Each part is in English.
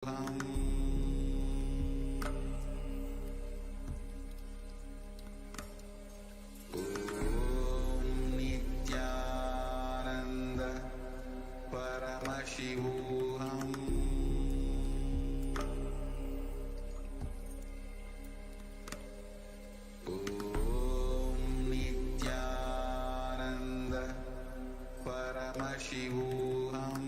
Nithyananda Paramashivam Nithyananda Paramashivam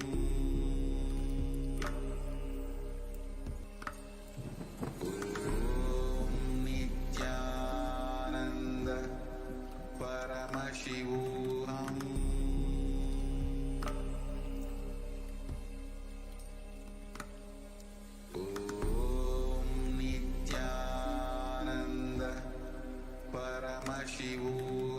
Nithyananda Paramashivam Nithyananda Paramashivam Nithyananda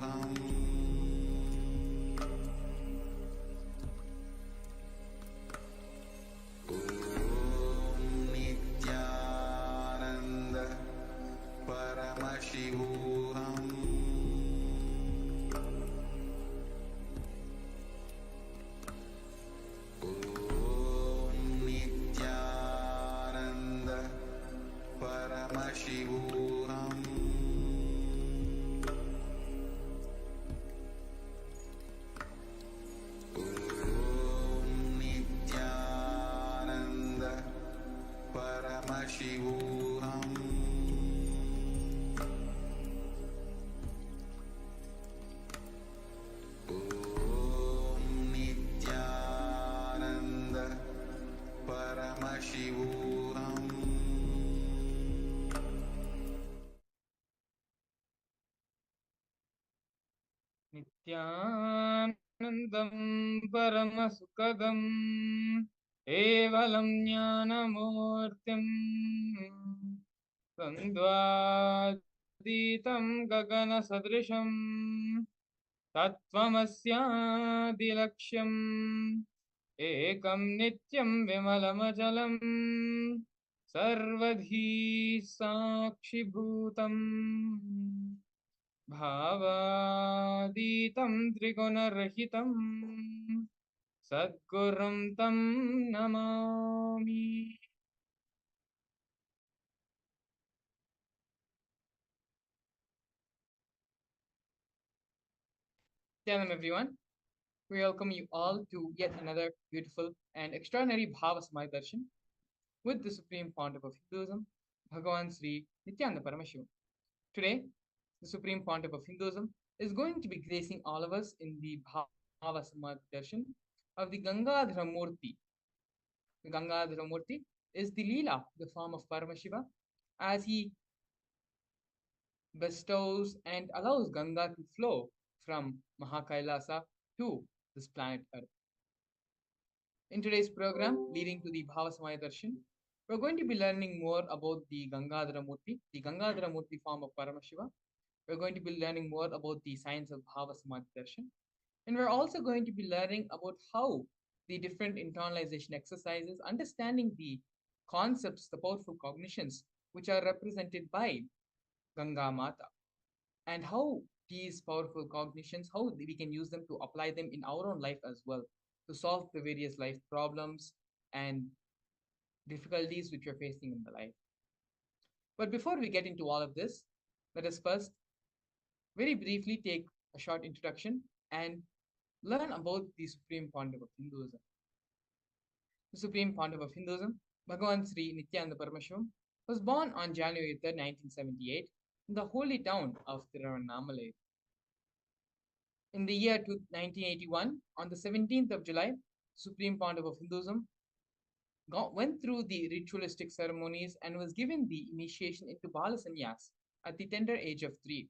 Paramashivam Nithyananda Paramashivam Nithyananda Paramashivam Nithyananda Paramashivam Nithyanandam Paramasukadam Evalam Jnanamurtim Sandvaditam Gagana Sadrisham Tattvamasyadilaksham Ekam Nityam Vimalamajalam Sarvadhi Sakshibhutam Bhavaditam Trigunarahitam Sadgurum Tam Namami. Shalom everyone. We welcome you all to yet another beautiful and extraordinary Bhava Samadhi Darshan with the Supreme Pontiff of Hinduism, Bhagavan Sri Nithyananda Paramashivam. Today, the Supreme Pontiff of Hinduism is going to be gracing all of us in the Bhava Samadhi Darshan of the Gangadhara Murthy. The Gangadhara Murthy is the Leela, the form of Paramashiva, as he bestows and allows Ganga to flow from Mahakailasa to this planet Earth. In today's program, leading to the Bhava Samaya Darshan, we're going to be learning more about the Gangadhara Murthy form of Paramashiva. We're going to be learning more about the science of Bhava Samadhi Darshan. And we're also going to be learning about how the different internalization exercises, understanding the concepts, the powerful cognitions, which are represented by Ganga Mata, and how these powerful cognitions, how we can use them to apply them in our own life as well, to solve the various life problems and difficulties which we're facing in the life. But before we get into all of this, let us first very briefly take a short introduction and learn about the Supreme Pontiff of Hinduism. The Supreme Pontiff of Hinduism, Bhagavan Sri Nithyananda Paramashivam, was born on January 3rd, 1978, in the holy town of Tiruvannamalai. In the year 1981, on the 17th of July, Supreme Pontiff of Hinduism went through the ritualistic ceremonies and was given the initiation into Bala Sannyas at the tender age of 3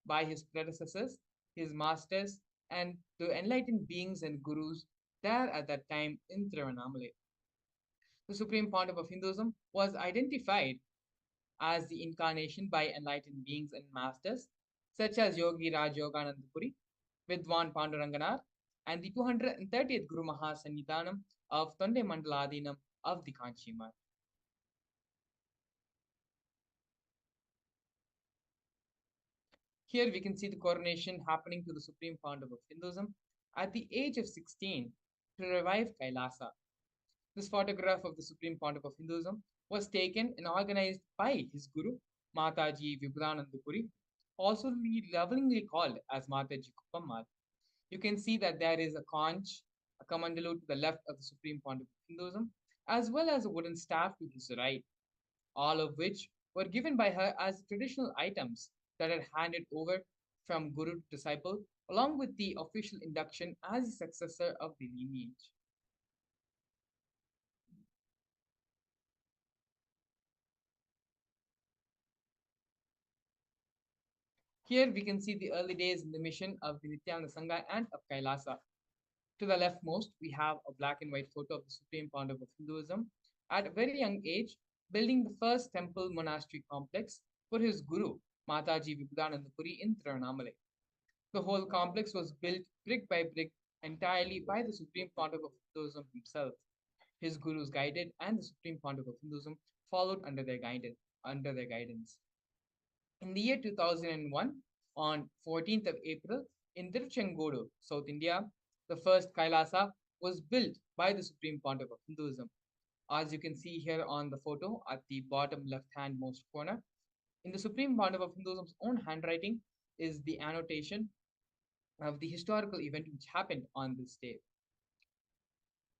by his predecessors, his masters, and the enlightened beings and gurus there at that time in Tiruvannamalai. The Supreme Pontiff of Hinduism was identified as the incarnation by enlightened beings and masters such as Yogi Raj Yogananda Puri, Vidwan Panduranganar, and the 230th Guru Mahasannidhanam of Tonde Mandaladinam of the Kanchi Math. Here we can see the coronation happening to the Supreme Pontiff of Hinduism at the age of 16 to revive Kailasa. This photograph of the Supreme Pontiff of Hinduism was taken and organized by his guru, Mataji Vibhudanandapuri, also lovingly called as Mataji Kuppammal. You can see that there is a conch, a kamandalu to the left of the Supreme Pontiff of Hinduism, as well as a wooden staff to his right, all of which were given by her as traditional items that are handed over from guru to disciple, along with the official induction as the successor of the lineage. Here we can see the early days in the mission of the Nithyananda Sangha and of Kailasa. To the leftmost, we have a black and white photo of the Supreme Pontiff of Hinduism at a very young age, building the first temple monastery complex for his guru, Mataji Vibhudanandapuri in Tiruvannamalai. The whole complex was built brick by brick entirely by the Supreme Pontiff of Hinduism himself. His gurus guided, and the Supreme Pontiff of Hinduism followed under their guidance. In the year 2001, on 14th of April, in Tiruchengodu, South India, the first Kailasa was built by the Supreme Pontiff of Hinduism. As you can see here on the photo at the bottom left-hand most corner, in the Supreme Pontiff of Hinduism's own handwriting is the annotation of the historical event which happened on this day.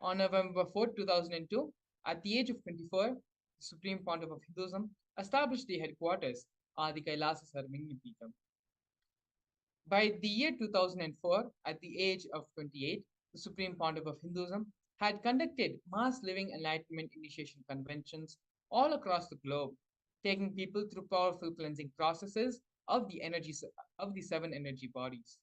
On November 4th, 2002, at the age of 24, the Supreme Pontiff of Hinduism established the headquarters at the Kailasa Sarvingyapeetham. By the year 2004, at the age of 28, the Supreme Pontiff of Hinduism had conducted mass living enlightenment initiation conventions all across the globe, taking people through powerful cleansing processes of the seven energy bodies.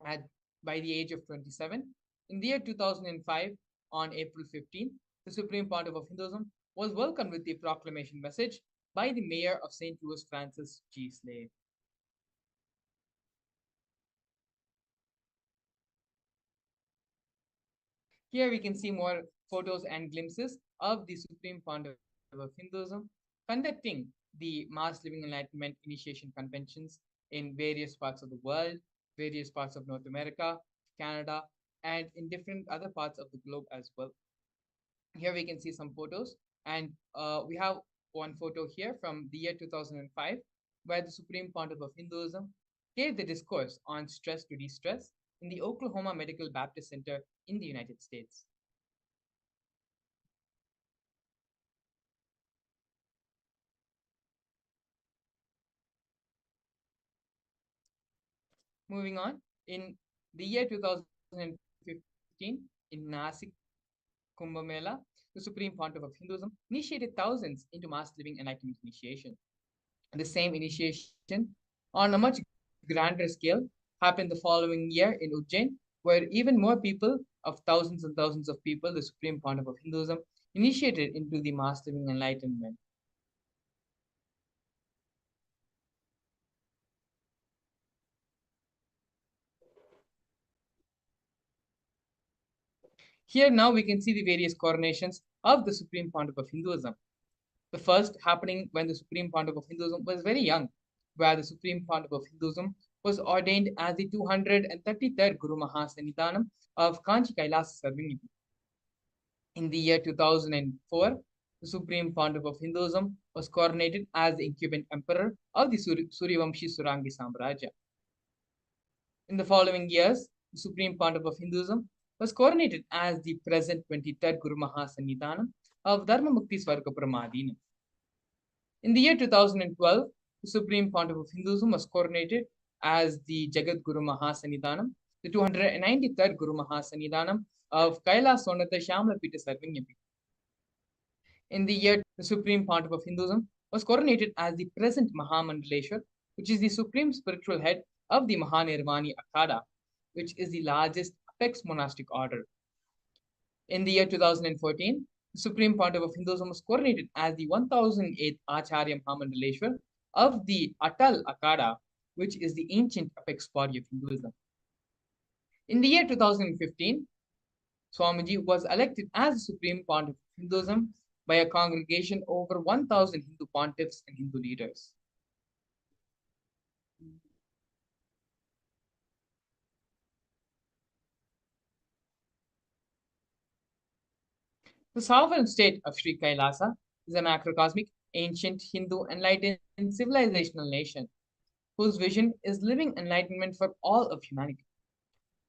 At by the age of 27, in the year 2005, on April 15, the Supreme Pontiff of Hinduism was welcomed with the proclamation message by the mayor of St. Louis, Francis G. Slade. Here we can see more photos and glimpses of the Supreme Pontiff of Hinduism conducting the Mass Living Enlightenment Initiation Conventions in various parts of the world, various parts of North America, Canada, and in different other parts of the globe as well. Here we can see some photos, and we have one photo here from the year 2005, where the Supreme Pontiff of Hinduism gave the discourse on stress to de-stress in the Oklahoma Medical Baptist Center in the United States. Moving on, in the year 2015, in Nasik Kumbh Mela, the Supreme Pontiff of Hinduism initiated thousands into mass living enlightenment initiation. The same initiation, on a much grander scale, happened the following year in Ujjain, where even more people, of thousands and thousands of people, the Supreme Pontiff of Hinduism initiated into the mass living enlightenment. Here now we can see the various coronations of the Supreme Pontiff of Hinduism. The first happening when the Supreme Pontiff of Hinduism was very young, where the Supreme Pontiff of Hinduism was ordained as the 233rd Guru Mahasannidhanam of Kanchi Kailasa Sarvingyapeetham. In the year 2004, the Supreme Pontiff of Hinduism was coronated as the incumbent emperor of the Suryavamshi Surangi Samrajya. In the following years, the Supreme Pontiff of Hinduism was coronated as the present 23rd Guru Mahasannidhanam of Dharma Mukti Swargapramadina. In the year 2012, the Supreme Pontiff of Hinduism was coronated as the Jagat Guru Mahasannidhanam, the 293rd Guru Mahasannidhanam of Kaila Sonata Shamla Pita Sarvingyapeetham. In the year, the Supreme Pontiff of Hinduism was coronated as the present Mahamandaleshwar, which is the supreme spiritual head of the Mahanirvani Akhada, which is the largest apex monastic order. In the year 2014, the Supreme Pontiff of Hinduism was coronated as the 1008th Acharya Mahamandaleshwar of the Atal Akhada, which is the ancient apex body of Hinduism. In the year 2015, Swamiji was elected as the Supreme Pontiff of Hinduism by a congregation over 1,000 Hindu pontiffs and Hindu leaders. The sovereign state of Sri Kailasa is a macrocosmic, ancient Hindu enlightened civilizational nation whose vision is living enlightenment for all of humanity.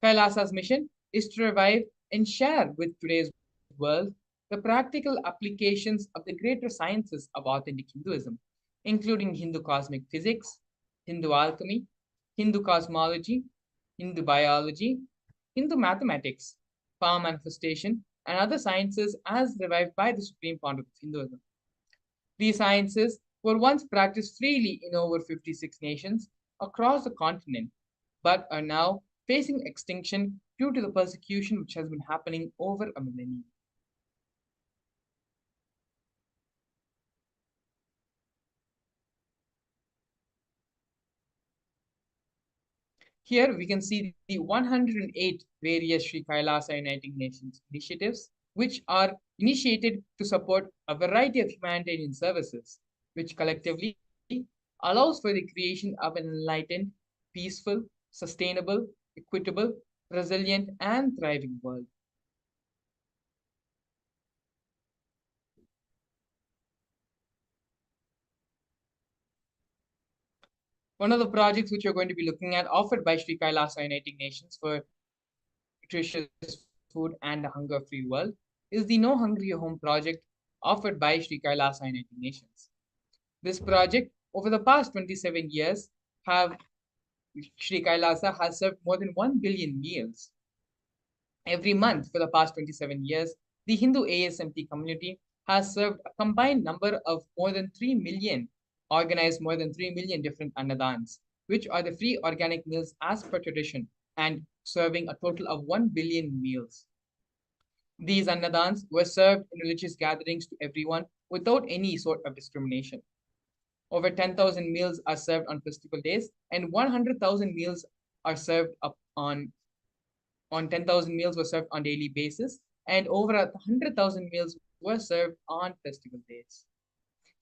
Kailasa's mission is to revive and share with today's world the practical applications of the greater sciences of authentic Hinduism, including Hindu cosmic physics, Hindu alchemy, Hindu cosmology, Hindu biology, Hindu mathematics, power manifestation, and other sciences as revived by the Supreme Pontiff of Hinduism. These sciences were once practiced freely in over 56 nations across the continent, but are now facing extinction due to the persecution which has been happening over a millennium. Here we can see the 108 various Sri Kailasa Uniting Nations initiatives, which are initiated to support a variety of humanitarian services, which collectively allows for the creation of an enlightened, peaceful, sustainable, equitable, resilient, and thriving world. One of the projects which we're going to be looking at offered by Sri Kailasa Uniting Nations for nutritious food and a hunger-free world is the No Hungry Home project offered by Sri Kailasa Uniting Nations. This project, over the past 27 years, have Sri Kailasa has served more than 1 billion meals. Every month for the past 27 years, the Hindu ASMT community has served a combined number of more than 3 million, organized more than 3 million different annadans, which are the free organic meals as per tradition, and serving a total of 1 billion meals. These annadans were served in religious gatherings to everyone without any sort of discrimination. Over 10,000 meals are served on festival days, and 100,000 meals are served up on 10,000 meals were served on daily basis, and over 100,000 meals were served on festival days.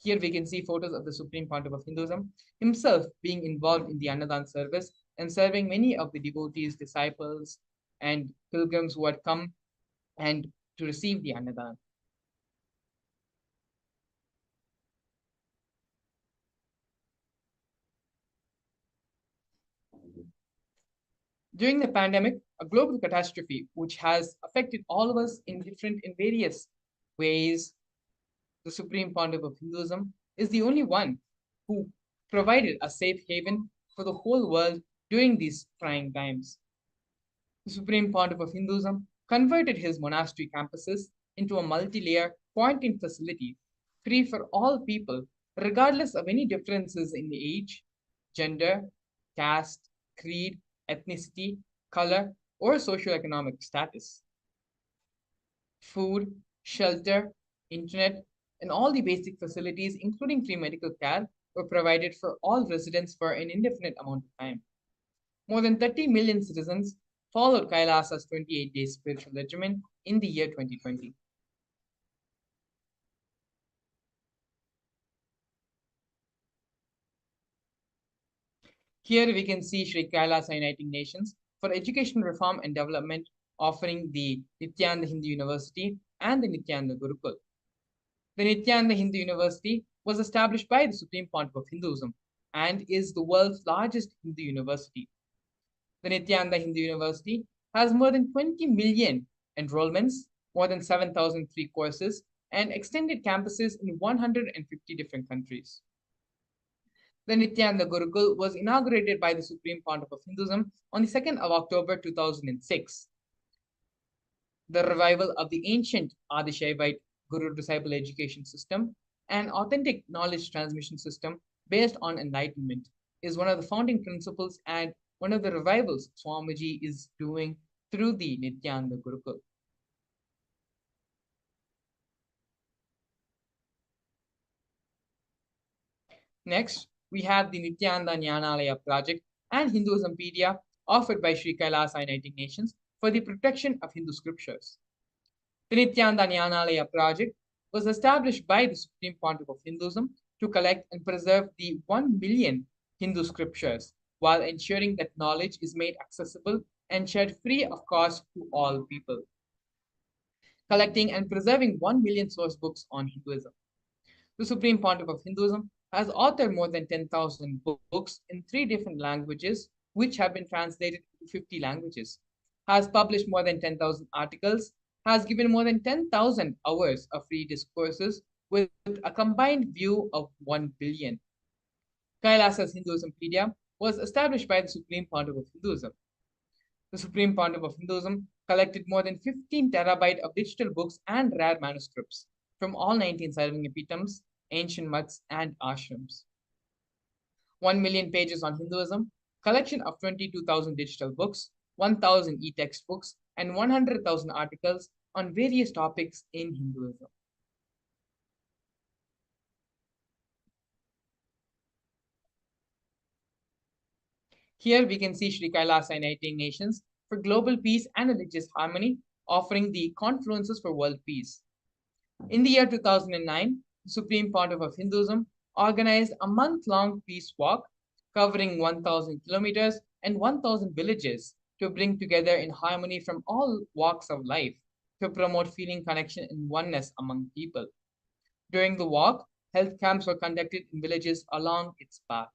Here we can see photos of the Supreme Pontiff of Hinduism himself being involved in the Annadan service and serving many of the devotees, disciples, and pilgrims who had come and to receive the Annadan. During the pandemic, a global catastrophe which has affected all of us in various ways, the Supreme Pontiff of Hinduism is the only one who provided a safe haven for the whole world during these trying times. The Supreme Pontiff of Hinduism converted his monastery campuses into a multi-layer quarantine facility free for all people, regardless of any differences in age, gender, caste, creed, ethnicity, color, or socioeconomic status. Food, shelter, internet, and all the basic facilities, including free medical care, were provided for all residents for an indefinite amount of time. More than 30 million citizens followed Kailasa's 28-day spiritual regimen in the year 2020. Here we can see Sri Kailasa Uniting Nations for Education Reform and Development offering the Nithyananda Hindu University and the Nithyananda Gurukul. The Nithyananda Hindu University was established by the Supreme Pontiff of Hinduism and is the world's largest Hindu university. The Nithyananda Hindu University has more than 20 million enrollments, more than 7,000 free courses, and extended campuses in 150 different countries. The Nithyananda Gurukul was inaugurated by the Supreme Pontiff of Hinduism on the 2nd of October 2006. The revival of the ancient Adishaivite Guru-disciple education system, an authentic knowledge transmission system based on enlightenment, is one of the founding principles and one of the revivals Swamiji is doing through the Nithyananda Gurukul. Next, we have the Nithyananda Jnanalaya project and Hinduismpedia offered by Sri Kailasa Uniting Nations for the protection of Hindu scriptures. The Nithyananda Jnanalaya project was established by the Supreme Pontiff of Hinduism to collect and preserve the 1 million Hindu scriptures while ensuring that knowledge is made accessible and shared free of cost to all people. collecting and preserving 1 million source books on Hinduism. The Supreme Pontiff of Hinduism has authored more than 10,000 books in 3 different languages, which have been translated to 50 languages, has published more than 10,000 articles, has given more than 10,000 hours of free discourses with a combined view of 1 billion. Kailasa's Hinduismpedia was established by the Supreme Pontiff of Hinduism. The Supreme Pontiff of Hinduism collected more than 15 terabyte of digital books and rare manuscripts from all 19 Sarvangapitams, ancient mutts, and ashrams. 1 million pages on Hinduism, collection of 22,000 digital books, 1,000 e-text books, and 100,000 articles on various topics in Hinduism. Here we can see Sri Kailasa Uniting Nations for global peace and religious harmony, offering the confluences for world peace. In the year 2009, the Supreme Pontiff of Hinduism organized a month-long peace walk covering 1,000 kilometers and 1,000 villages to bring together in harmony from all walks of life to promote feeling connection and oneness among people. During the walk, health camps were conducted in villages along its path.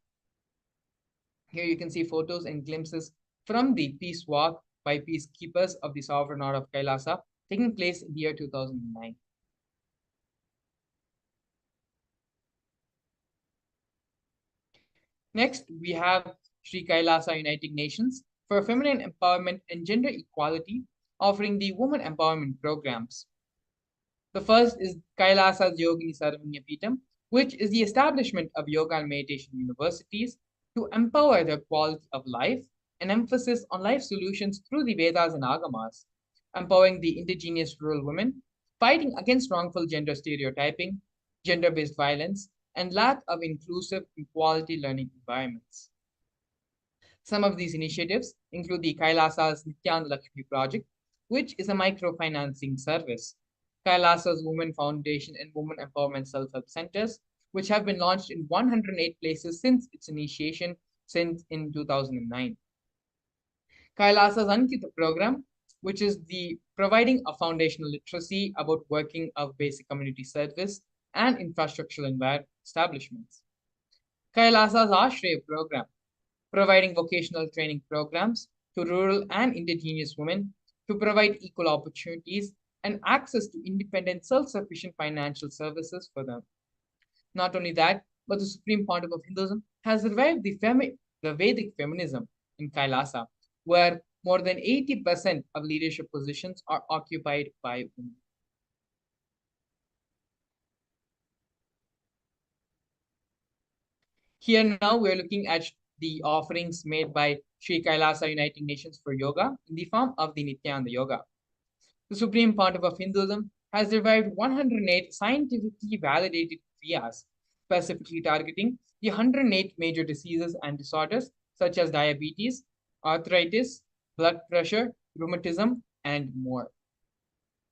Here you can see photos and glimpses from the peace walk by peacekeepers of the sovereign order of Kailasa taking place in the year 2009. Next, we have Sri Kailasa Uniting Nations for feminine empowerment and gender equality, offering the women empowerment programs. The first is Kailasa's Yogini Sarvanyapitam, which is the establishment of yoga and meditation universities to empower the quality of life and emphasis on life solutions through the Vedas and Agamas, empowering the indigenous rural women, fighting against wrongful gender stereotyping, gender-based violence, and lack of inclusive and quality learning environments. Some of these initiatives include the Kailasa's Nithyananda Lakshmi project, which is a microfinancing service, Kailasa's Women Foundation and Women Empowerment Self-Help Centers, which have been launched in 108 places since its initiation since in 2009. Kailasa's Ankita program, which is the providing a foundational literacy about working of basic community service and infrastructural establishments. Kailasa's Ashraya program, providing vocational training programs to rural and indigenous women to provide equal opportunities and access to independent, self-sufficient financial services for them. Not only that, but the Supreme Pontiff of Hinduism has revived the Vedic feminism in Kailasa, where more than 80% of leadership positions are occupied by women. Here now we're looking at the offerings made by Sri Kailasa Uniting Nations for Yoga in the form of the Nithyananda Yoga. The Supreme Pontiff of Hinduism has revived 108 scientifically validated kriyas, specifically targeting the 108 major diseases and disorders such as diabetes, arthritis, blood pressure, rheumatism, and more.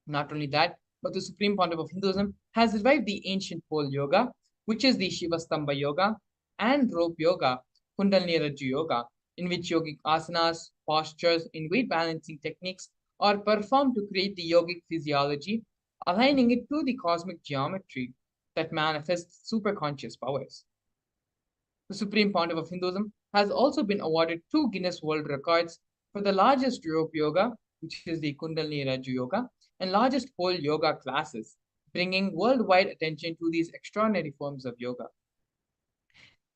Not only that, but the Supreme Pontiff of Hinduism has revived the ancient pole yoga, which is the Shivastamba yoga, and rope yoga, Kundalini Rajju yoga, in which yogic asanas, postures, and weight balancing techniques are performed to create the yogic physiology, aligning it to the cosmic geometry that manifests superconscious powers. The Supreme Pontiff of Hinduism has also been awarded 2 Guinness World Records for the largest rope yoga, which is the Kundalini Rajju yoga, and largest pole yoga classes, bringing worldwide attention to these extraordinary forms of yoga.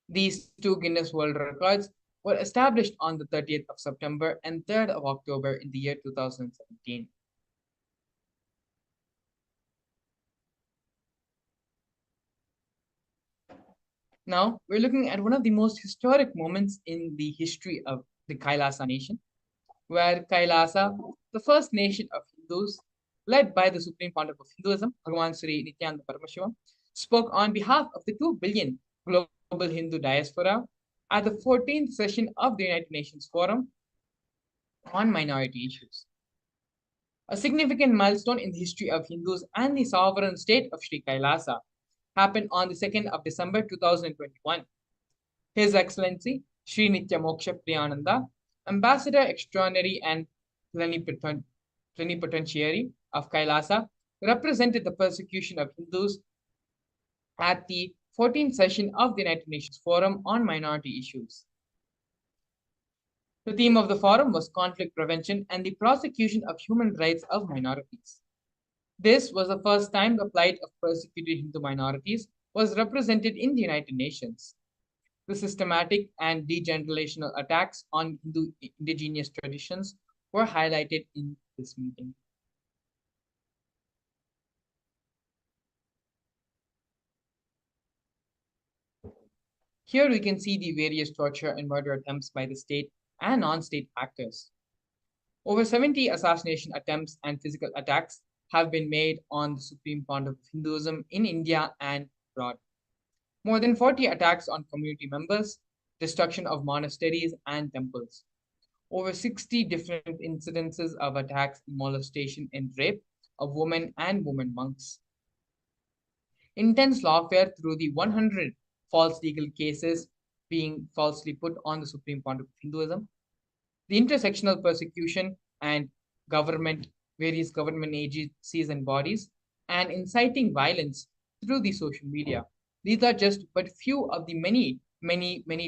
These 2 Guinness World Records were established on the 30th of September and 3rd of October in the year 2017. Now, we're looking at one of the most historic moments in the history of the Kailasa nation, where Kailasa, the first nation of Hindus, led by the Supreme Pontiff of Hinduism, Bhagavan Sri Nithyananda Paramashivam, spoke on behalf of the 2 billion global Hindu diaspora at the 14th session of the United Nations Forum on Minority Issues. A significant milestone in the history of Hindus and the sovereign state of Sri Kailasa happened on the 2nd of December 2021. His Excellency Sri Nitya Moksha Priyananda, Ambassador Extraordinary and Plenipotentiary of Kailasa, represented the persecution of Hindus at the 14th session of the United Nations Forum on Minority Issues. The theme of the forum was conflict prevention and the prosecution of human rights of minorities. This was the first time the plight of persecuted Hindu minorities was represented in the United Nations. The systematic and degenerational attacks on Hindu indigenous traditions were highlighted in this meeting. Here we can see the various torture and murder attempts by the state and non-state actors. Over 70 assassination attempts and physical attacks have been made on the Supreme Pontiff of Hinduism in India and abroad. More than 40 attacks on community members, destruction of monasteries and temples. Over 60 different incidences of attacks, molestation, and rape of women and women monks. Intense lawfare through the 100 false legal cases being falsely put on the Supreme Pontiff of Hinduism, the intersectional persecution and various government agencies and bodies, and inciting violence through the social media. These are just but few of the many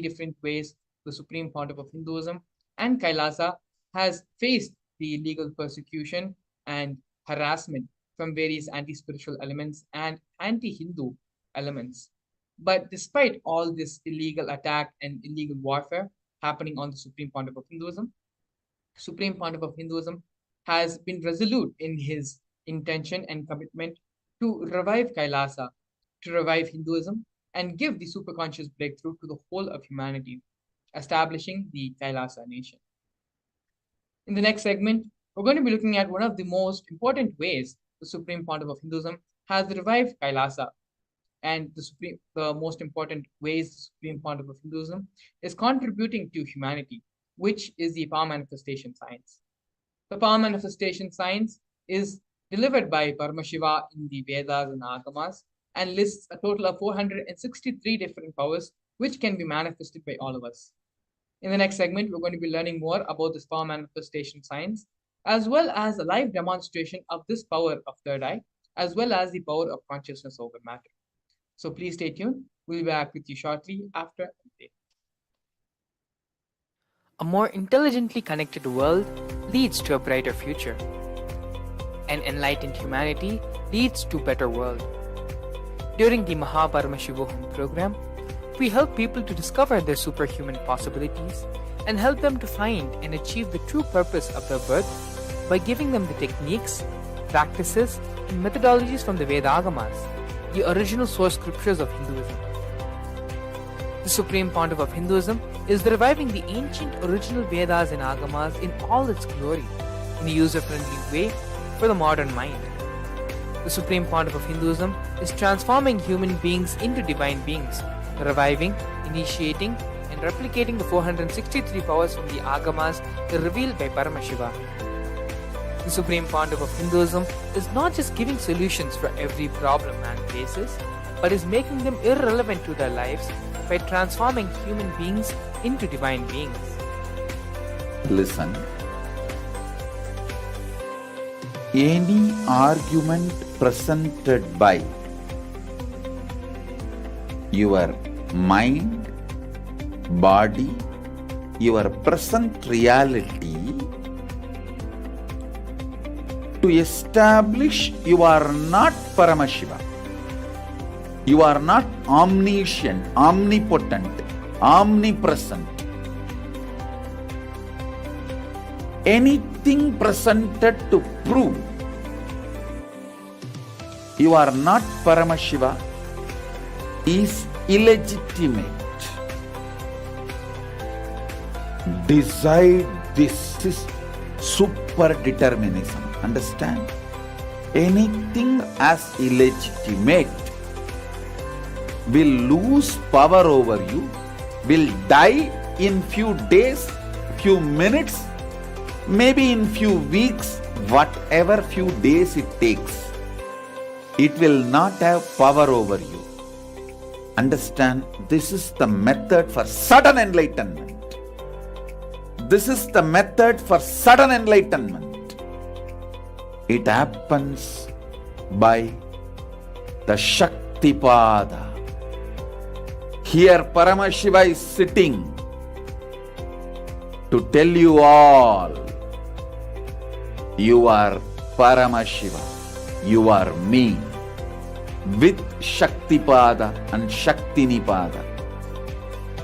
different ways the Supreme Pontiff of Hinduism and Kailasa has faced the legal persecution and harassment from various anti-spiritual elements and anti-Hindu elements. But despite all this illegal attack and illegal warfare happening on the Supreme Pontiff of Hinduism, Supreme Pontiff of Hinduism has been resolute in his intention and commitment to revive Kailasa, to revive Hinduism, and give the superconscious breakthrough to the whole of humanity, establishing the Kailasa nation. In the next segment, we're going to be looking at one of the most important ways the Supreme Pontiff of Hinduism has revived Kailasa. And the most important ways the Supreme Pontiff of Hinduism is contributing to humanity, which is the power manifestation science. The power manifestation science is delivered by Paramashivam in the Vedas and Agamas and lists a total of 463 different powers which can be manifested by all of us. In the next segment, we're going to be learning more about this power manifestation science, as well as a live demonstration of this power of third eye, as well as the power of consciousness over matter. So please stay tuned. We'll be back with you shortly after a break. A more intelligently connected world leads to a brighter future. An enlightened humanity leads to a better world. During the Paramashivam program, we help people to discover their superhuman possibilities and help them to find and achieve the true purpose of their birth by giving them the techniques, practices, and methodologies from the Vedagamas, the original source scriptures of Hinduism. The Supreme Pontiff of Hinduism is reviving the ancient original Vedas and Agamas in all its glory, in a user-friendly way for the modern mind. The Supreme Pontiff of Hinduism is transforming human beings into divine beings, reviving, initiating, and replicating the 463 powers from the Agamas revealed by Paramashivam. The Supreme Pontiff of Hinduism is not just giving solutions for every problem man faces, but is making them irrelevant to their lives by transforming human beings into divine beings. Listen. Any argument presented by your mind, body, your present reality to establish you are not Paramashiva. You are not omniscient, omnipotent, omnipresent. Anything presented to prove you are not Paramashiva is illegitimate. Decide this is super determinism. Understand? Anything as illegitimate will lose power over you, will die in few days, few minutes, maybe in few weeks, whatever few days it takes. It will not have power over you. Understand? This is the method for sudden enlightenment. This is the method for sudden enlightenment. It happens by the Shaktipada. Here Paramashiva is sitting to tell you all, you are Paramashiva, you are me, with Shaktipada and Shaktinipada.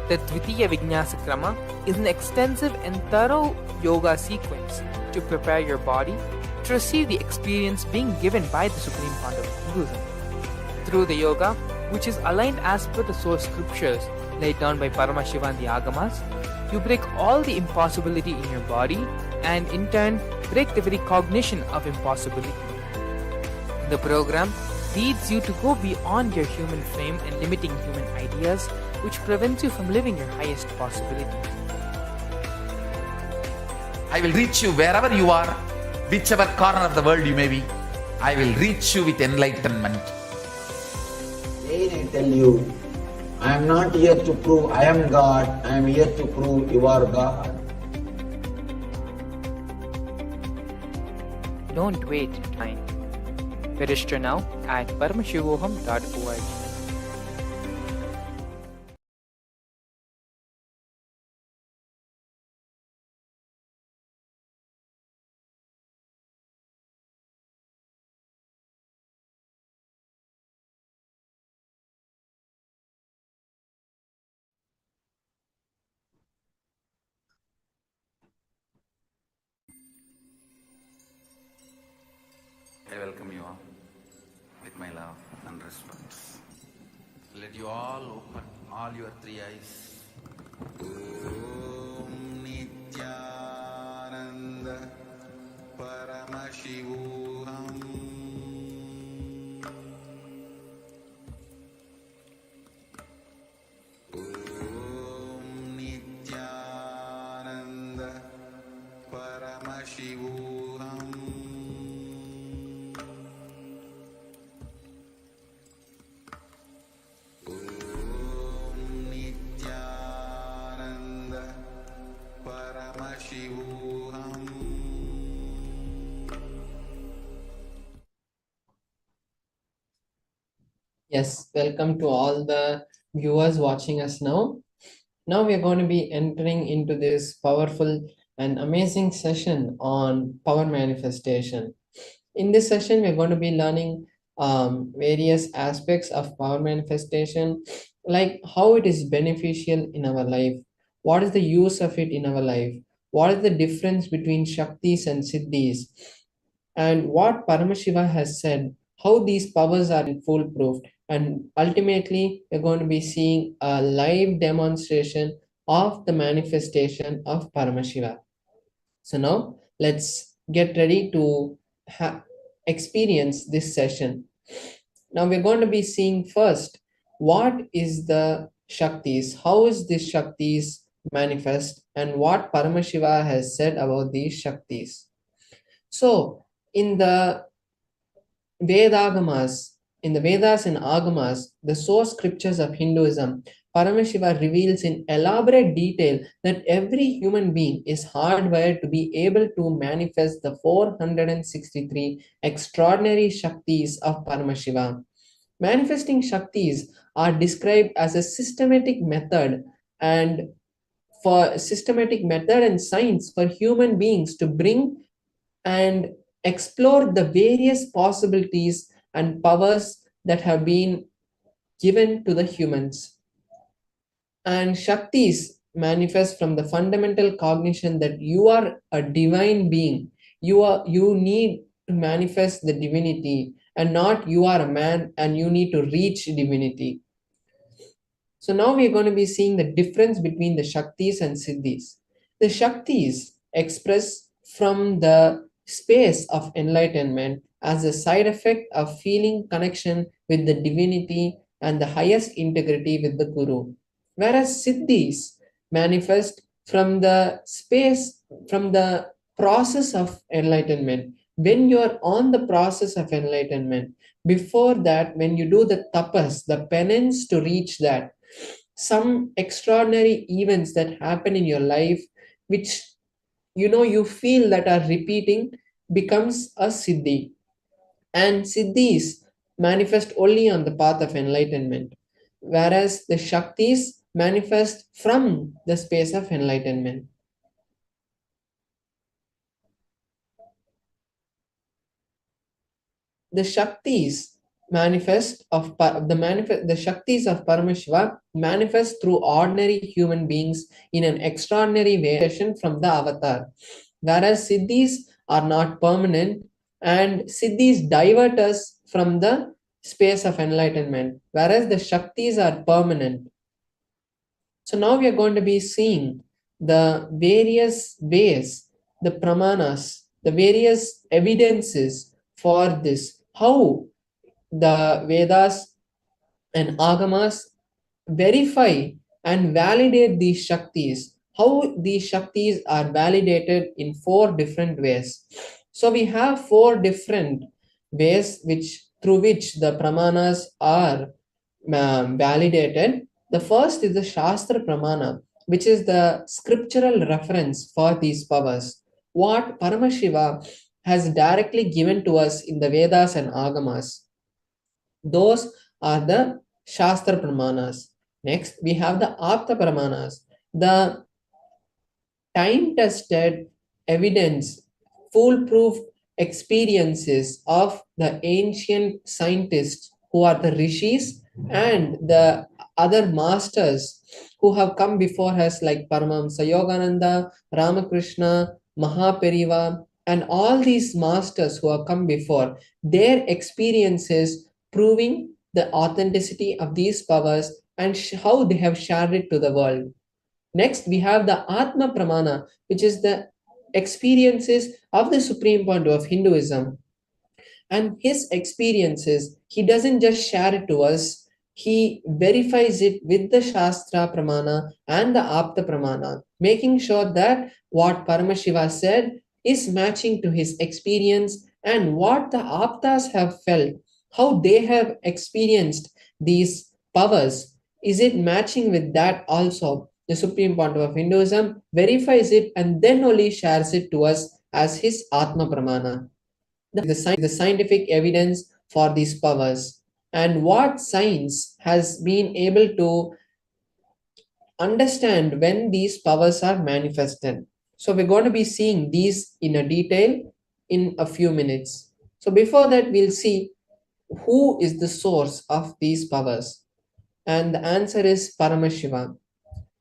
The Dvitiya Vijnasa Krama is an extensive and thorough yoga sequence to prepare your body to receive the experience being given by the Supreme Founder of Hinduism. Through the yoga, which is aligned as per the source scriptures laid down by Paramashiva and the Agamas, you break all the impossibility in your body and in turn break the very cognition of impossibility. The program leads you to go beyond your human frame and limiting human ideas, which prevents you from living your highest possibility. I will reach you wherever you are, whichever corner of the world you may be. I will reach you with enlightenment. Again I tell you, I am not here to prove I am God, I am here to prove you are God. Don't wait to find. Register now at paramashivoham.org. I welcome you all with my love and respect. Let you all open all your three eyes. Om Nithyananda Paramashivam. Om Nithyananda Paramashivam. Yes, welcome to all the viewers watching us now. Now we are going to be entering into this powerful and amazing session on power manifestation. In this session, we're going to be learning various aspects of power manifestation, like how it is beneficial in our life, what is the use of it in our life, what is the difference between Shaktis and Siddhis, and what Paramashiva has said, how these powers are foolproof. And ultimately, we're going to be seeing a live demonstration of the manifestation of Paramashiva. So now let's get ready to experience this session. Now we're going to be seeing first, what is the Shaktis, how is this Shaktis manifest, and what Paramashiva has said about these Shaktis. So in the Vedagamas, in the Vedas and Agamas, the source scriptures of Hinduism, Paramashiva reveals in elaborate detail that every human being is hardwired to be able to manifest the 463 extraordinary Shaktis of Paramashiva. Manifesting Shaktis are described as a systematic method and science for human beings to bring and explore the various possibilities and powers that have been given to the humans. And Shaktis manifest from the fundamental cognition that you are a divine being. You need to manifest the divinity, and not you are a man and you need to reach divinity. So now we are going to be seeing the difference between the Shaktis and Siddhis. The Shaktis express from the space of enlightenment as a side effect of feeling connection with the divinity and the highest integrity with the Guru. Whereas Siddhis manifest from the space, from the process of enlightenment. When you are on the process of enlightenment, before that, when you do the tapas, the penance to reach that, some extraordinary events that happen in your life, which you feel that are repeating, becomes a siddhi. and siddhis manifest only on the path of enlightenment, whereas the shaktis manifest from the space of enlightenment. The shaktis the shaktis of Paramashiva manifest through ordinary human beings in an extraordinary way from the avatar, whereas siddhis are not permanent, and siddhis divert us from the space of enlightenment, whereas the shaktis are permanent. So now we are going to be seeing the various ways, the pramanas, the various evidences for this, how the Vedas and Agamas verify and validate these Shaktis, how these Shaktis are validated in 4 different ways. So we have 4 different ways through which the Pramanas are validated. The first is the Shastra Pramana, which is the scriptural reference for these powers. What Paramashiva has directly given to us in the Vedas and Agamas. Those are the Shastra Pramanas. Next, we have the Apta Pramanas, the time-tested evidence, foolproof experiences of the ancient scientists who are the rishis and the other masters who have come before us, like Paramahamsa Yogananda, Ramakrishna, Mahaperiva, and all these masters who have come before, their experiences proving the authenticity of these powers and how they have shared it to the world. Next, we have the Atma Pramana, which is the experiences of the Supreme Point of Hinduism. And his experiences, he doesn't just share it to us, he verifies it with the Shastra Pramana and the Apta Pramana, making sure that what Paramashiva said is matching to his experience, and what the Aptas have felt, how they have experienced these powers, is it matching with that also? The Supreme Point of Hinduism verifies it and then only shares it to us as his Atma Pramana. The scientific evidence for these powers, and what science has been able to understand when these powers are manifested. So we're going to be seeing these in a detail in a few minutes. So before that, we'll see who is the source of these powers. And the answer is Paramashiva.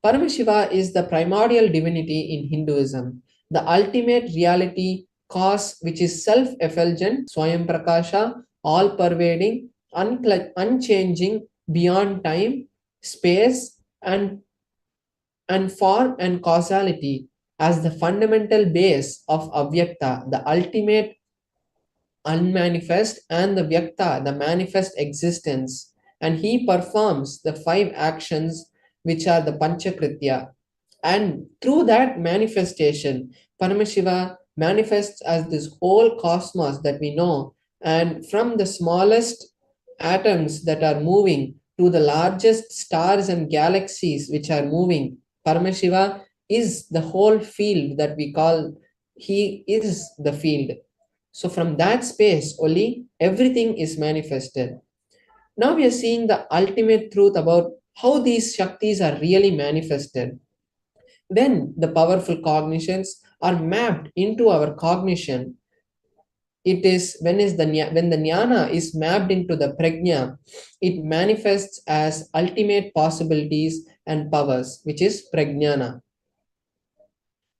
Paramashiva is the primordial divinity in Hinduism, the ultimate reality cause which is self-effulgent, Swayam Prakasha, all-pervading, unchanging, beyond time, space, and form and causality, as the fundamental base of Avyakta, the ultimate unmanifest, and the Vyakta, the manifest existence. And he performs the 5 actions which are the Panchakritya. And through that manifestation, Paramashiva manifests as this whole cosmos that we know, and from the smallest atoms that are moving to the largest stars and galaxies which are moving, Paramashiva is the whole field that we call, he is the field. So from that space only everything is manifested. Now we are seeing the ultimate truth about how these Shaktis are really manifested. When the powerful cognitions are mapped into our cognition, it is when the jnana is mapped into the prajna, it manifests as ultimate possibilities and powers, which is prajnana.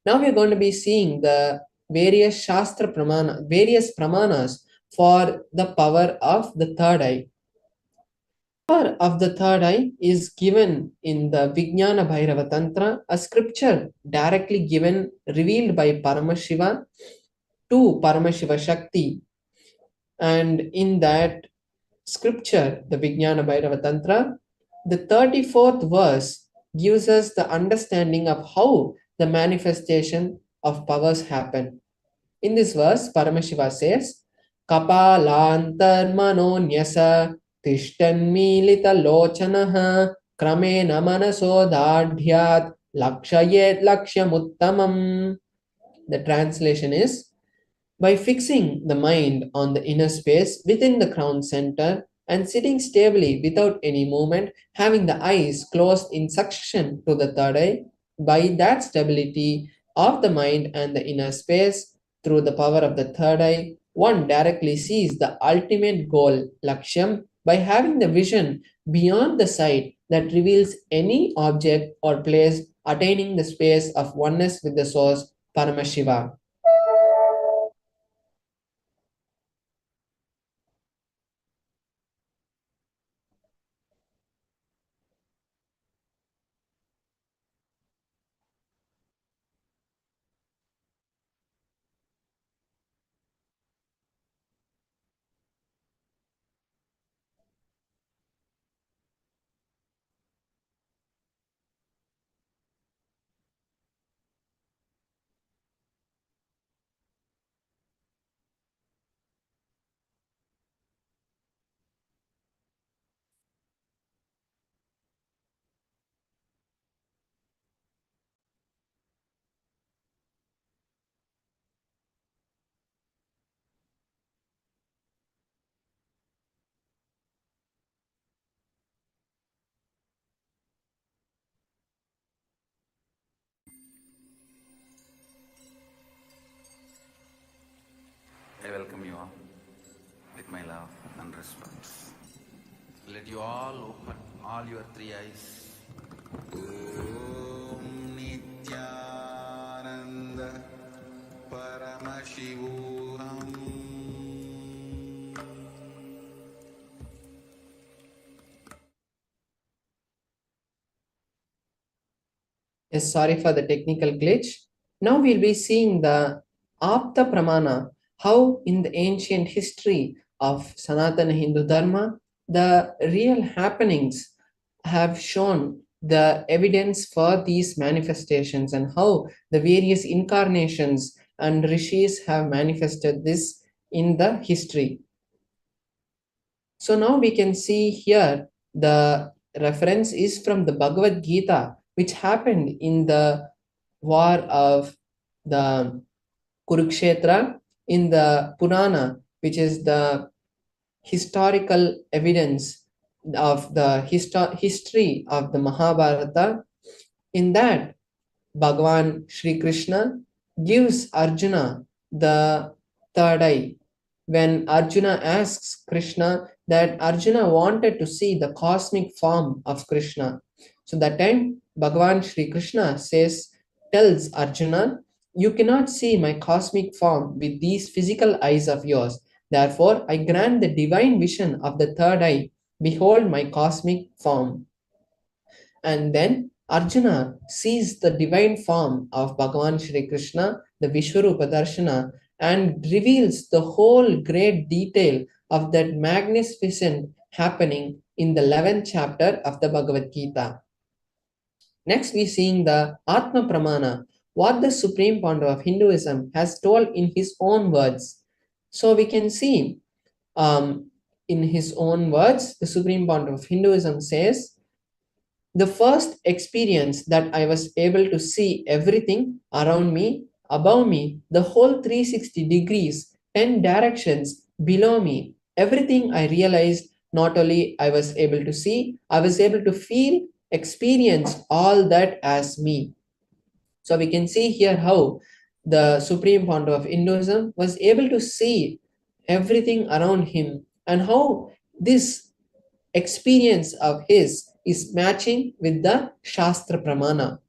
Now we are going to be seeing the various Shastra Pramana, various Pramanas for the power of the third eye. Power of the third eye is given in the Vijnana Bhairava Tantra, a scripture directly given, revealed by Paramashiva to Paramashiva Shakti. And in that scripture, the Vijnana Bhairava Tantra, the 34th verse gives us the understanding of how the manifestation of powers happen. In this verse, Paramashiva says, Kapalantar mano nyasa Tishtanmilita lochanaha kramena manaso dadhyat lakshayet lakshyamuttamam. The translation is, By fixing the mind on the inner space within the crown center and sitting stably without any movement, having the eyes closed in succession to the third eye, by that stability of the mind and the inner space through the power of the third eye, one directly sees the ultimate goal, Lakshyam, by having the vision beyond the sight that reveals any object or place, attaining the space of oneness with the source, Paramashiva. I welcome you all with my love and respect. Let you all open all your three eyes. Om Nithyananda Paramashivam. Yes, sorry for the technical glitch. Now we'll be seeing the Apta Pramana, how in the ancient history of Sanatana Hindu Dharma, the real happenings have shown the evidence for these manifestations and how the various incarnations and rishis have manifested this in the history. So now we can see here the reference is from the Bhagavad Gita, which happened in the war of the Kurukshetra in the Purana, which is the historical evidence of the history of the Mahabharata. In that, Bhagavan Sri Krishna gives Arjuna the third eye. When Arjuna asks Krishna that Arjuna wanted to see the cosmic form of Krishna. So that time Bhagavan Sri Krishna tells Arjuna, you cannot see my cosmic form with these physical eyes of yours. Therefore, I grant the divine vision of the third eye. Behold my cosmic form. And then Arjuna sees the divine form of Bhagavan Shri Krishna, the Vishwarupa Darshana, and reveals the whole great detail of that magnificent happening in the 11th chapter of the Bhagavad Gita. Next, we seeing the Atma Pramana, what the Supreme Founder of Hinduism has told in his own words. So we can see in his own words, the Supreme Founder of Hinduism says, the first experience that I was able to see everything around me, above me, the whole 360 degrees, 10 directions below me, everything I realized, not only I was able to see, I was able to feel, experience all that as me. So we can see here how the Supreme Founder of Hinduism was able to see everything around him and how this experience of his is matching with the Shastra Pramana.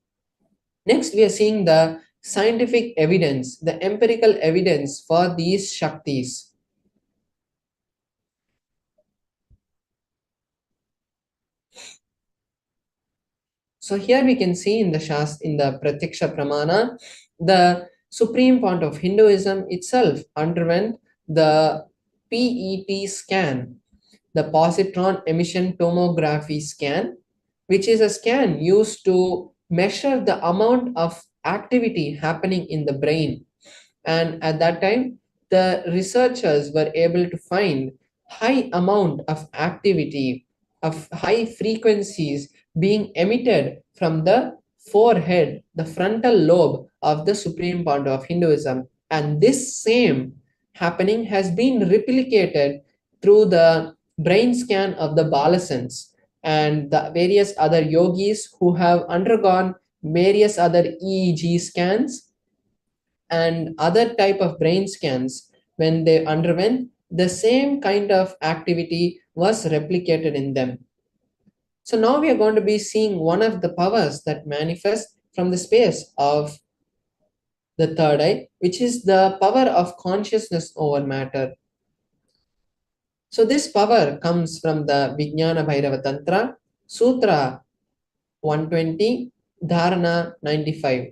Next, we are seeing the scientific evidence, the empirical evidence for these Shaktis. So here we can see in the Pratyaksha Pramana, the Supreme Fount of Hinduism itself underwent the PET scan, the positron emission tomography scan, which is a scan used to measure the amount of activity happening in the brain. And at that time, the researchers were able to find high amount of activity, of high frequencies being emitted from the forehead, the frontal lobe of the Supreme Founder of Hinduism. And this same happening has been replicated through the brain scan of the Balasans and the various other yogis who have undergone various other EEG scans and other type of brain scans. When they underwent, the same kind of activity was replicated in them. So now we are going to be seeing one of the powers that manifest from the space of the third eye, which is the power of consciousness over matter. So this power comes from the Vijnana Bhairava Tantra, Sutra 120, Dharana 95.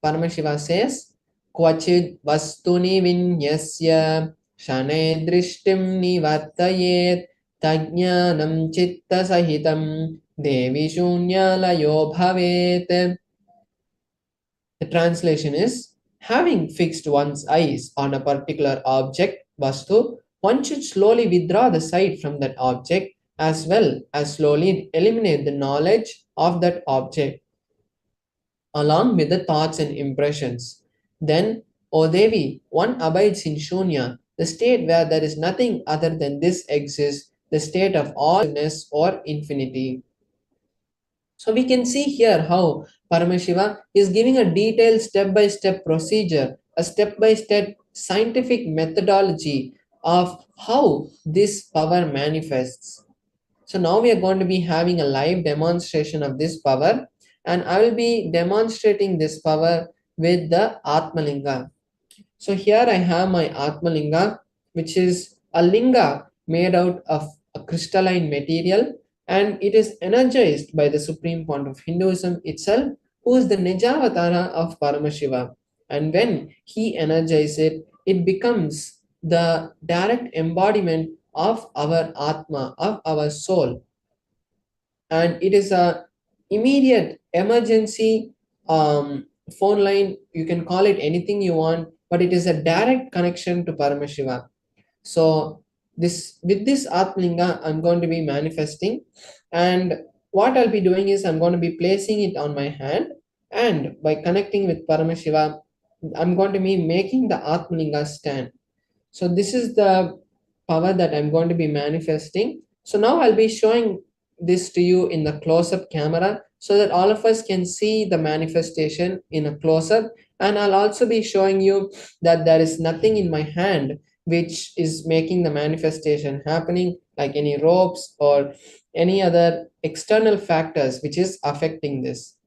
Paramashiva says, Kvachid vastuni vinyasya shane drishtim nivartayet tajnanam chitta sahitam devi shunyalayo bhavet. The translation is, having fixed one's eyes on a particular object, Vastu, one should slowly withdraw the sight from that object as well as slowly eliminate the knowledge of that object along with the thoughts and impressions. Then, O Devi, one abides in Shunya, the state where there is nothing other than this exists, the state of allness or infinity. So we can see here how Paramashiva is giving a detailed step-by-step procedure, a step-by-step scientific methodology of how this power manifests. So now we are going to be having a live demonstration of this power, and I will be demonstrating this power with the Atmalinga. So here I have my Atmalinga, which is a linga made out of a crystalline material, and it is energized by the Supreme Point of Hinduism itself, who is the Nijavatara of Paramashiva. And when he energizes it, it becomes the direct embodiment of our Atma, of our soul. And it is a immediate emergency phone line. You can call it anything you want, but it is a direct connection to Paramashiva. So this with this Atmalinga, I'm going to be manifesting, and what I'll be doing is I'm going to be placing it on my hand, and by connecting with Paramashiva, I'm going to be making the Atmalinga stand. So this is the power that I'm going to be manifesting. So now I'll be showing this to you in the close-up camera so that all of us can see the manifestation in a close-up. And I'll also be showing you that there is nothing in my hand which is making the manifestation happening, like any ropes or any other external factors which is affecting this.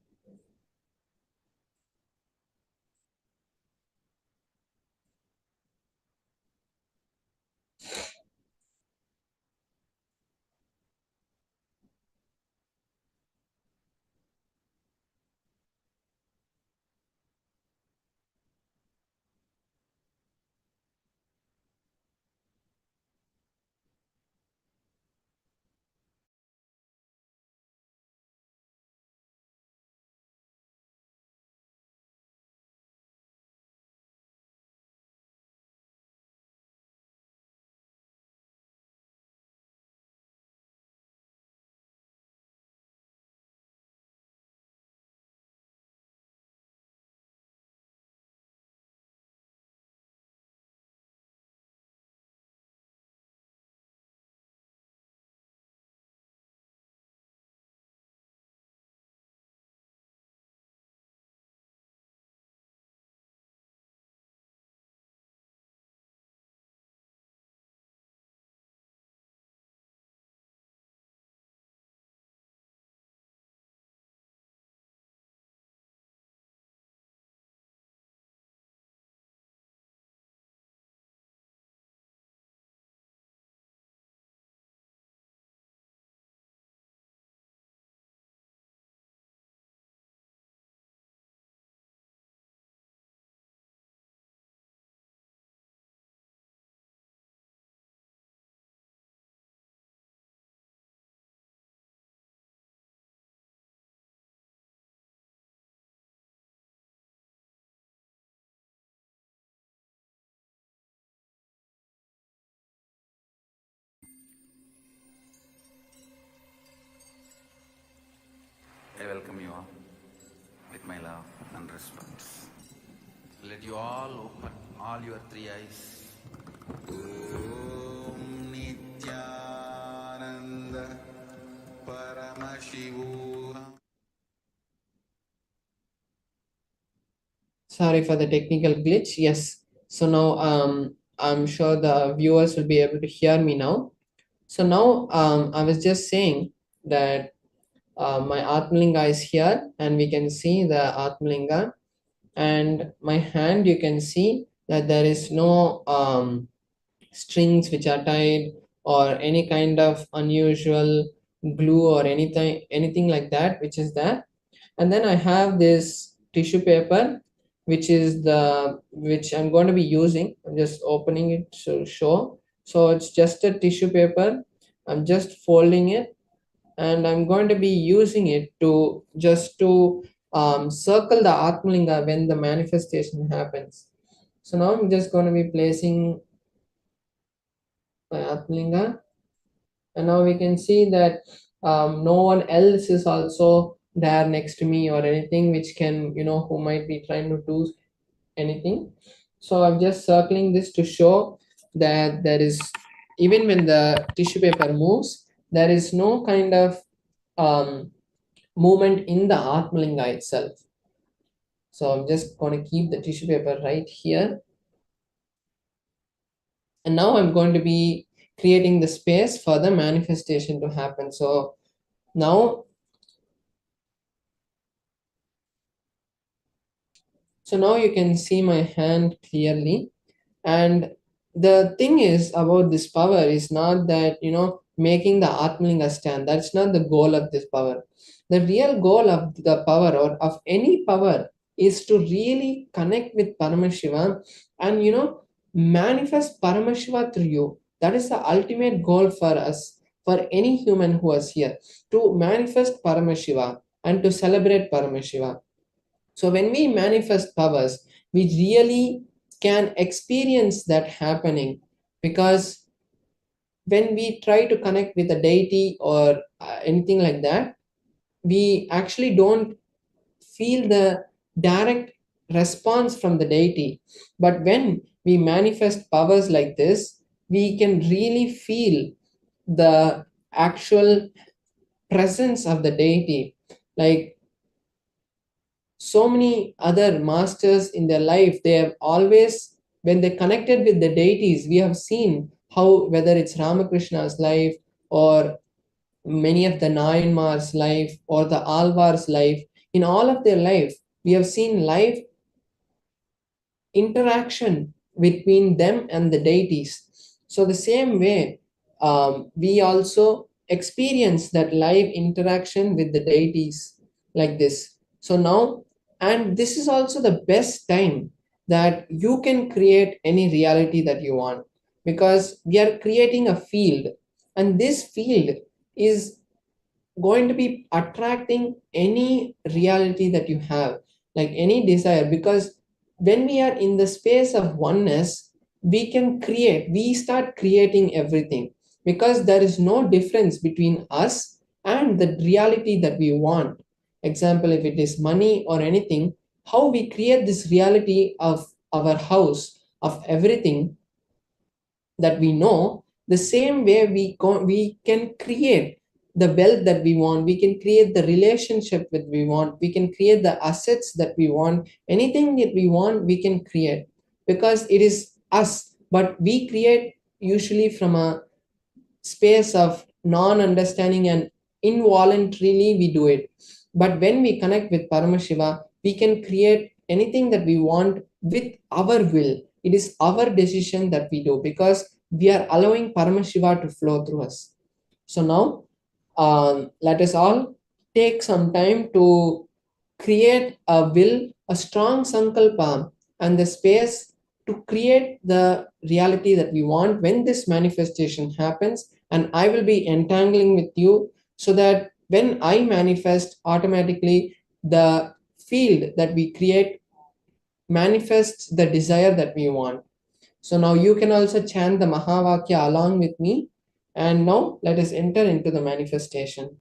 I welcome you all with my love and respect. Let you all open all your three eyes. Om Nithyananda Paramashivam. Sorry for the technical glitch. Yes. So now I'm sure the viewers will be able to hear me now. So now I was just saying that my Atmalinga is here, and we can see the Atmalinga, and my hand, you can see that there is no strings which are tied or any kind of unusual glue or anything like that which is there. And then I have this tissue paper which I'm going to be using. I'm just opening it to show. So it's just a tissue paper. I'm just folding it, and I'm going to be using it to circle the Atmalinga when the manifestation happens. So now I'm just going to be placing my Atmalinga, and now we can see that no one else is also there next to me or anything which can, who might be trying to do anything. So I'm just circling this to show that there is, even when the tissue paper moves, there is no kind of movement in the Atmalinga itself. So I'm just going to keep the tissue paper right here. And now I'm going to be creating the space for the manifestation to happen. So now you can see my hand clearly. And the thing is about this power is not that, making the Atmalinga stand. That's not the goal of this power. The real goal of the power, or of any power, is to really connect with Paramashiva and, manifest Paramashiva through you. That is the ultimate goal for us, for any human who is here, to manifest Paramashiva and to celebrate Paramashiva. So when we manifest powers, we really can experience that happening, because when we try to connect with a deity or anything like that, we actually don't feel the direct response from the deity. But when we manifest powers like this, we can really feel the actual presence of the deity. Like, so many other masters in their life, they have always, when they connected with the deities, we have seen how, whether it's Ramakrishna's life or many of the Nayanmar's life or the Alvar's life, in all of their life, we have seen life interaction between them and the deities. So the same way, we also experience that live interaction with the deities like this. So now, and this is also the best time that you can create any reality that you want, because we are creating a field, and this field is going to be attracting any reality that you have, like any desire. Because when we are in the space of oneness, we start creating everything, because there is no difference between us and the reality that we want. Example, if it is money or anything, how we create this reality of our house, of everything that we know, the same way we can create the wealth that we want, we can create the relationship that we want, we can create the assets that we want, anything that we want, we can create, because it is us. But we create usually from a space of non-understanding, and involuntarily we do it. But when we connect with Paramashiva, we can create anything that we want with our will. It is our decision that we do, because we are allowing Paramashiva to flow through us. So now, let us all take some time to create a will, a strong sankalpa, and the space to create the reality that we want when this manifestation happens. And I will be entangling with you, so that when I manifest, automatically the field that we create manifests the desire that we want. So now you can also chant the Mahavakya along with me. And now let us enter into the manifestation.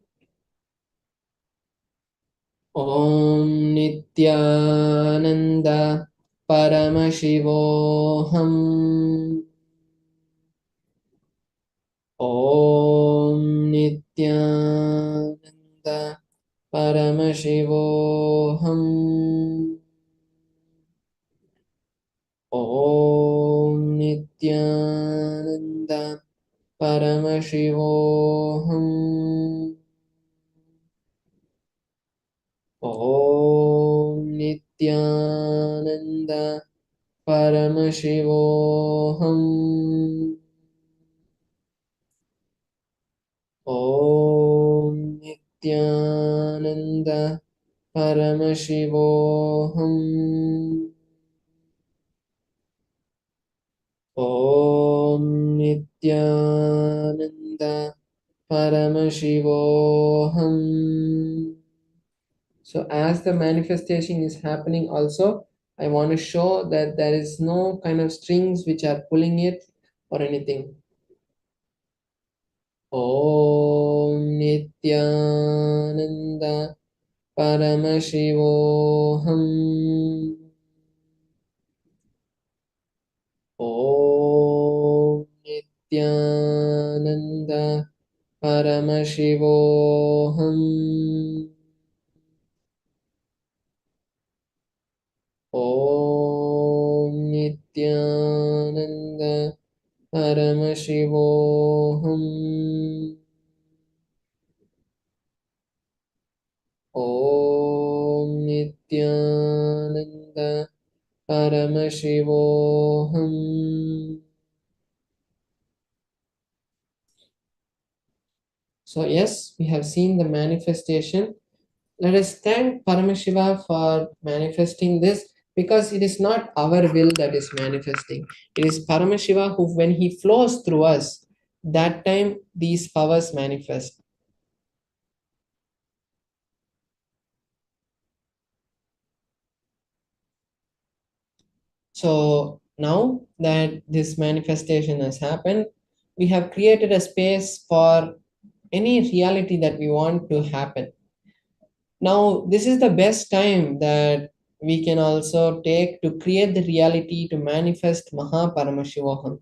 Om Nithyananda Paramashivoham. Om Nithyananda Paramashivoham. Om Nithyananda Paramashivoham. Om Nithyananda Paramashivoham. Om Nithyananda Paramashivoham. Om Nithyananda Paramashivoham. So as the manifestation is happening also, I want to show that there is no kind of strings which are pulling it or anything. Om Nithyananda Paramashivoham. Om Nithyananda Paramashivoham. Om Nithyananda Paramashivoham. Om Nithyananda Paramashivoham. So yes, we have seen the manifestation. Let us thank Paramashiva for manifesting this, because it is not our will that is manifesting. It is Paramashiva who, when he flows through us, that time these powers manifest. So now that this manifestation has happened, we have created a space for any reality that we want to happen. Now, this is the best time that we can also take to create the reality to manifest Mahaparamashivoham,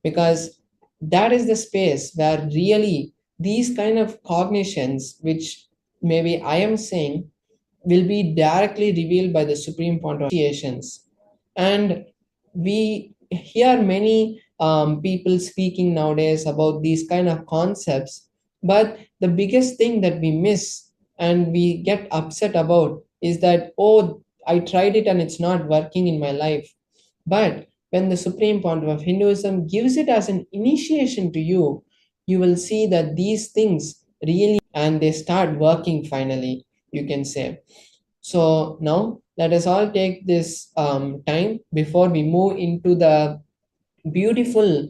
because that is the space where really these kind of cognitions, which maybe I am saying, will be directly revealed by the Supreme Point of Initiations. And we hear many people speaking nowadays about these kind of concepts, but the biggest thing that we miss and we get upset about is that, oh, I tried it and it's not working in my life. But when the Supreme Point of Hinduism gives it as an initiation to you, you will see that these things really, and they start working finally, you can say. So now let us all take this time before we move into the beautiful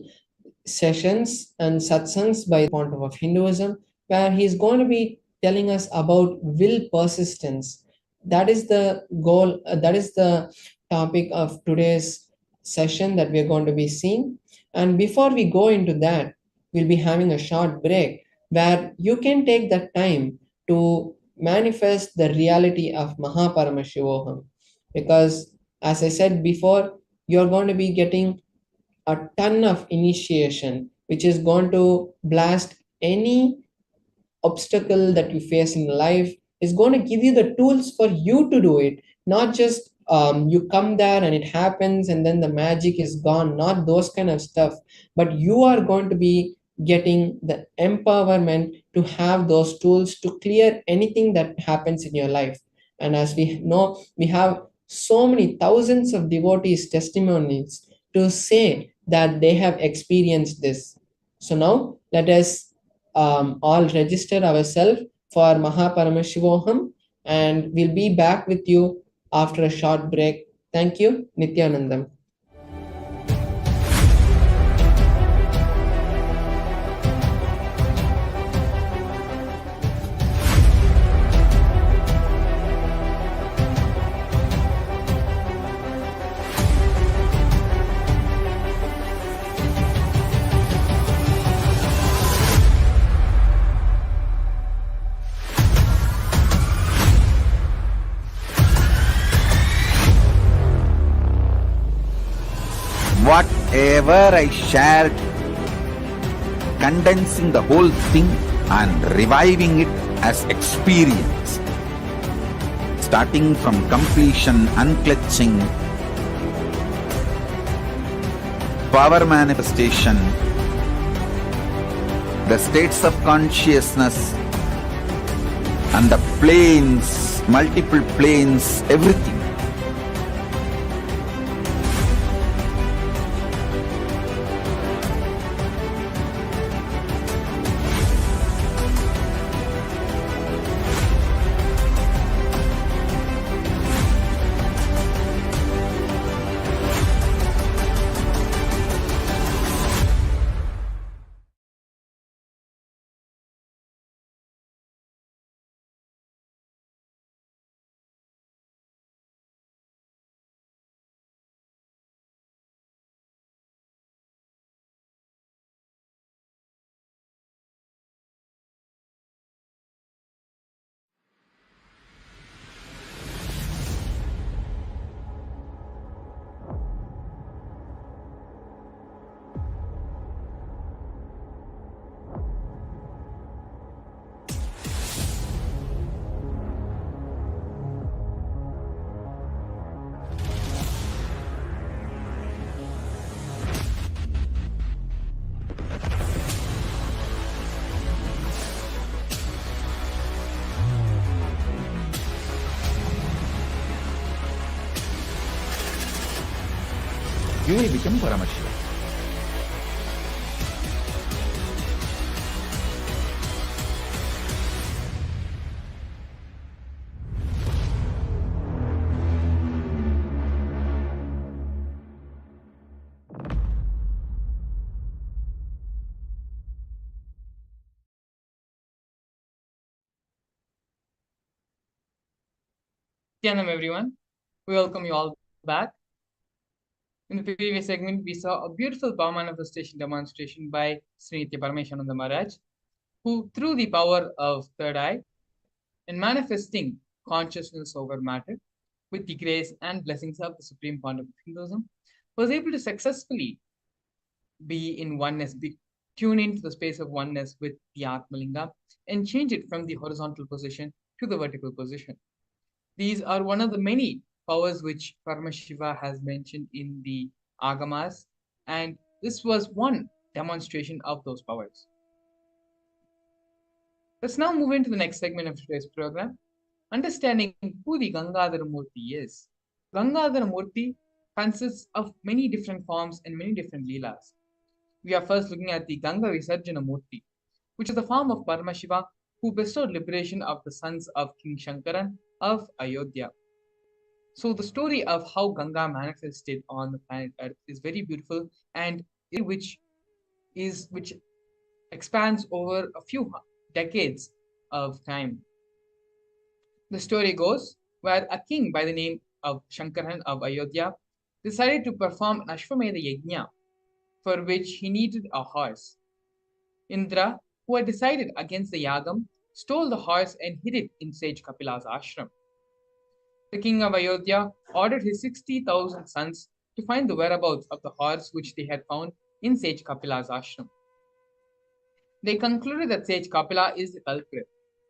sessions and satsangs by the point of Hinduism, where he's going to be telling us about will persistence. That is the goal, that is the topic of today's session that we're going to be seeing. And before we go into that, we'll be having a short break where you can take that time to manifest the reality of Mahaparamashivoham. Because, as I said before, you're going to be getting a ton of initiation, which is going to blast any obstacle that you face in life, is going to give you the tools for you to do it, not just you come there and it happens and then the magic is gone, not those kind of stuff, but you are going to be getting the empowerment to have those tools to clear anything that happens in your life. And as we know, we have so many thousands of devotees testimonies to say that they have experienced this. So now let us all register ourselves for Mahaparamashivoham, and we'll be back with you after a short break. Thank you. Nithyanandam. whatever I shared, condensing the whole thing and reviving it as experience. Starting from completion, unclutching, power manifestation, the states of consciousness, and the planes, multiple planes, everything. You will become Paramashivam. Nithyanam, everyone. We welcome you all back. In the previous segment, we saw a beautiful power manifestation demonstration by Sri Nithya Paramashivam Maharaj, who, through the power of third eye and manifesting consciousness over matter with the grace and blessings of the Supreme Founder of Hinduism, was able to successfully be in oneness, tune into the space of oneness with the Atmalinga and change it from the horizontal position to the vertical position. These are one of the many powers which Paramashiva has mentioned in the Agamas, and this was one demonstration of those powers. Let's now move into the next segment of today's program, understanding who the Gangadhara Murthy is. Gangadhara Murthy consists of many different forms and many different leelas. We are first looking at the Ganga Visarjana Murthy, which is the form of Paramashiva who bestowed liberation of the sons of King Shankaran of Ayodhya. So the story of how Ganga manifested on the planet Earth is very beautiful, and which expands over a few decades of time. The story goes where a king by the name of Shankaran of Ayodhya decided to perform an Ashwamedha Yajna, for which he needed a horse. Indra, who had decided against the Yagam, stole the horse and hid it in sage Kapila's ashram. The king of Ayodhya ordered his 60,000 sons to find the whereabouts of the horse which they had found in sage Kapila's ashram. They concluded that sage Kapila is the culprit,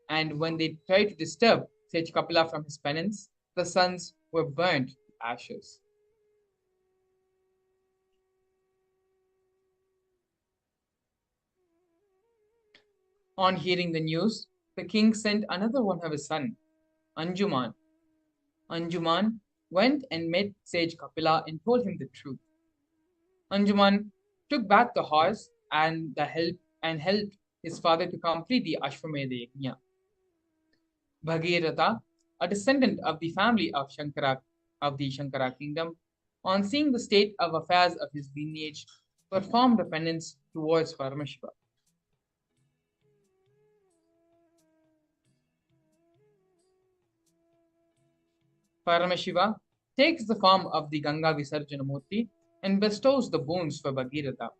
and when they tried to disturb sage Kapila from his penance, the sons were burnt to ashes. On hearing the news, the king sent another one of his sons, Anjuman. Anjuman went and met sage Kapila and told him the truth. Anjuman took back the horse and helped his father to complete the Ashwamedha Yajna. Bhagirath, a descendant of the family of the Shankara kingdom, on seeing the state of affairs of his lineage, performed a penance towards Paramashiva. Paramashiva takes the form of the Ganga Visarjana Murthy and bestows the boons for Bhagirath.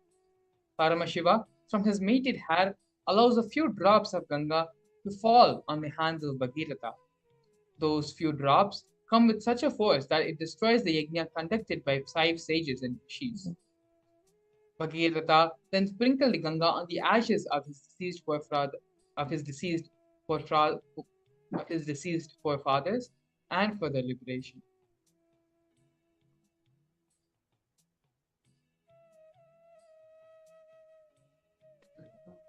Paramashiva, from his mated hair, allows a few drops of Ganga to fall on the hands of Bhagirath. Those few drops come with such a force that it destroys the yajna conducted by 5 sages and rishis. Bhagirath then sprinkled the Ganga on the ashes of his deceased forefather, of his deceased forefa- of his deceased forefathers, and for their liberation.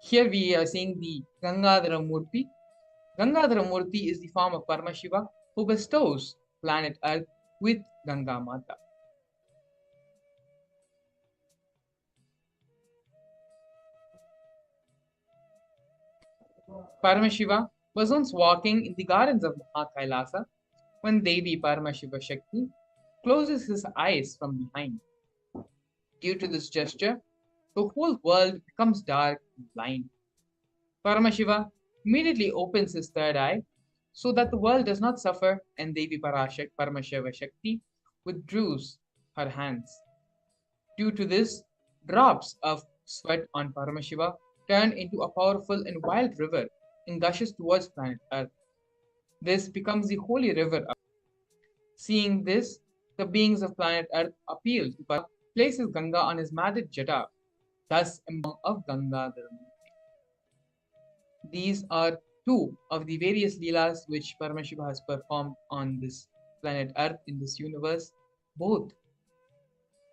Here we are seeing the Gangadhara Murthy. Gangadhara Murthy is the form of Paramashiva who bestows planet Earth with Ganga Mata. Paramashiva was once walking in the gardens of Mahakailasa when Devi Paramashiva Shakti closes his eyes from behind. Due to this gesture, the whole world becomes dark and blind. Paramashiva immediately opens his third eye so that the world does not suffer, and Devi Paramashiva Shakti withdraws her hands. Due to this, drops of sweat on Paramashiva turn into a powerful and wild river and gushes towards planet Earth. This becomes the holy river. Seeing this, the beings of planet Earth appeal to Paramashiva, places Ganga on his matted jata, thus emblem of Gangadhara. These are two of the various leelas which Paramashiva has performed on this planet Earth in this universe, both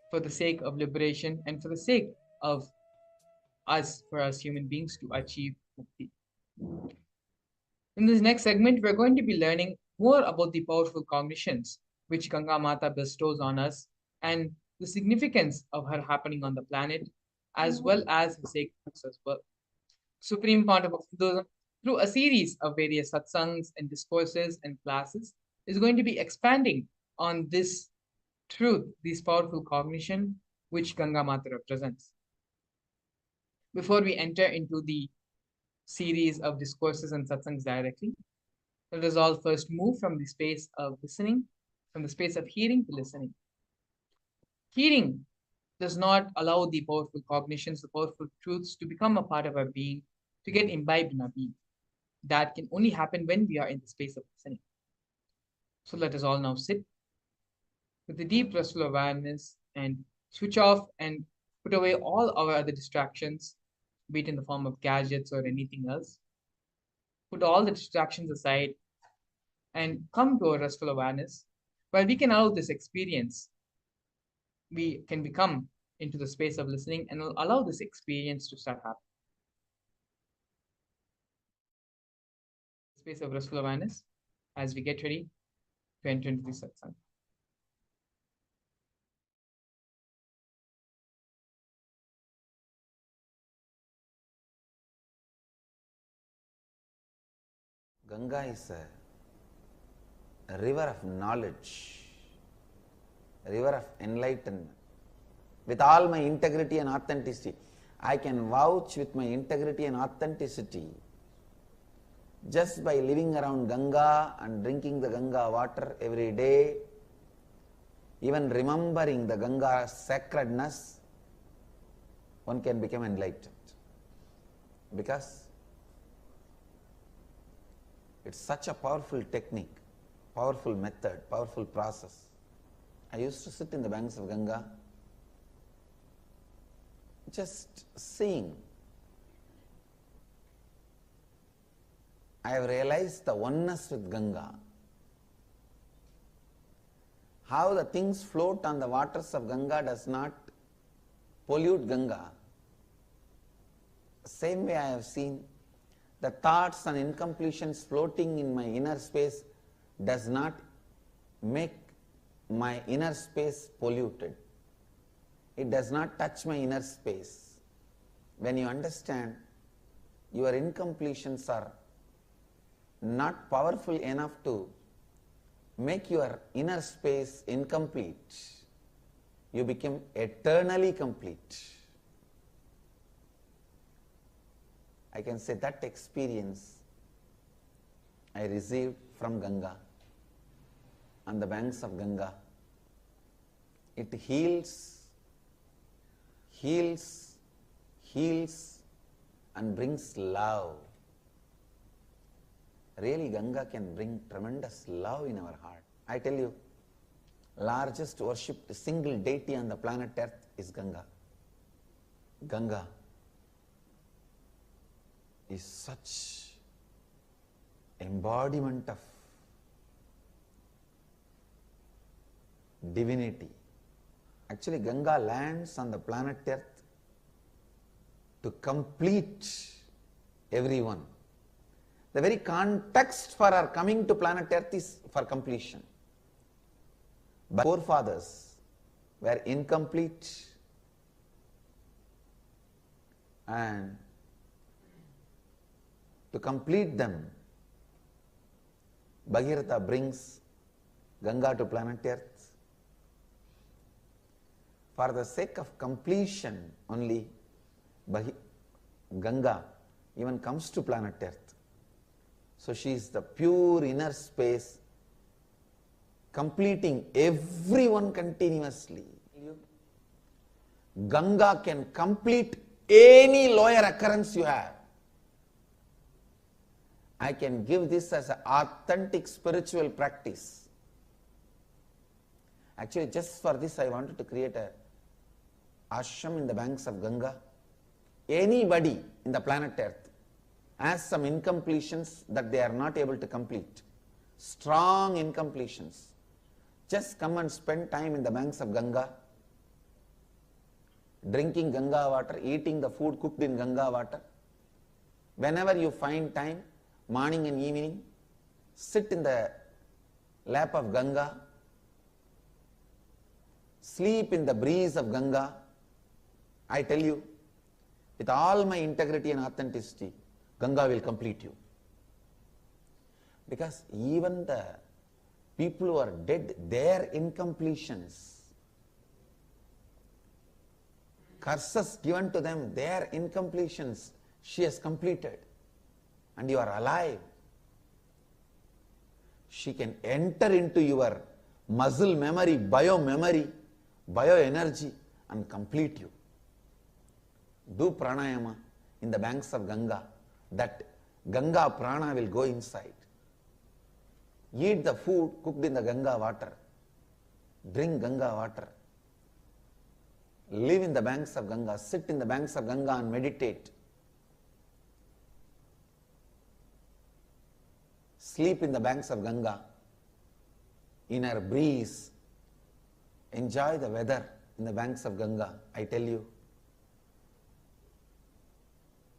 for the sake of liberation and for the sake of us, for us human beings to achieve mukti. In this next segment, we're going to be learning more about the powerful cognitions which Ganga Mata bestows on us and the significance of her happening on the planet, as well as her sacredness as well. Supreme Fount of Buddhism, through a series of various satsangs and discourses and classes, is going to be expanding on this truth, this powerful cognition which Ganga Mata represents. Before we enter into the series of discourses and satsangs directly, let us all first move from the space of listening, from the space of hearing to listening. Hearing does not allow the powerful cognitions, the powerful truths to become a part of our being, to get imbibed in our being. That can only happen when we are in the space of listening. So let us all now sit with a deep restful awareness and switch off and put away all our other distractions, be it in the form of gadgets or anything else. Put all the distractions aside and come to a restful awareness where we can allow this experience. We can become into the space of listening and allow this experience to start happening. Space of restful awareness as we get ready to enter into the satsang. Ganga is a river of knowledge, a river of enlightenment. With all my integrity and authenticity, I can vouch with my integrity and authenticity just by living around Ganga and drinking the Ganga water every day, even remembering the Ganga's sacredness, one can become enlightened. Because it's such a powerful technique, powerful method, powerful process. I used to sit in the banks of Ganga, just seeing. I have realized the oneness with Ganga. How the things float on the waters of Ganga does not pollute Ganga. Same way I have seen the thoughts and incompletions floating in my inner space does not make my inner space polluted. It does not touch my inner space. When you understand your incompletions are not powerful enough to make your inner space incomplete, you become eternally complete. I can say that experience I received from Ganga, on the banks of Ganga. It heals, heals, heals and brings love. Really, Ganga can bring tremendous love in our heart. I tell you, largest worshipped single deity on the planet Earth is Ganga. Ganga is such embodiment of divinity. Actually, Ganga lands on the planet Earth to complete everyone. The very context for our coming to planet Earth is for completion. But forefathers were incomplete, and to complete them, Bhagirath brings Ganga to planet Earth. For the sake of completion only, Ganga even comes to planet Earth. So she is the pure inner space, completing everyone continuously. Ganga can complete any lower occurrence you have. I can give this as an authentic spiritual practice. Actually, just for this I wanted to create a ashram in the banks of Ganga. Anybody in the planet Earth has some incompletions that they are not able to complete, strong incompletions. Just come and spend time in the banks of Ganga, drinking Ganga water, eating the food cooked in Ganga water. Whenever you find time, morning and evening, sit in the lap of Ganga, sleep in the breeze of Ganga. I tell you, with all my integrity and authenticity, Ganga will complete you. Because even the people who are dead, their incompletions, curses given to them, their incompletions, she has completed. And you are alive. She can enter into your muscle memory, bioenergy, and complete you. Do pranayama in the banks of Ganga, that Ganga prana will go inside. Eat the food cooked in the Ganga water. Drink Ganga water. Live in the banks of Ganga. Sit in the banks of Ganga and meditate. Sleep in the banks of Ganga. In her breeze. Enjoy the weather in the banks of Ganga. I tell you,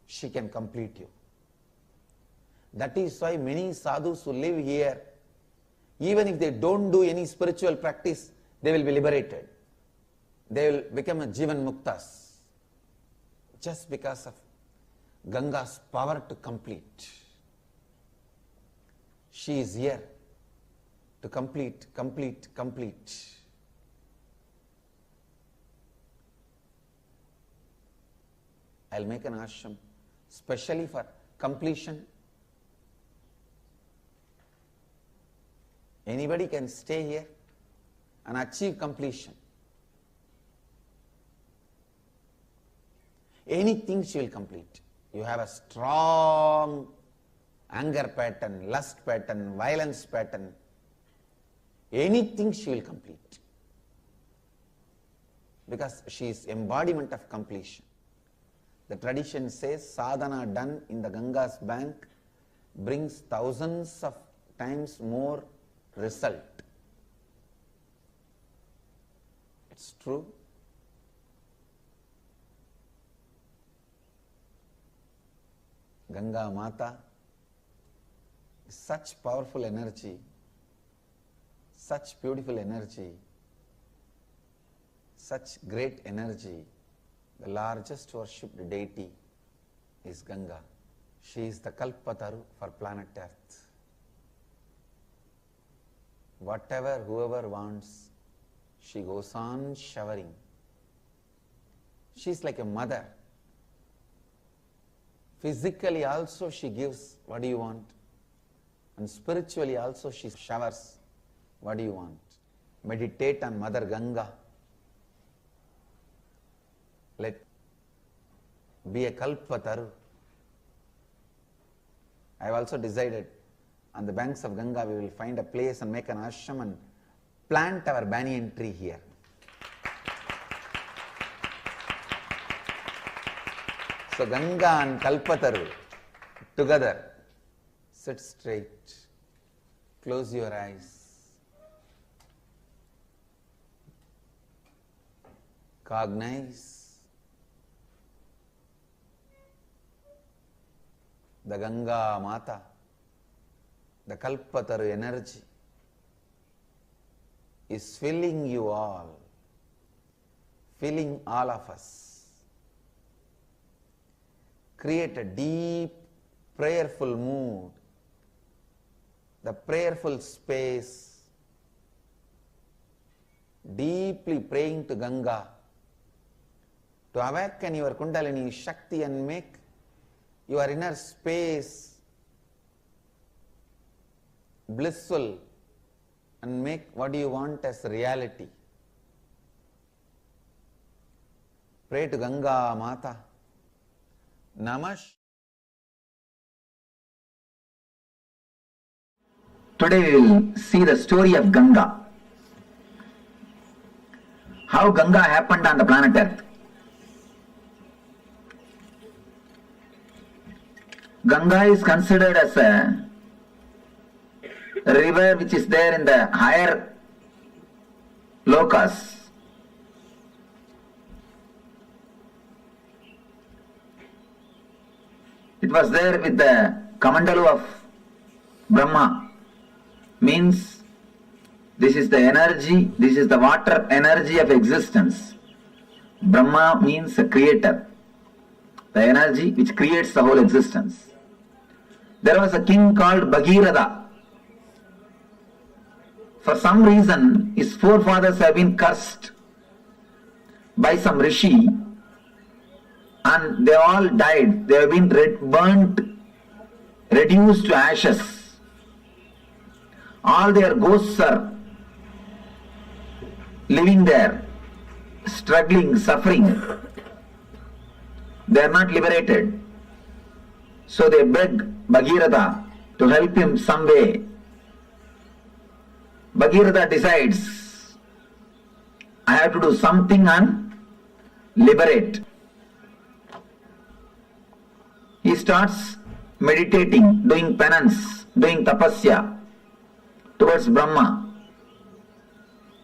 she can complete you. That is why many sadhus who live here, even if they don't do any spiritual practice, they will be liberated. They will become a Jivan Muktas. Just because of Ganga's power to complete. She is here to complete. I'll make an ashram specially for completion. Anybody can stay here and achieve completion. Anything she will complete. You have a strong anger pattern, lust pattern, violence pattern. Anything she will complete. Because she is embodiment of completion. The tradition says sadhana done in the Ganga's bank brings thousands of times more result. It's true. Ganga Mata is such powerful energy, such beautiful energy, such great energy. The largest worshipped deity is Ganga. She is the Kalpataru for planet Earth. Whatever whoever wants, she goes on showering. She is like a mother. Physically also she gives what do you want, and spiritually also she showers what do you want. Meditate on Mother Ganga. Let be a Kalpataru. I have also decided on the banks of Ganga we will find a place and make an ashram and plant our banyan tree here. So Ganga and Kalpataru together. Sit straight. Close your eyes. Cognize the Ganga Mata, the Kalpataru energy is filling you all, filling all of us. Create a deep, prayerful mood, the prayerful space, deeply praying to Ganga to awaken your Kundalini Shakti and make your inner space blissful and make what you want as reality. Pray to Ganga Mata. Namash. Today we will see the story of Ganga. How Ganga happened on the planet Earth. Ganga is considered as a river which is there in the higher lokas. It was there with the Kamandalu of Brahma. Means this is the energy, this is the water energy of existence. Brahma means a creator, the energy which creates the whole existence. There was a king called Bhagirath. For some reason, his forefathers have been cursed by some rishi and they all died. They have been burnt, reduced to ashes. All their ghosts are living there, struggling, suffering. They are not liberated. So they beg Bhagirath to help him some way. Bhagirath decides, I have to do something and liberate. He starts meditating, doing penance, doing tapasya towards Brahma.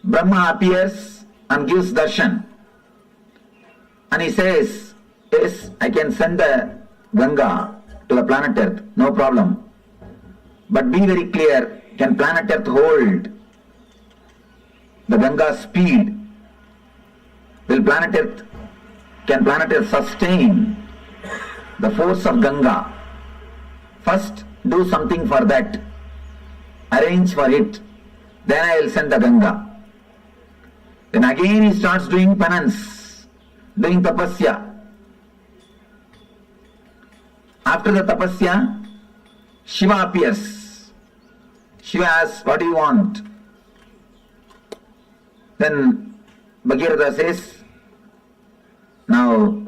Brahma appears and gives darshan. And he says, yes, I can send the Ganga to the planet Earth, no problem. But be very clear, can planet Earth hold the Ganga's speed? Can planet Earth sustain the force of Ganga? First, do something for that. Arrange for it. Then I will send the Ganga. Then again he starts doing penance, doing tapasya. After the tapasya, Shiva appears. Shiva asks, what do you want? Then Bhagirath says, now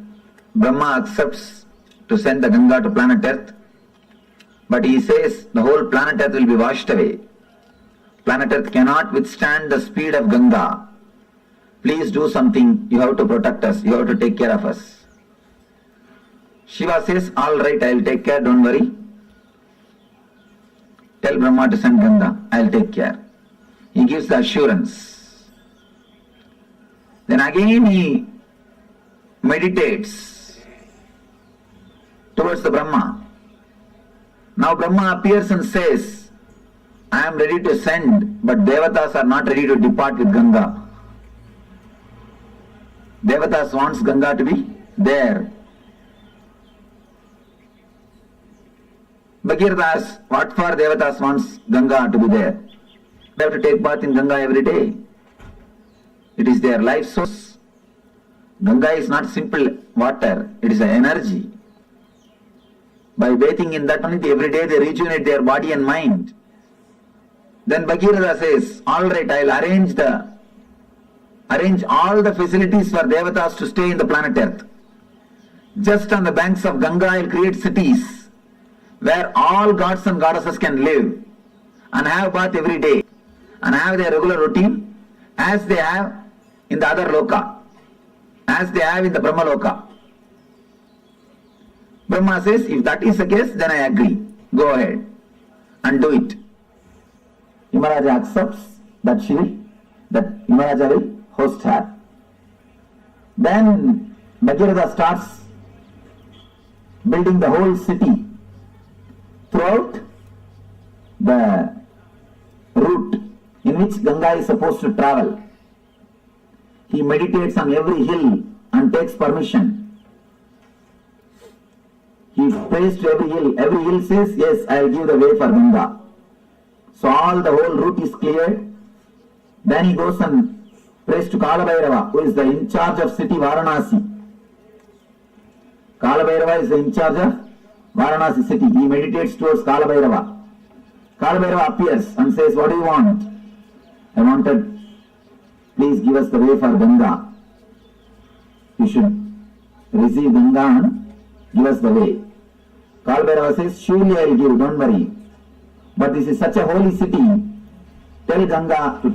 Brahma accepts to send the Ganga to planet Earth, but he says the whole planet Earth will be washed away. Planet Earth cannot withstand the speed of Ganga. Please do something, you have to protect us, you have to take care of us. Shiva says, all right, I will take care, don't worry. Tell Brahma to send Ganga, I will take care. He gives the assurance. Then again he meditates towards the Brahma. Now Brahma appears and says, I am ready to send, but Devatas are not ready to depart with Ganga. Devatas wants Ganga to be there. Bhagirath asks, what for Devatas wants Ganga to be there? They have to take bath in Ganga every day. It is their life source. Ganga is not simple water, it is an energy. By bathing in that only every day they rejuvenate their body and mind. Then Bhagirath says, all right, I will arrange all the facilities for Devatas to stay in the planet Earth. Just on the banks of Ganga I will create cities where all gods and goddesses can live and have bath every day and have their regular routine as they have in the other loka, as they have in the Brahma loka. Brahma says, if that is the case, then I agree. Go ahead and do it. Yamaraja accepts that Yamaraja will host her. Then Bhagirath starts building the whole city throughout the route in which Ganga is supposed to travel. He meditates on every hill and takes permission. He prays to every hill. Every hill says, yes, I will give the way for Ganga. So all the whole route is cleared. Then he goes and prays to Kalabhairava, who is the in charge of city Varanasi. Kalabhairava is the in charge of Varanasi city. He meditates towards Kalabhairava. Kalabhairava appears and says, what do you want? I wanted, please give us the way for Ganga. You should receive Ganga and give us the way. Kalabhairava says, surely I will give, don't worry. But this is such a holy city. Tell Ganga to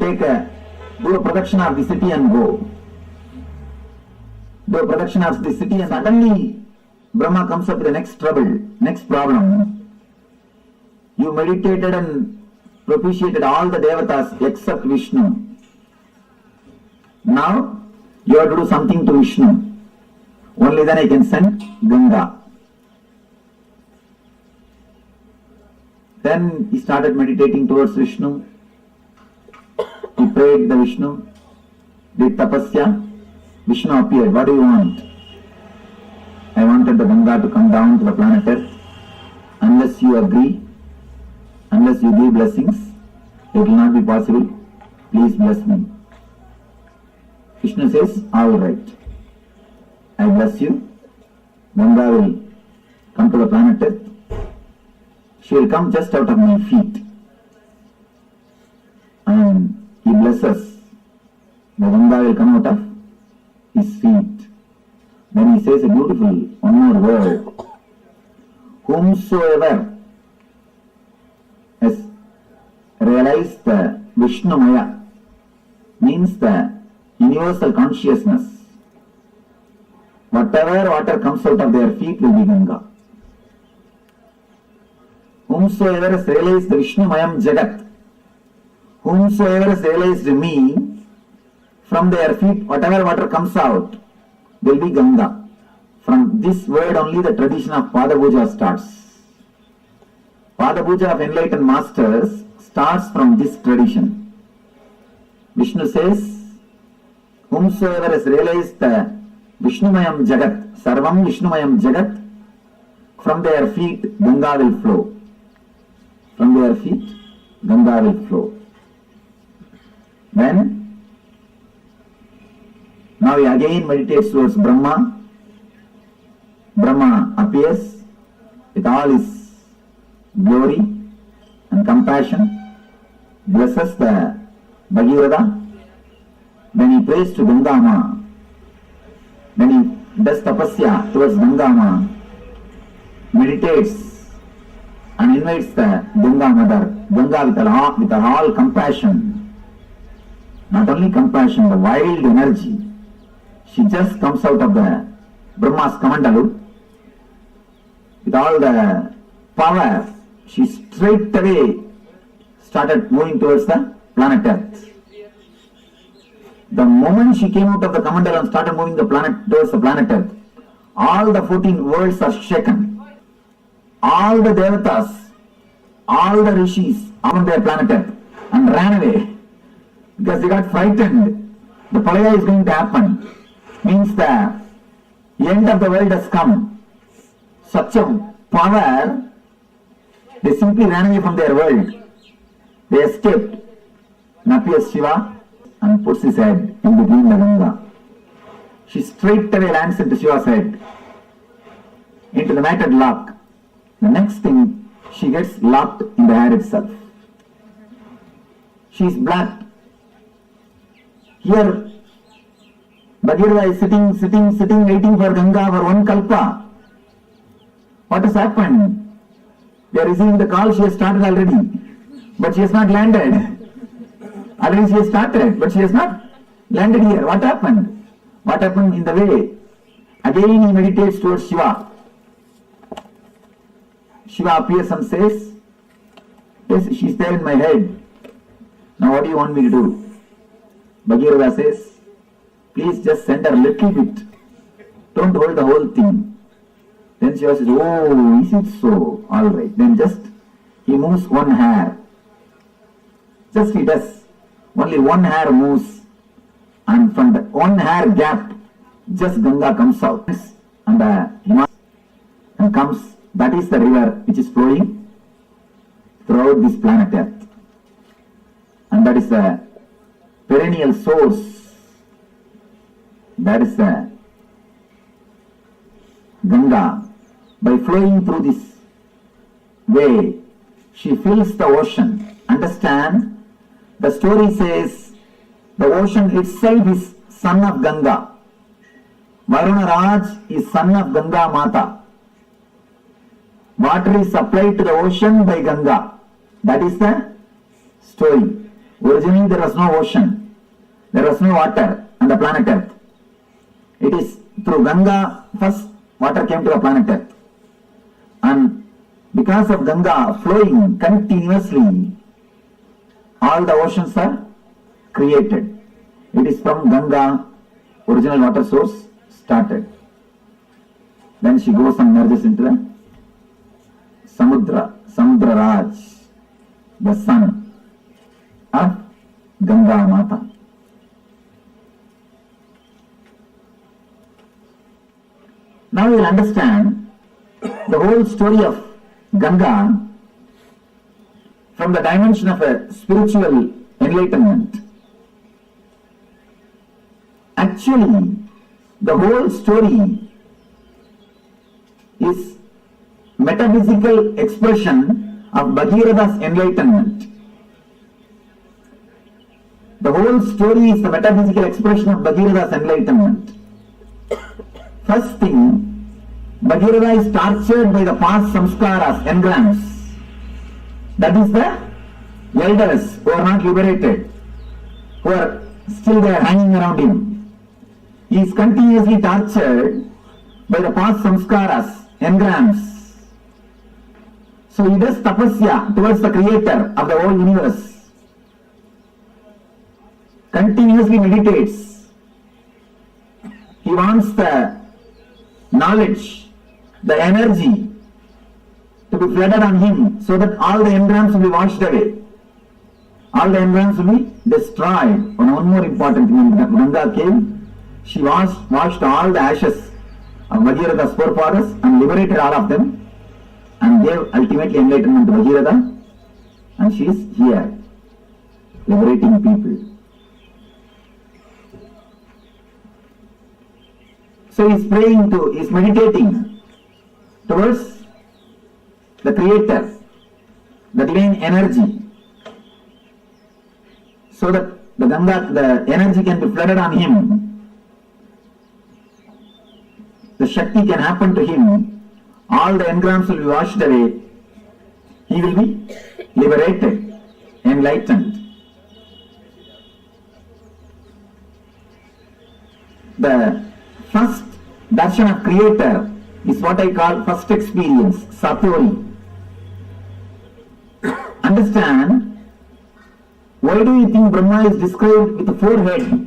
do a protection of the city and go. Do a protection of the city, and suddenly Brahma comes up with the next trouble, next problem. You meditated and propitiated all the devatas except Vishnu. Now you have to do something to Vishnu. Only then I can send Ganga. Then he started meditating towards Vishnu. He prayed the Vishnu, did tapasya. Vishnu appeared. What do you want? I wanted the Ganga to come down to the planet Earth. Unless you agree, unless you give blessings, it will not be possible. Please bless me. Vishnu says, all right. I bless you. Ganga will come to the planet Earth. She will come just out of my feet. And he blesses. The Ganga will come out of his feet. Then he says a beautiful one more word. Whomsoever has realized the Vishnu Maya, means the universal consciousness. Whatever water comes out of their feet will be Ganga. Whomsoever has realized the Vishnu Mayam Jagat, whomsoever has realized me, from their feet, whatever water comes out will be Ganga. From this word only the tradition of Pada Puja starts. Pada Puja of enlightened masters starts from this tradition. Vishnu says, whomsoever has realized the Vishnumayam Jagat, Sarvam Vishnumayam Jagat, from their feet Ganga will flow. From their feet Ganga will flow. Then, now he again meditates towards Brahma. Brahma appears with all his glory and compassion, blesses the Bhagirath. Then he prays to Ganga Ma. Then he does tapasya towards Ganga Ma, meditates and invites the Ganga Mother. Ganga with all compassion, not only compassion, the wild energy. She just comes out of the Brahma's Kamandalu with all the power. She straight away started moving towards the planet Earth. The moment she came out of the Kamandalu and started moving towards the planet Earth, all the 14 worlds are shaken. All the devatas, all the rishis are on their planet Earth and ran away because they got frightened. The Palaya is going to happen. Means the end of the world has come. Such a power, they simply ran away from their world. They escaped. And appears Shiva and puts his head in between the Ganga. She straight away lands into Shiva's head, into the matted lock. The next thing, she gets locked in the hair itself. She is black. Here, Bhagirath is sitting, waiting for Ganga for one kalpa. What has happened? They are receiving the call, she has started already, but she has not landed. Already she has started, but she has not landed here. What happened? What happened in the way? Again he meditates towards Shiva. Shiva appears and says, yes, she's there in my head. Now what do you want me to do? Bhagirath says, please just send her a little bit. Don't hold the whole thing. Then Shiva says, oh, is it so? Alright. Then just, he moves one hair. Just he does. Only one hair moves. And from the one hair gap, just Ganga comes out. And the Himalaya and comes, that is the river which is flowing throughout this planet Earth. And that is the perennial source. That is the Ganga. By flowing through this way, she fills the ocean. Understand? The story says the ocean itself is son of Ganga. Varuna Raj is son of Ganga Mata. Water is supplied to the ocean by Ganga. That is the story. Originally there was no ocean. There was no water on the planet Earth. It is through Ganga first water came to the planet Earth. And because of Ganga flowing continuously, all the oceans are created. It is from Ganga, original water source started. Then she goes and merges into the Samudra Raj, the son of Ganga Mata. Now you will understand the whole story of Ganga from the dimension of a spiritual enlightenment. Actually, the whole story is metaphysical expression of Bhagirath's enlightenment. The whole story is the metaphysical expression of Bhagirath's enlightenment. First thing, Bhagirath is tortured by the past samskaras, engrams. That is the elders who are not liberated, who are still there hanging around him. He is continuously tortured by the past samskaras, engrams. So he does tapasya towards the creator of the whole universe. Continuously meditates. He wants the knowledge, the energy to be flooded on him so that all the engrams will be washed away. All the engrams will be destroyed. And one more important thing, when Ganga came, she washed all the ashes of Bhagirath's forefathers and liberated all of them and gave ultimately enlightenment to Bhagiratha, and she is here liberating people. So he is praying to, he is meditating towards the creator, the divine energy, so that the Ganga, the energy can be flooded on him. The Shakti can happen to him. All the engrams will be washed away. He will be liberated, enlightened. The first darshan of creator is what I call first experience, satori. Understand, why do you think Brahma is described with 4 heads?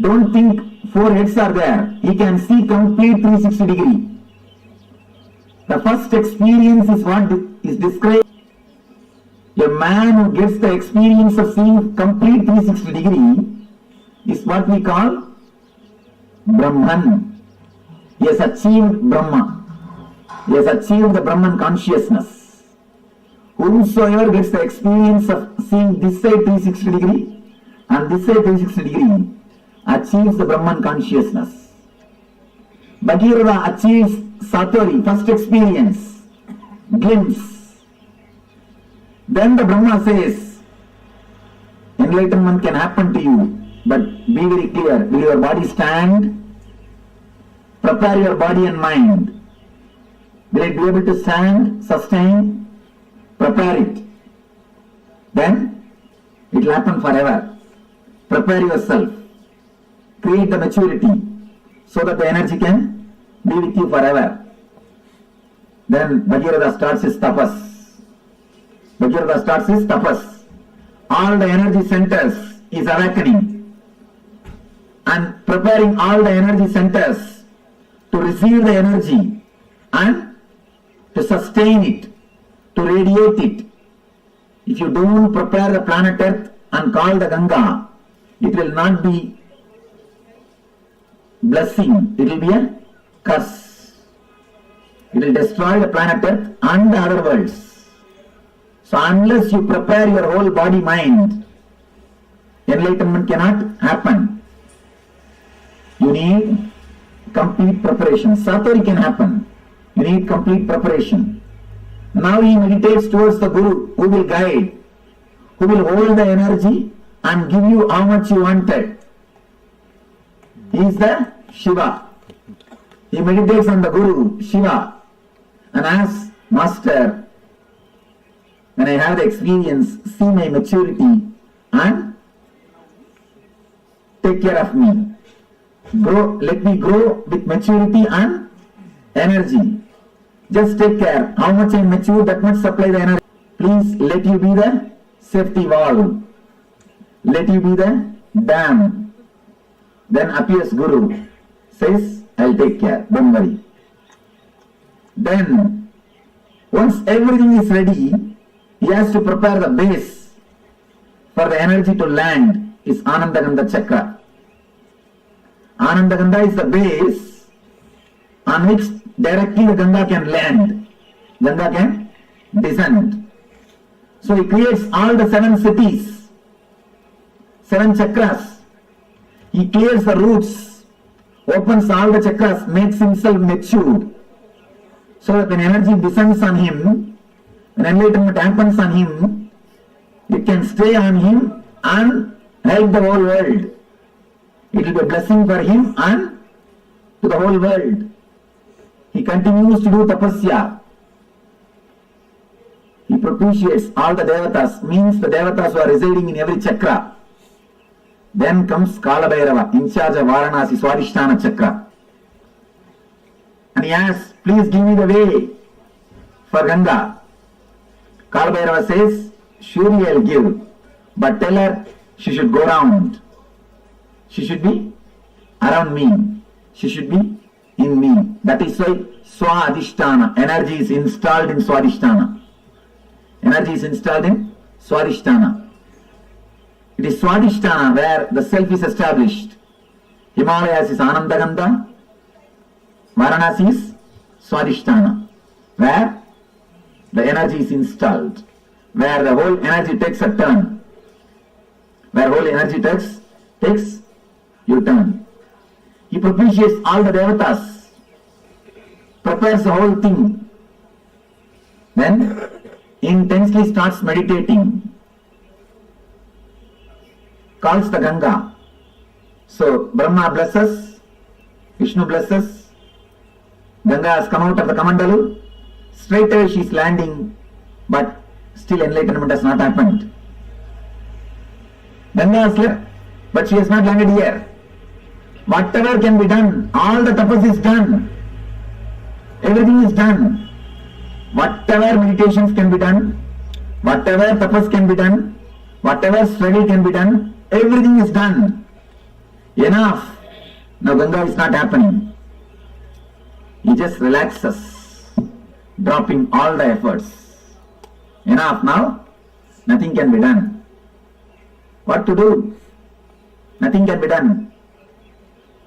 Don't think 4 heads are there. He can see complete 360 degree. The first experience is what is described. A man who gets the experience of seeing complete 360 degree is what we call Brahman. He has achieved Brahma. He has achieved the Brahman consciousness. Whosoever gets the experience of seeing this side 360 degree and this side 360 degree achieves the Brahman consciousness. Bhagirath achieves Satori, first experience, glimpse. Then the Brahma says, enlightenment can happen to you, but be very clear, will your body stand? Prepare your body and mind. Will it be able to stand, sustain? Prepare it. Then it will happen forever. Prepare yourself. Create the maturity so that the energy can be with you forever. Then Bhagirath starts his tapas. Bhagirath starts his tapas. All the energy centers is awakening and preparing all the energy centers to receive the energy and to sustain it, to radiate it. If you don't prepare the planet Earth and call the Ganga, it will not be blessing, it will be a curse. It will destroy the planet Earth and the other worlds. So unless you prepare your whole body mind, enlightenment cannot happen. You need complete preparation. Satori can happen. You need complete preparation. Now he meditates towards the Guru who will guide, who will hold the energy and give you how much you wanted. He is the Shiva. He meditates on the Guru, Shiva, and asks, Master, when I have the experience, see my maturity and take care of me. Grow, let me grow with maturity and energy. Just take care. How much I mature, that much supply the energy. Please let you be the safety valve. Let you be the dam. Then appears Guru. Says, I'll take care. Don't worry. Then, once everything is ready, he has to prepare the base for the energy to land. Is Anandagandha Chakra. Anandagandha is the base on which directly the Ganga can land. Ganga can descend. So he creates all the 7 cities, 7 chakras. He clears the roots, opens all the chakras, makes himself matured. So that when energy descends on him, when enlightenment happens on him, it can stay on him and help the whole world. It will be a blessing for him and to the whole world. He continues to do tapasya. He propitiates all the devatas, means the devatas who are residing in every chakra. Then comes Kala Bhairava, in charge of Varanasi Swadhisthana Chakra. And he asks, please give me the way for Ganga. Kala Bhairava says, surely I'll give, but tell her she should go round. She should be around me. She should be in me. That is why Swadhisthana, energy is installed in Swadhisthana. Energy is installed in Swadhisthana. It is Swadhisthana where the self is established. Himalayas is Anandagandha. Varanasi is Swadhisthana, where the energy is installed, where the whole energy takes a turn. Where whole energy takes your turn. He propitiates all the devatas, prepares the whole thing, then intensely starts meditating, calls the Ganga. So Brahma blesses, Vishnu blesses, Ganga has come out of the Kamandalu, straight away she is landing, but still enlightenment has not happened. Ganga has left, but she has not landed here. Whatever can be done, all the tapas is done. Everything is done. Whatever meditations can be done, whatever tapas can be done, whatever study can be done, everything is done. Enough. Now Ganga is not happening. He just relaxes, dropping all the efforts. Enough now, nothing can be done. What to do? Nothing can be done.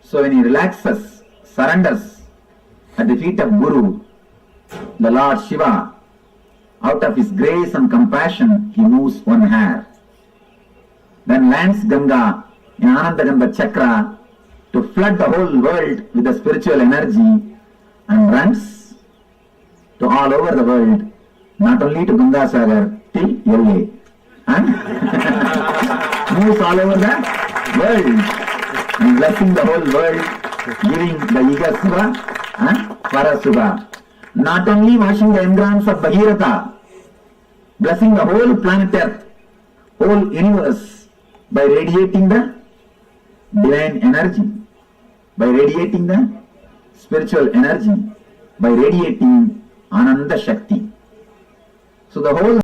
So when he relaxes, surrenders at the feet of Guru, the Lord Shiva, out of his grace and compassion, he moves one hair. Then lands Ganga in Anandagandha Chakra to flood the whole world with the spiritual energy and runs to all over the world, not only to Ganga Sagar, till LA. And moves all over the world. And blessing the whole world, giving the Iga Sukha and Para Sukha. Not only washing the engrams of Bhagirath, blessing the whole planet Earth, whole universe, by radiating the divine energy, by radiating the spiritual energy, by radiating Ananda Shakti. So the whole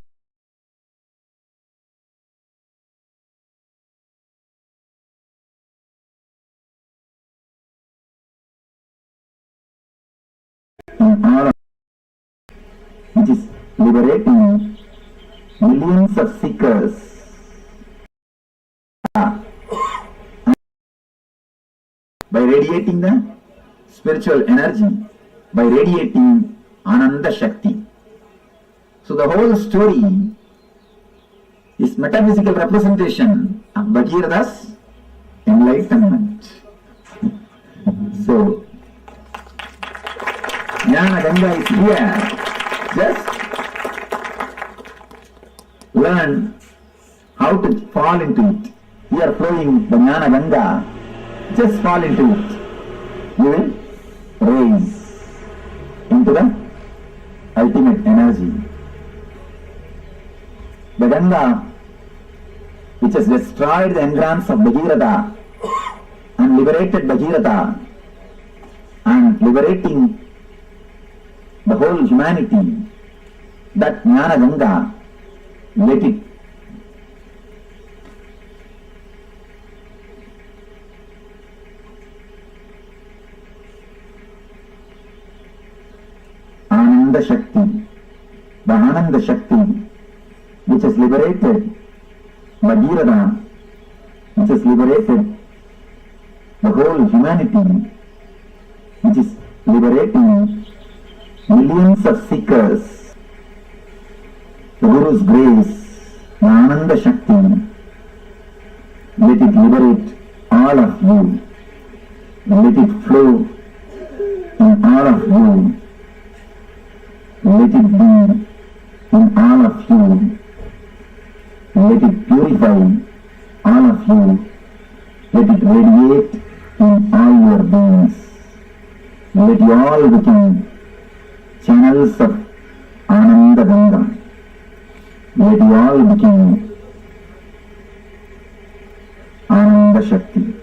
all which is liberating millions of seekers by radiating the spiritual energy, by radiating Ananda Shakti. So the whole story is metaphysical representation of Bhagirath's enlightenment. So Jnana Ganga is here. Just learn how to fall into it. You are flowing the Jnana Ganga. Just fall into it. You will rise into the ultimate energy. The Ganga, which has destroyed the engrams of Bhagiratha and liberated Bhagiratha and liberating the whole humanity, that Jnana Ganga, let it Ananda Shakti, the Ananda Shakti, which has liberated Bhagirath, which has liberated the whole humanity, which is liberating millions of seekers. The Guru's grace, the Ananda Shakti, let it liberate all of you. Let it flow in all of you. Let it be in all of you. Let it purify all of you. Let it radiate in all your beings. Let you all become channels of Ananda Ganga. Let you all become Ananda Shakti.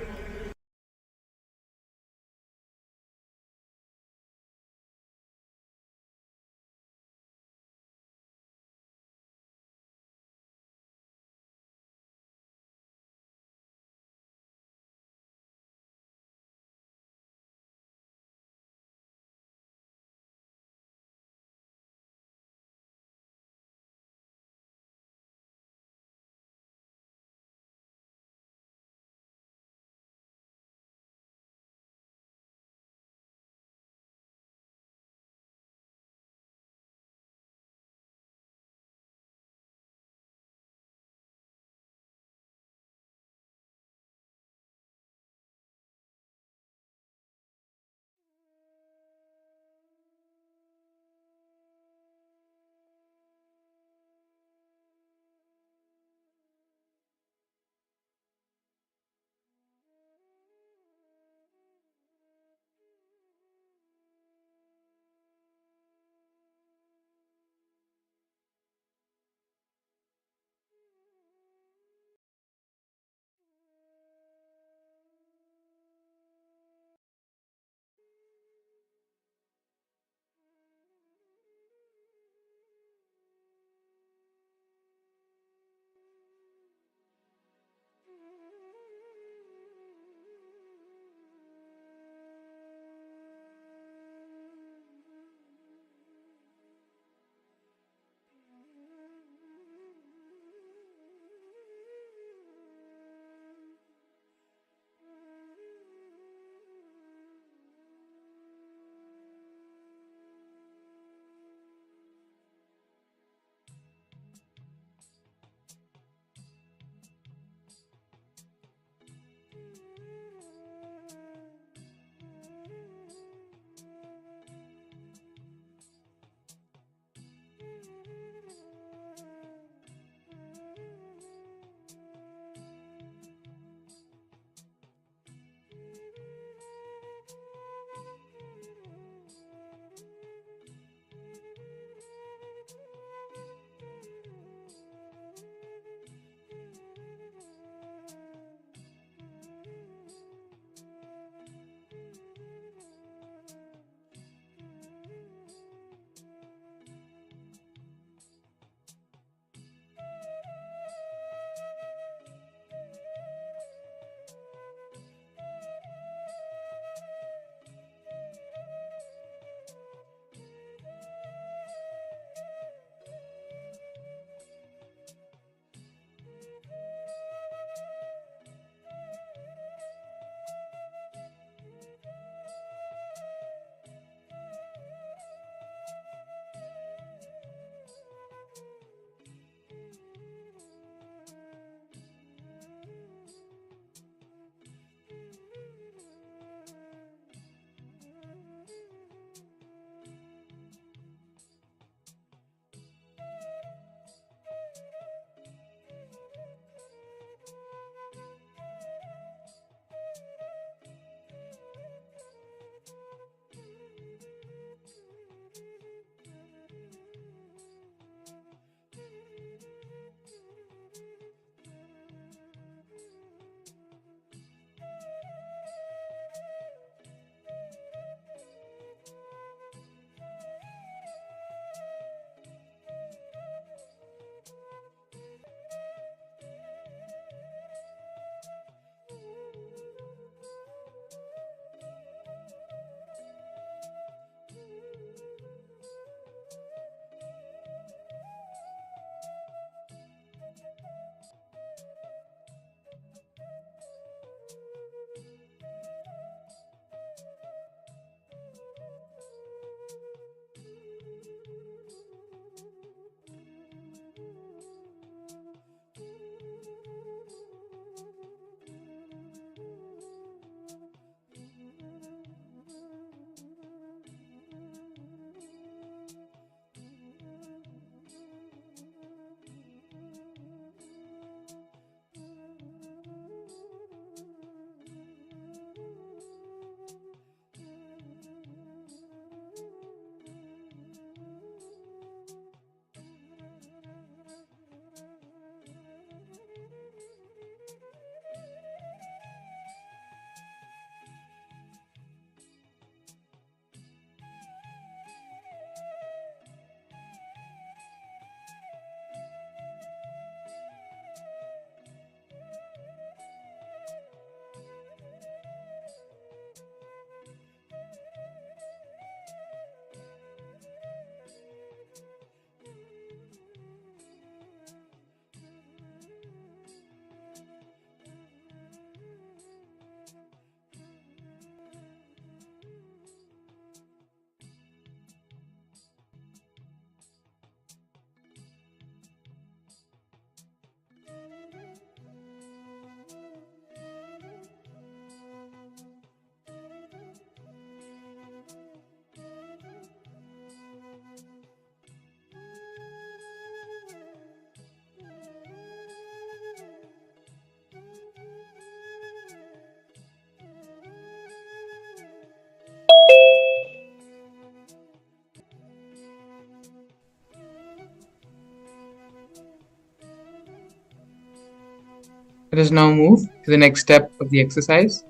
Let us now move to the next step of the exercise.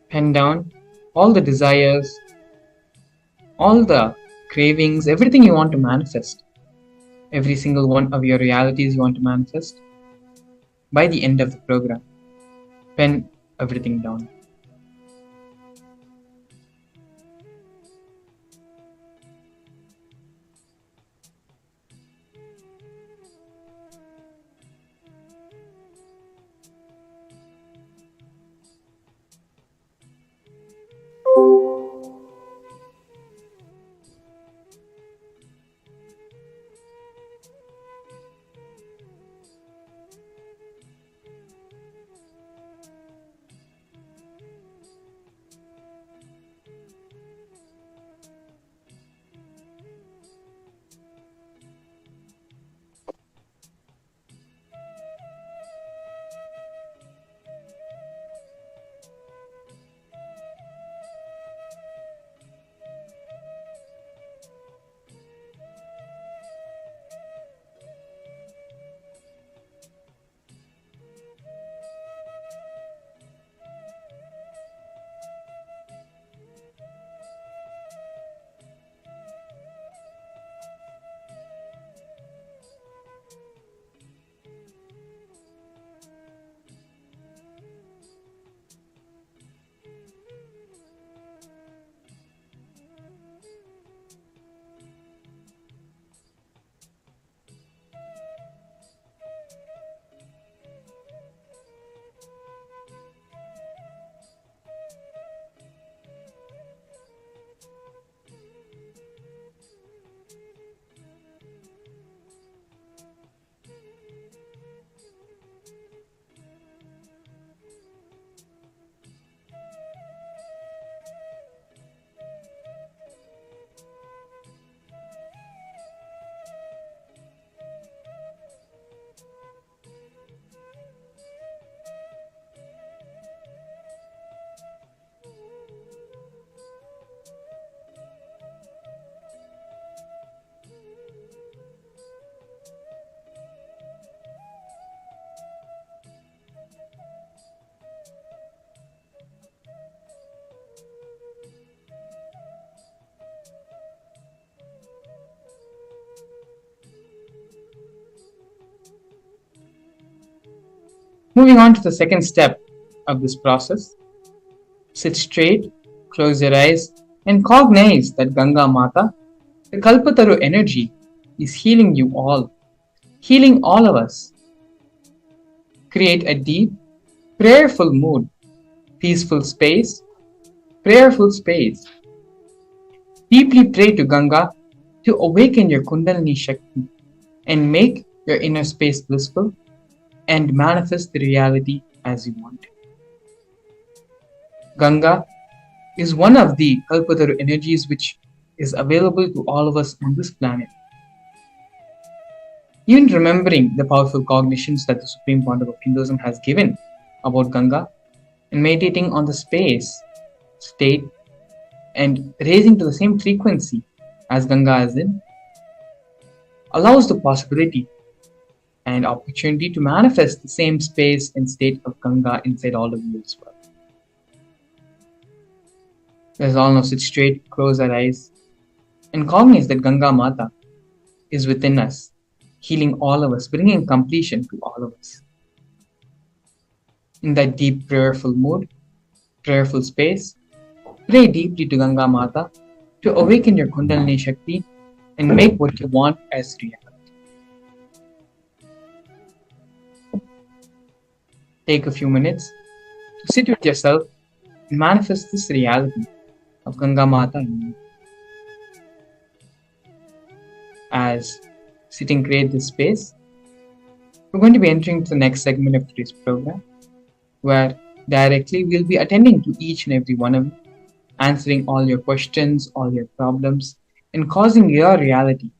Pen down all the desires, all the cravings, everything you want to manifest, every single one of your realities you want to manifest. By the end of the program, pen everything down. Moving on to the second step of this process, sit straight, close your eyes, and cognize that Ganga Mata, the Kalpataru energy, is healing you all, healing all of us. Create a deep, prayerful mood, peaceful space, prayerful space. Deeply pray to Ganga to awaken your Kundalini Shakti and make your inner space blissful and manifest the reality as you want. Ganga is one of the Kalpataru energies which is available to all of us on this planet. Even remembering the powerful cognitions that the Supreme Pontiff of Hinduism has given about Ganga and meditating on the space, state, and raising to the same frequency as Ganga is in, allows the possibility and opportunity to manifest the same space and state of Ganga inside all of you as well. Let us all now sit straight, close our eyes, and cognize that Ganga Mata is within us, healing all of us, bringing completion to all of us. In that deep prayerful mood, prayerful space, pray deeply to Ganga Mata to awaken your Kundalini Shakti and make what you want as reality. Take a few minutes to sit with yourself and manifest this reality of Ganga Mata in you. As sitting create this space, we're going to be entering to the next segment of today's program, where directly we'll be attending to each and every one of you, answering all your questions, all your problems, and causing your reality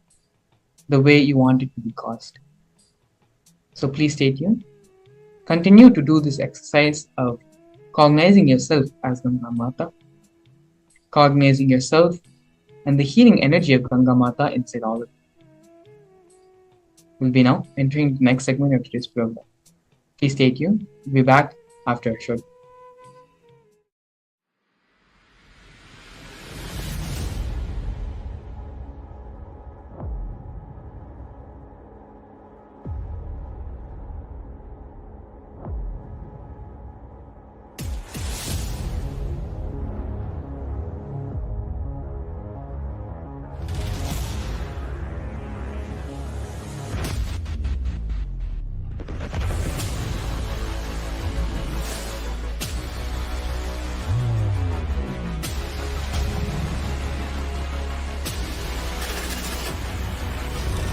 the way you want it to be caused. So please stay tuned. Continue to do this exercise of cognizing yourself as Ganga Mata, cognizing yourself and the healing energy of Ganga Mata inside all of you. We'll be now entering the next segment of today's program. Please stay tuned. We'll be back after a short.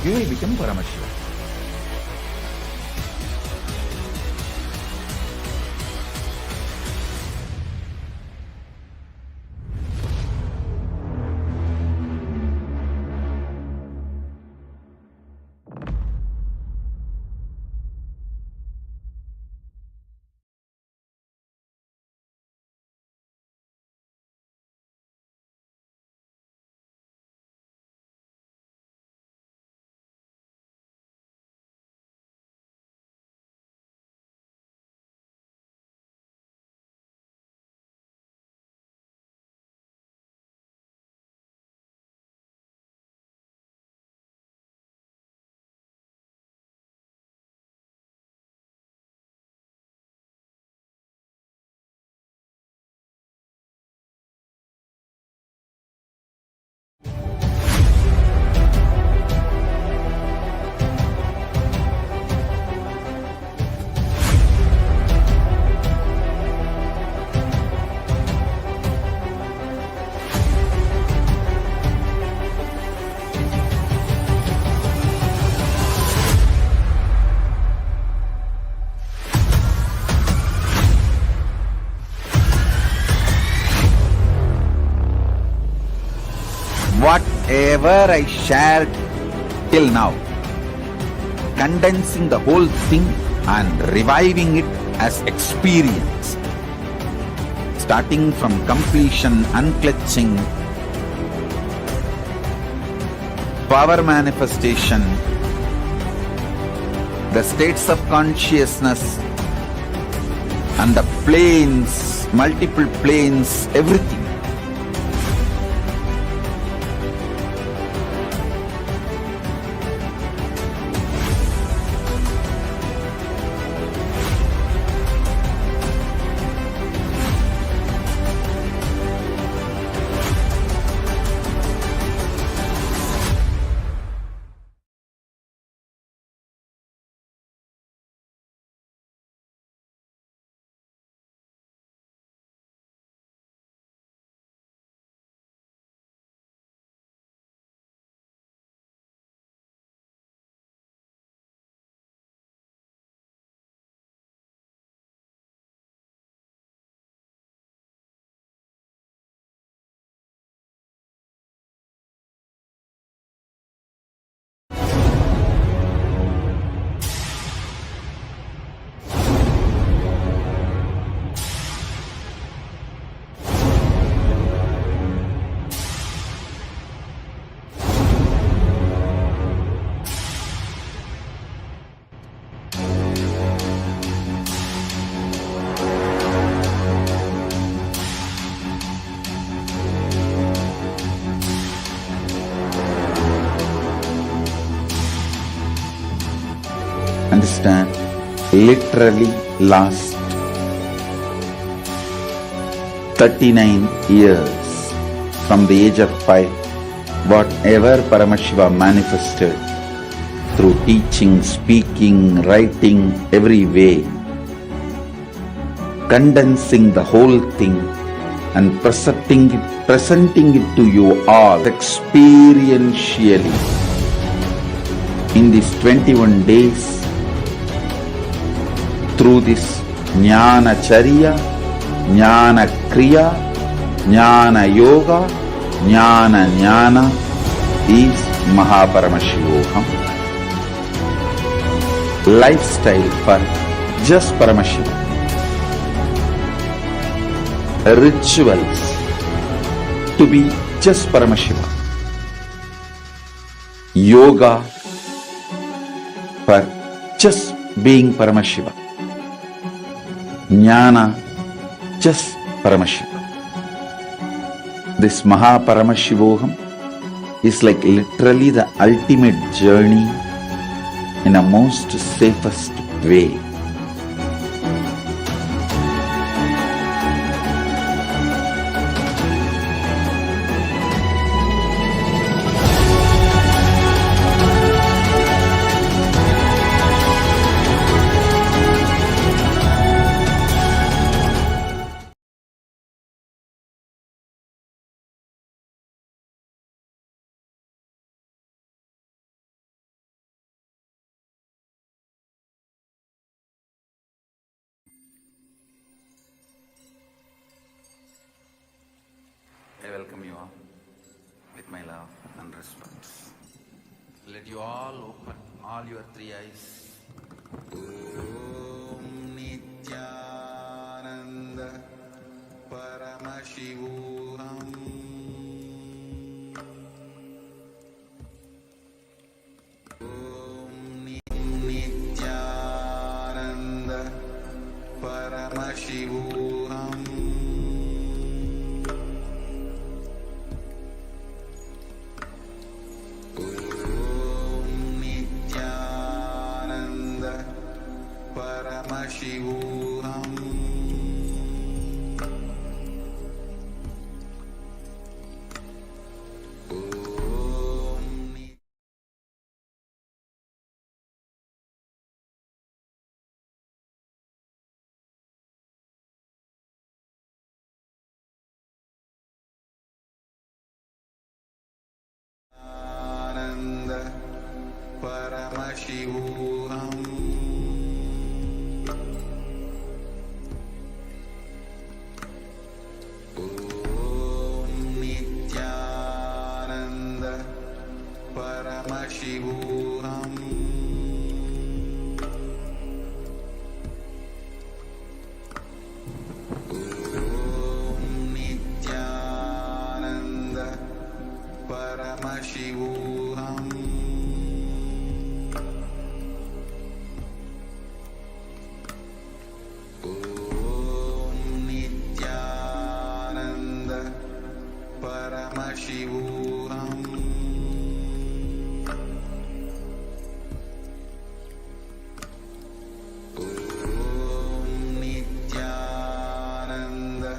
You will become Paramashivam. Whatever I shared till now, condensing the whole thing and reviving it as experience, starting from completion, unclutching, power manifestation, the states of consciousness and the planes, multiple planes, everything. Understand, literally last 39 years from the age of 5, whatever Paramashiva manifested through teaching, speaking, writing, every way, condensing the whole thing and presenting it to you all experientially in these 21 days through this Jnana Charya, Jnana Kriya, Jnana Yoga, Jnana Jnana is Mahaparamashivoham. Lifestyle for just Paramashiva. rituals to be just Paramashiva. Yoga for just being Paramashiva. Jnana, just Paramashiva. This Paramashivoham is like literally the ultimate journey in a most safest way. I welcome you all with my love and respect. Let you all open all your three eyes. Om Nithyananda Paramashivam. Om Nithyananda Paramashivam. Paramashivam. Ananda Paramashivam. Paramashivam. Om Nithyananda Paramashivam. Om Nithyananda Paramashivam. Paramashivam. Om Nithyananda Paramashivam. Om Nithyananda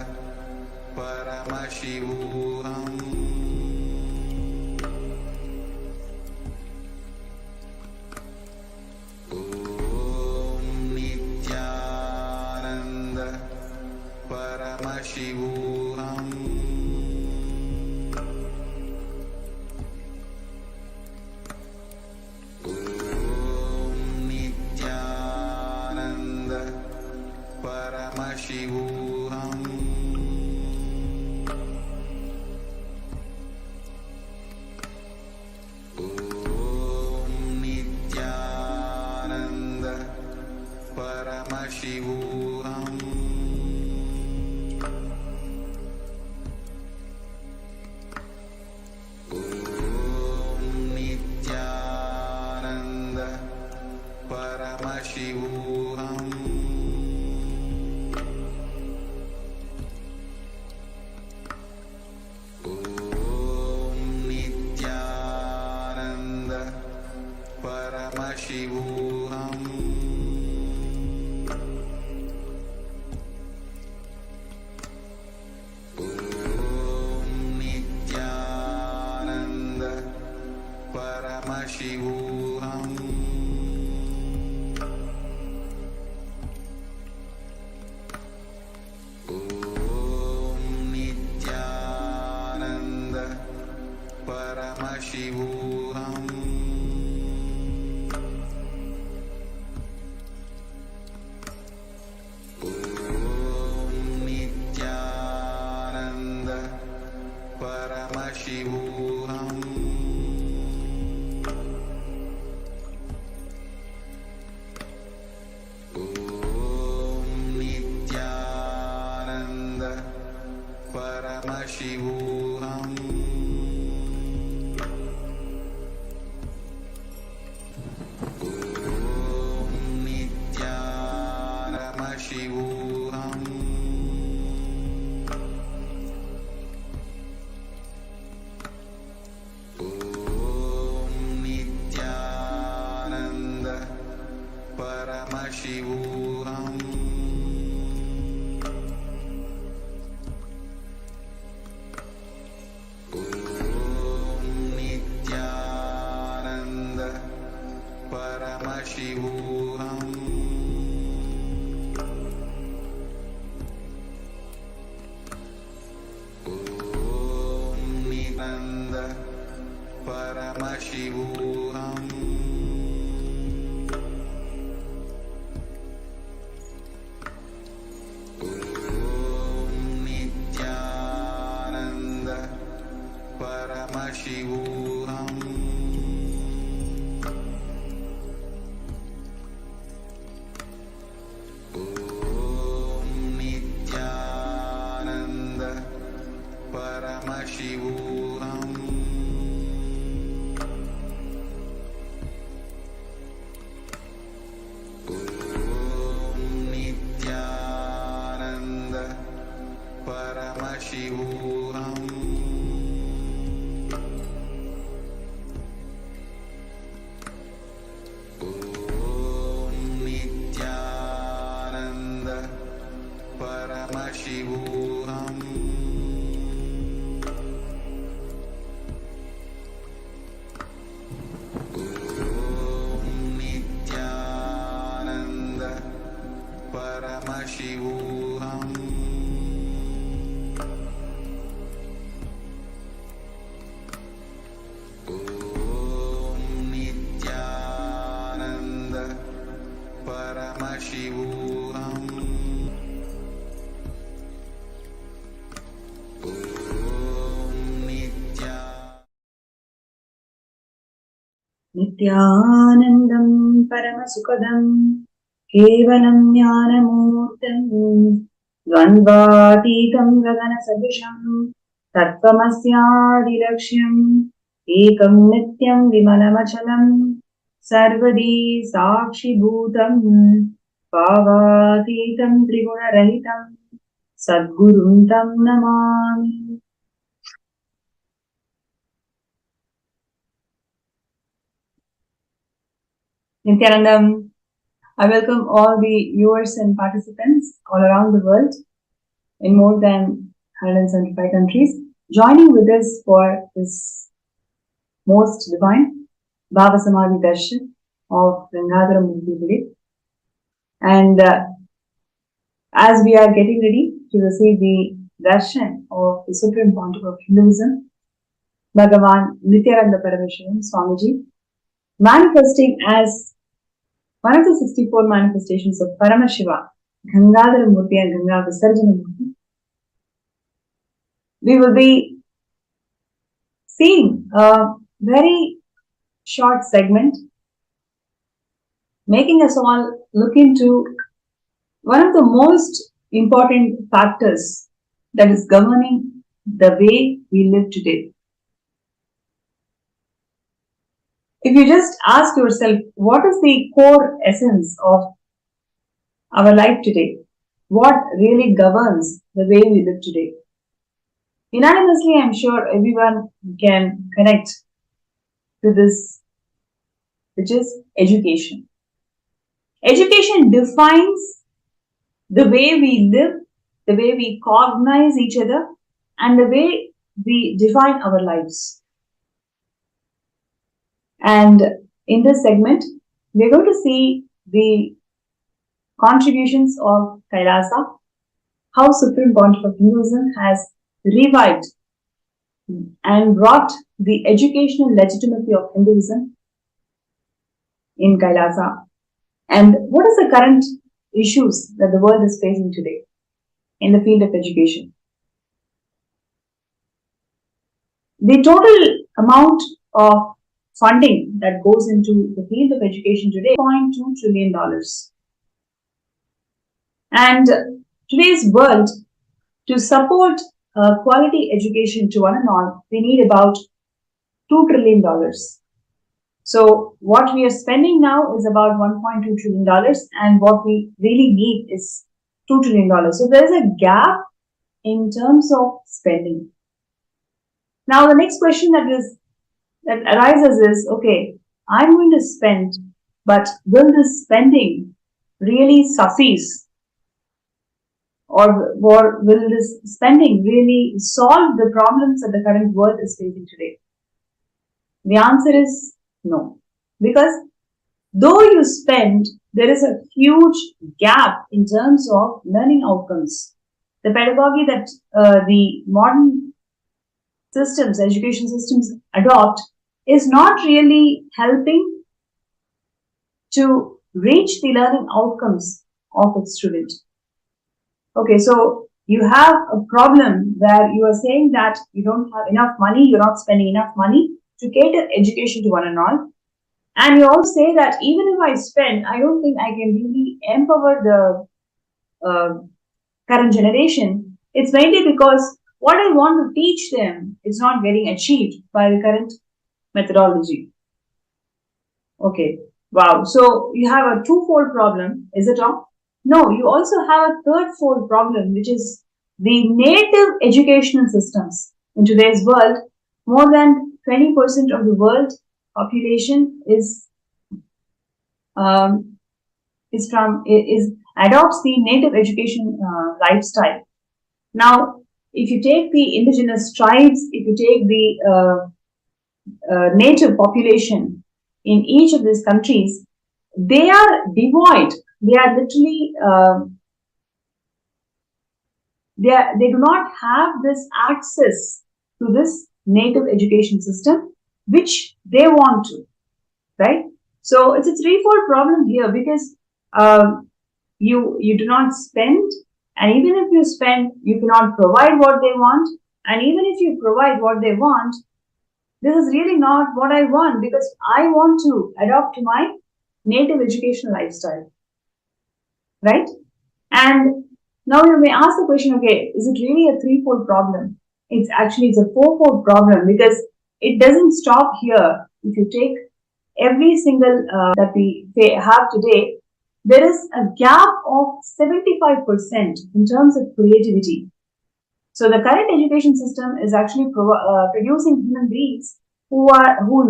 Paramashivam. Paramashivam. Om Nithyananda Paramashivam. Om Nithyananda Paramashivam. Paramashivam. Om Nithyananda Paramashivam. Om Nithyananda Paramashivam. Om Nithyananda Paramashivam. Nithyananda. Nithyananda Paramashivam. Nithyananda Paramashivam. Nithyananda Paramashivam. Nithyananda Paramashivam. Nithyananda Paramashivam. Nithyananda Paramashivam. Nithyananda Paramashivam. Nithyananda Paramashivam. Nithyananda Paramashivam. नित्यानन्दं परमसुखदं केवलं ज्ञानमूर्तं द्वन्द्वातीतं गगनसदृशं तत्त्वमस्यादिलक्ष्यम् एकं नित्यं विमलमचलं सर्वदी साक्षिभूतं भावातीतं त्रिगुणरहितं सद्गुरुं तं Namami. Nithyanandam, I welcome all the viewers and participants all around the world in more than 175 countries joining with us for this most divine Bhava Samadhi Darshan of Gangadhara Murthy today. And as we are getting ready to receive the Darshan of the Supreme Pontiff of Hinduism, Bhagavan Nithyananda Paramashivam Swamiji, manifesting as one of the 64 manifestations of Paramashiva, Gangadhara Murthy and Ganga Visarjana Murthy, we will be seeing a very short segment making us all look into one of the most important factors that is governing the way we live today. If you just ask yourself, what is the core essence of our life today? What really governs the way we live today? Unanimously, I'm sure everyone can connect to this, which is education. Education defines the way we live, the way we cognize each other, and the way we define our lives. And in this segment, we're going to see the contributions of Kailasa, how Supreme Pontiff of Hinduism has revived and brought the educational legitimacy of Hinduism in Kailasa, and what is the current issues that the world is facing today in the field of education. The total amount of funding that goes into the field of education today is $0.2 trillion. And today's world, to support quality education to one and all, we need about $2 trillion. So what we are spending now is about $1.2 trillion, and what we really need is $2 trillion. So there is a gap in terms of spending. Now the next question that arises is, okay, I'm going to spend, but will this spending really suffice? Or will this spending really solve the problems that the current world is facing today? The answer is no. Because though you spend, there is a huge gap in terms of learning outcomes. The pedagogy that the modern systems, education systems adopt is not really helping to reach the learning outcomes of its student. Okay, so you have a problem where you are saying that you don't have enough money, you're not spending enough money to cater education to one and all. And you also say that even if I spend, I don't think I can really empower the current generation. It's mainly because what I want to teach them is not getting achieved by the current methodology. Okay, wow. So you have a twofold problem, is it wrong? No, you also have a third-fold problem, which is the native educational systems. In today's world, more than 20% of the world population adopts the native education lifestyle. Now, if you take the indigenous tribes, if you take the native population in each of these countries, they are devoid. They are literally they do not have this access to this native education system, which they want to, right? So it's a threefold problem here, because you do not spend, and even if you spend, you cannot provide what they want, and even if you provide what they want, this is really not what I want, because I want to adopt to my native educational lifestyle, right? And now you may ask the question, okay, is it really a threefold problem? It's a fourfold problem, because it doesn't stop here. If you take every single that we have today, there is a gap of 75% in terms of creativity. So the current education system is actually producing human beings who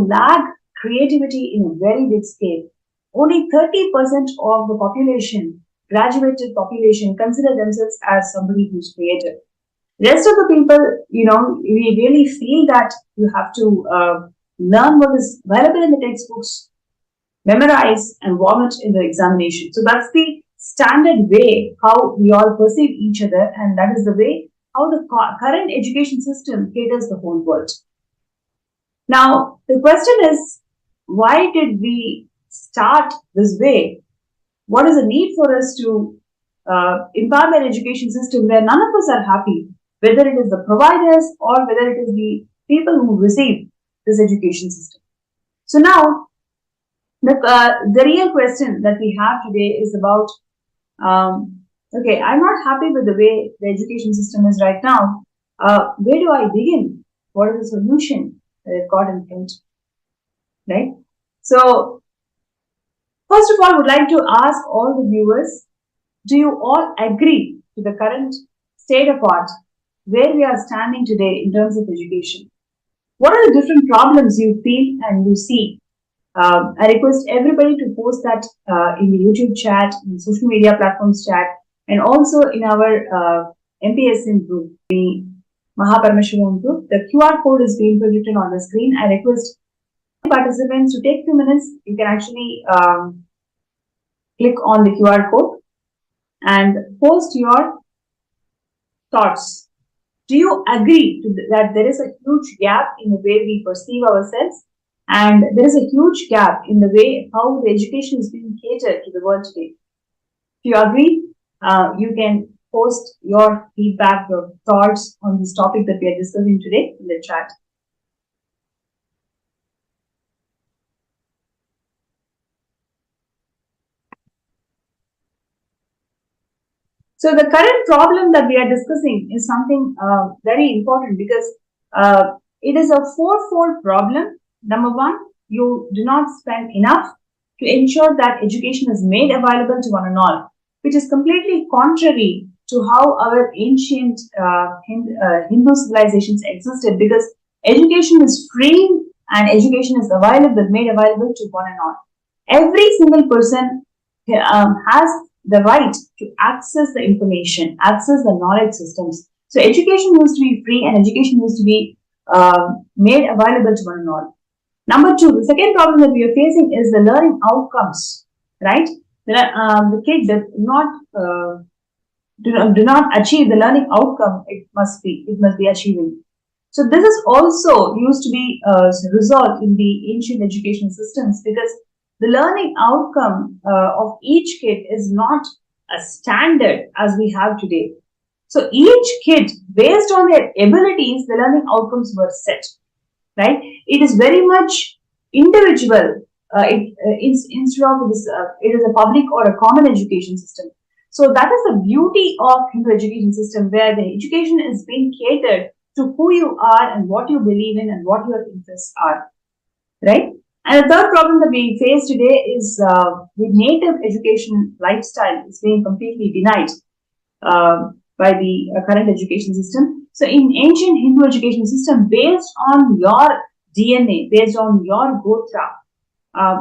lack creativity in a very big scale. Only 30% of the population, graduated population, consider themselves as somebody who's creative. Rest of the people, we really feel that you have to learn what is available in the textbooks, memorize, and vomit in the examination. So that's the standard way how we all perceive each other, and that is the way how the current education system caters the whole world. Now, the question is, why did we start this way? What is the need for us to empower an education system where none of us are happy, whether it is the providers or whether it is the people who receive this education system? So now, the real question that we have today is about, okay, I'm not happy with the way the education system is right now. Where do I begin? What is the solution that I've got in front? Right? So, first of all, I would like to ask all the viewers, do you all agree to the current state of art where we are standing today in terms of education? What are the different problems you feel and you see? I request everybody to post that in the YouTube chat, in the social media platforms chat, and also in our MPSN group, the Paramashivam group. The QR code is being projected on the screen. I request participants to take 2 minutes. You can actually click on the QR code and post your thoughts. Do you agree that there is a huge gap in the way we perceive ourselves, and there is a huge gap in the way how the education is being catered to the world today? If you agree, you can post your feedback, your thoughts on this topic that we are discussing today in the chat. So the current problem that we are discussing is something very important because it is a fourfold problem. Number one, you do not spend enough to ensure that education is made available to one and all, which is completely contrary to how our ancient Hindu civilizations existed, because education is free and education is available, made available to one and all. Every single person has the right to access the information, access the knowledge systems. So education used to be free and education used to be made available to one and all. Number two, the second problem that we are facing is the learning outcomes, right? The kid does not do not achieve the learning outcome it must be achieving. So this is also used to be resolved in the ancient education systems, because the learning outcome of each kid is not a standard as we have today. So each kid, based on their abilities, the learning outcomes were set, right? It is very much individual. Instead of this, it is a public or a common education system. So that is the beauty of Hindu education system, where the education is being catered to who you are and what you believe in and what your interests are, right? And the third problem that we face today is the native education lifestyle is being completely denied by the current education system. So in ancient Hindu education system, based on your DNA, based on your gotra,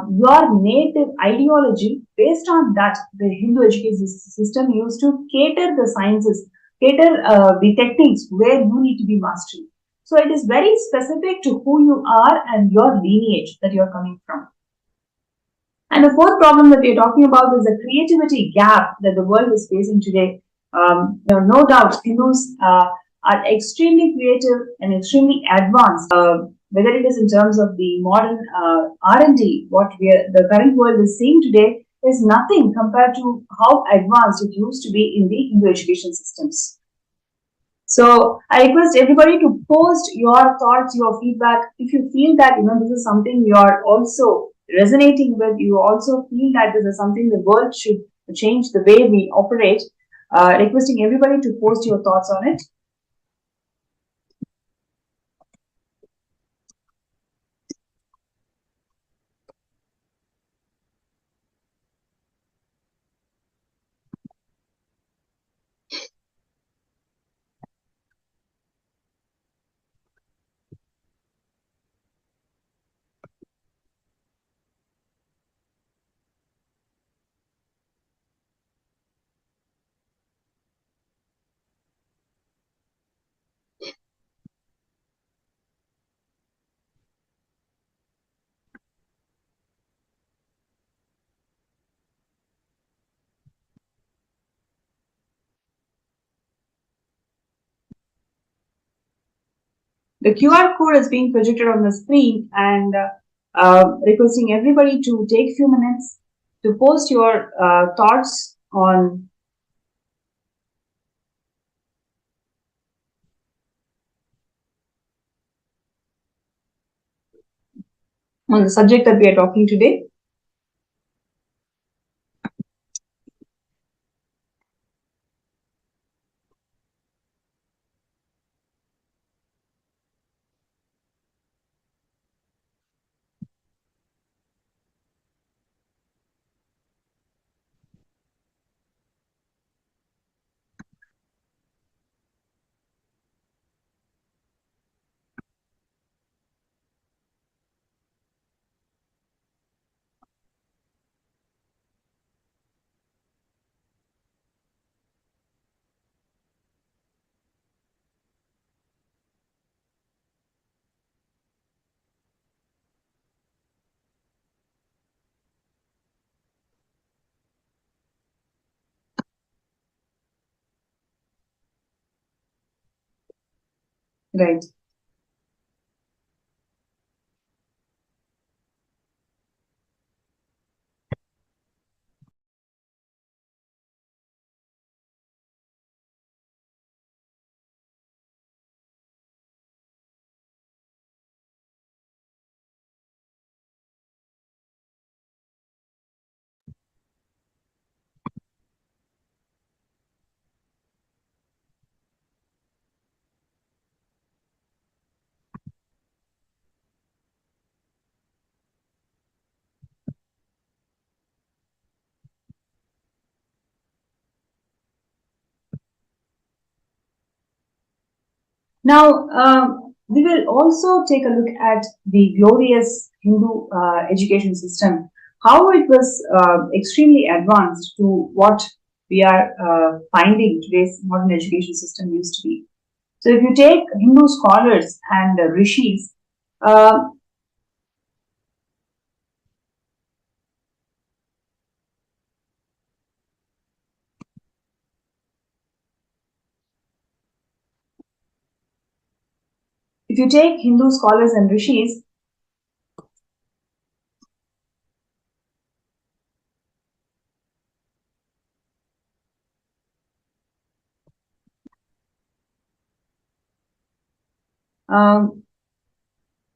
your native ideology, based on that, the Hindu education system used to cater the sciences, cater the techniques where you need to be mastered. So it is very specific to who you are and your lineage that you are coming from. And the fourth problem that we are talking about is the creativity gap that the world is facing today. No doubt, Hindus are extremely creative and extremely advanced. Whether it is in terms of the modern R&D, the current world is seeing today is nothing compared to how advanced it used to be in the Hindu education systems. So I request everybody to post your thoughts, your feedback. If you feel that this is something you are also resonating with, you also feel that this is something the world should change the way we operate, requesting everybody to post your thoughts on it. The QR code is being projected on the screen, and requesting everybody to take a few minutes to post your thoughts on the subject that we are talking today. Right. Now, we will also take a look at the glorious Hindu education system, how it was extremely advanced to what we are finding today's modern education system used to be. So, if you take Hindu scholars and rishis, if you take Hindu scholars and rishis,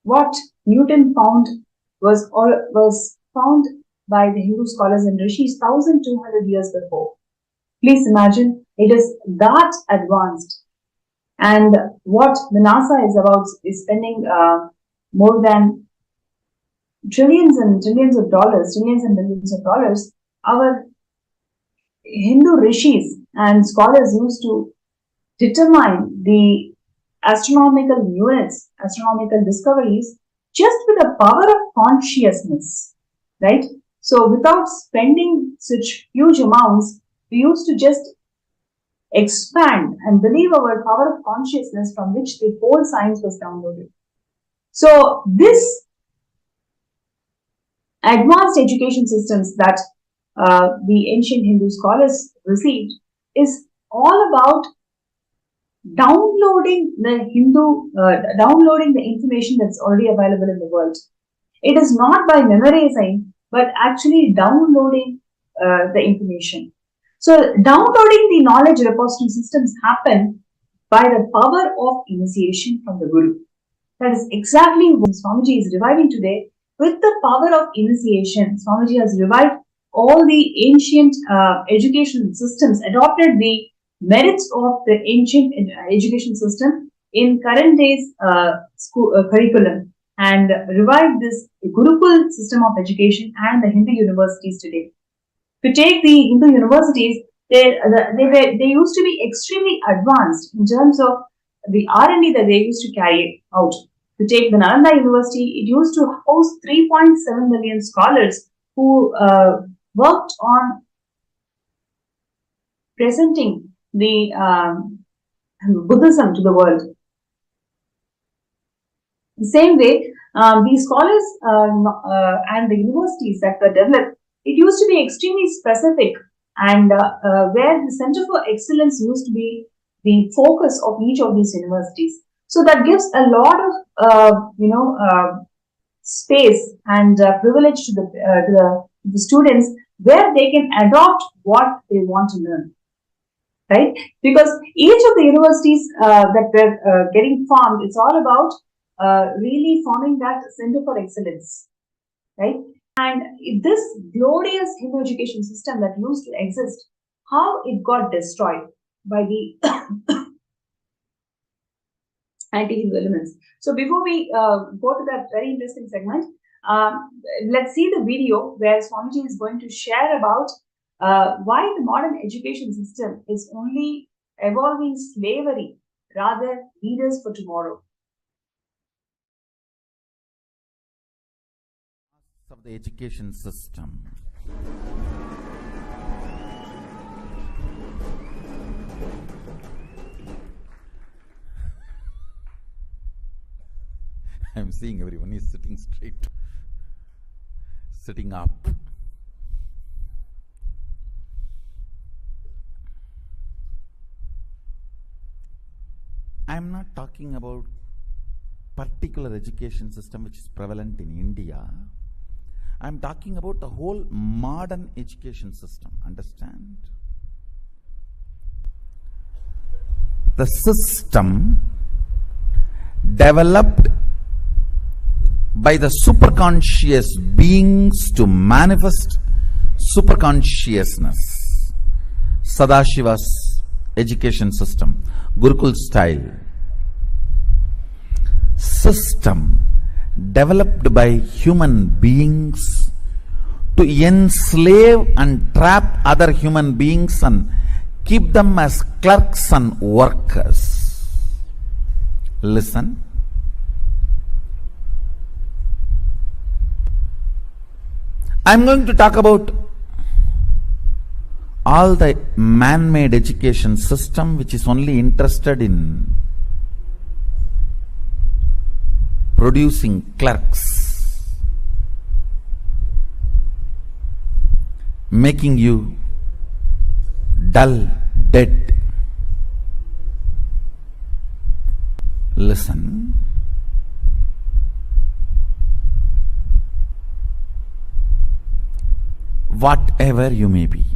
what Newton found was found by the Hindu scholars and rishis 1200 years before. Please imagine, it is that advanced. And what the NASA is spending more than trillions and trillions of dollars, trillions and billions of dollars. Our Hindu rishis and scholars used to determine the astronomical units, astronomical discoveries, just with the power of consciousness, right? So without spending such huge amounts, we used to just expand and believe our power of consciousness from which the whole science was downloaded. So this advanced education systems that the ancient Hindu scholars received is all about downloading the information that's already available in the world. It is not by memorizing, but actually downloading the information. So downloading the knowledge repository systems happen by the power of initiation from the Guru. That is exactly what Swamiji is reviving today. With the power of initiation, Swamiji has revived all the ancient education systems, adopted the merits of the ancient education system in current days curriculum, and revived this Gurukul system of education and the Hindu universities today. To take the Hindu universities, they used to be extremely advanced in terms of the R&D that they used to carry out. To take the Nalanda University, it used to host 3.7 million scholars who worked on presenting the Buddhism to the world. The same way, these scholars and the universities that were developed, it used to be extremely specific, and where the Center for Excellence used to be the focus of each of these universities. So that gives a lot of space and privilege to the students, where they can adopt what they want to learn, right? Because each of the universities that were getting formed, it's all about really forming that Center for Excellence, right? And this glorious Hindu education system that used to exist, how it got destroyed by the anti-Hindu elements. So before we go to that very interesting segment, let's see the video where Swamiji is going to share about why the modern education system is only evolving slavery, rather leaders for tomorrow. Of the education system. I'm seeing everyone is sitting straight, sitting up. I'm not talking about particular education system which is prevalent in India. I'm talking about the whole modern education system. Understand? The system developed by the superconscious beings to manifest superconsciousness. Sadashiva's education system, Gurukul style. System developed by human beings to enslave and trap other human beings and keep them as clerks and workers. Listen. I'm going to talk about all the man-made education system which is only interested in producing clerks, making you dull, dead. Listen. Whatever you may be,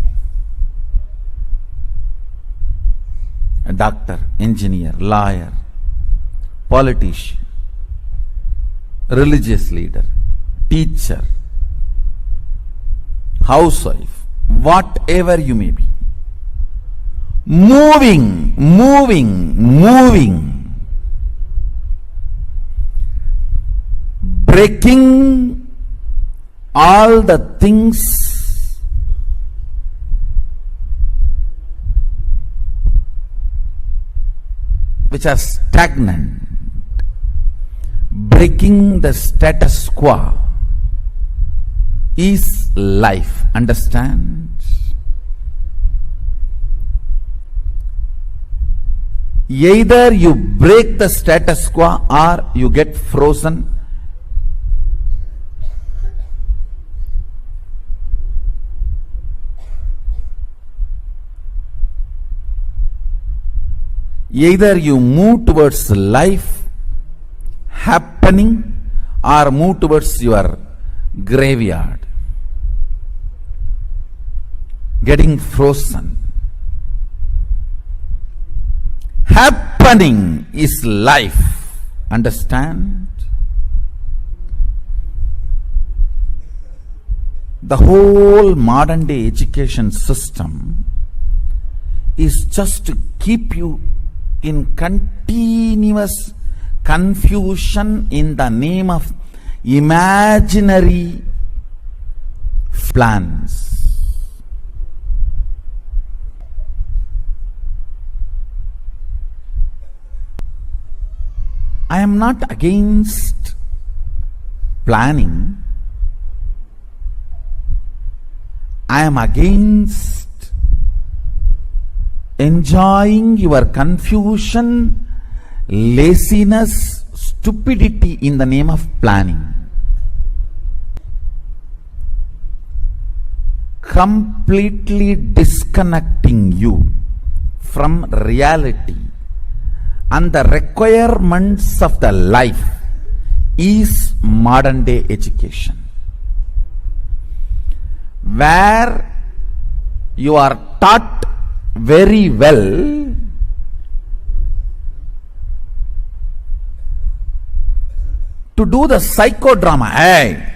a doctor, engineer, lawyer, politician, religious leader, teacher, housewife, whatever you may be, moving, breaking all the things which are stagnant, breaking the status quo is life. Understand? Either you break the status quo or you get frozen. Either you move towards life happening or move towards your graveyard, getting frozen. Happening is life. Understand? The whole modern day education system is just to keep you in continuous confusion in the name of imaginary plans. I am not against planning. I am against enjoying your confusion, laziness, stupidity in the name of planning. Completely disconnecting you from reality and the requirements of the life is modern day education, where you are taught very well to do the psychodrama. Hey,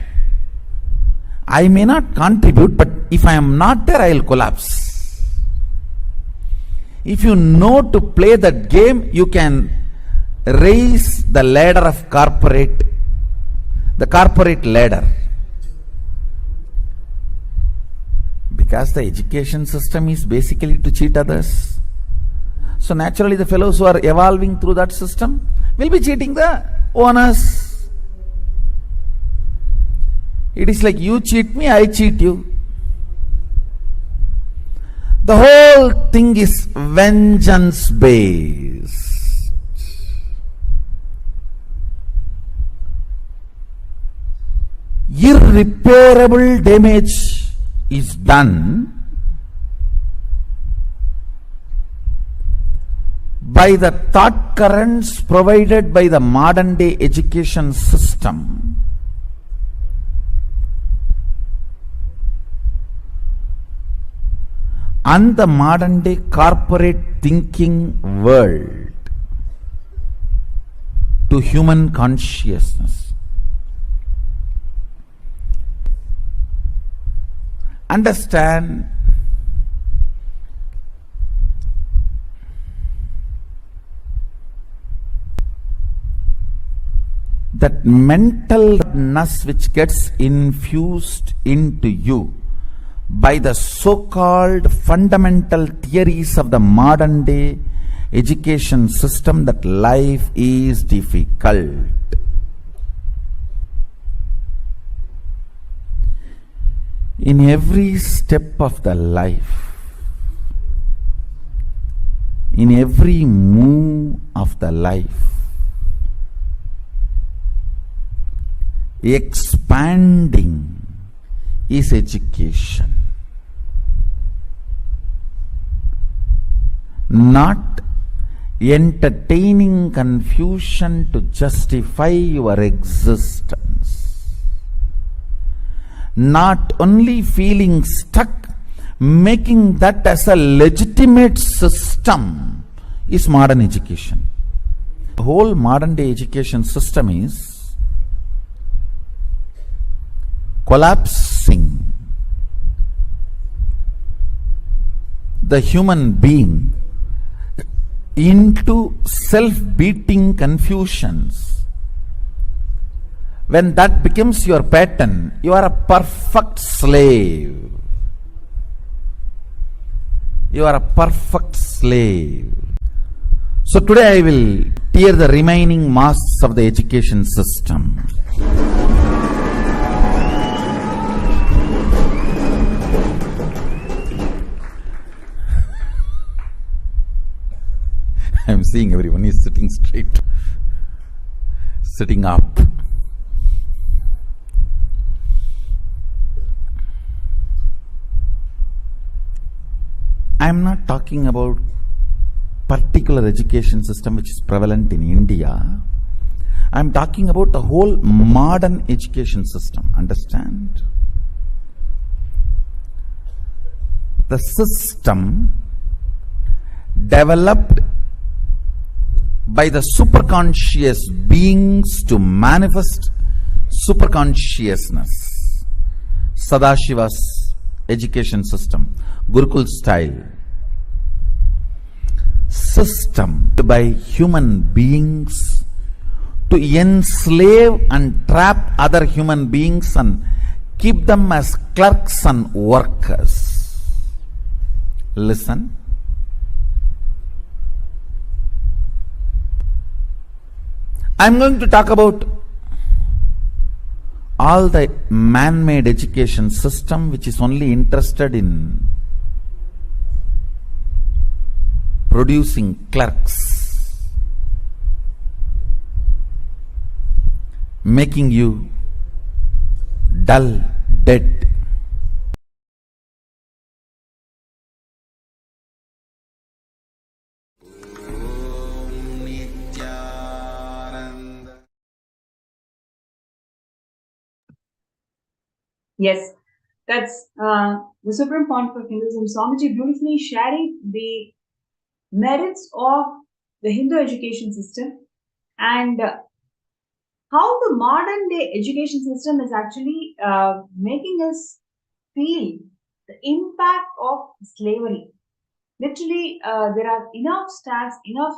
I may not contribute, but if I am not there, I will collapse. If you know to play that game, you can raise the ladder of the corporate ladder. Because the education system is basically to cheat others. So naturally the fellows who are evolving through that system will be cheating the owners. It is like you cheat me, I cheat you. The whole thing is vengeance based. Irreparable damage is done by the thought currents provided by the modern day education system and the modern day corporate thinking world to human consciousness. Understand that mentalness which gets infused into you by the so-called fundamental theories of the modern day education system that life is difficult. In every step of the life, in every move of the life, expanding is education. Not entertaining confusion to justify your existence. Not only feeling stuck, making that as a legitimate system is modern education. The whole modern day education system is collapsing the human being into self-beating confusions. When that becomes your pattern, you are a perfect slave. You are a perfect slave. So today I will tear the remaining masks of the education system. I am seeing everyone is sitting straight, sitting up. I am not talking about particular education system which is prevalent in India. I am talking about the whole modern education system. Understand? The system developed by the superconscious beings to manifest superconsciousness. Sadashiva's education system, Gurukul style. System by human beings to enslave and trap other human beings and keep them as clerks and workers. Listen. I am going to talk about all the man-made education system which is only interested in producing clerks, making you dull, dead. Yes, that's the supreme point of Hinduism. Swamiji beautifully sharing the merits of the Hindu education system and how the modern day education system is actually making us feel the impact of slavery. Literally, there are enough stats, enough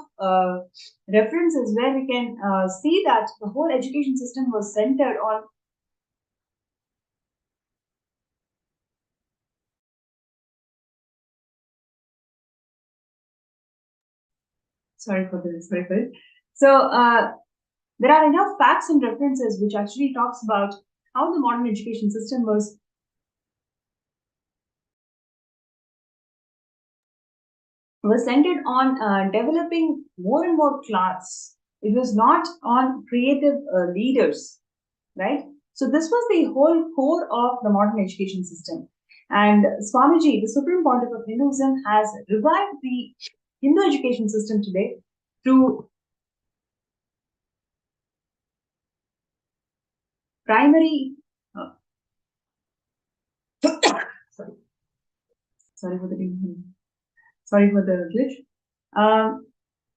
references where we can see that the whole education system was centered on sorry for it. So there are enough facts and references which actually talks about how the modern education system was centered on developing more and more class. It was not on creative leaders, right? So this was the whole core of the modern education system. And Swamiji, the supreme pontiff of Hinduism, has revived the Hindu education system today through primary. Sorry for the glitch.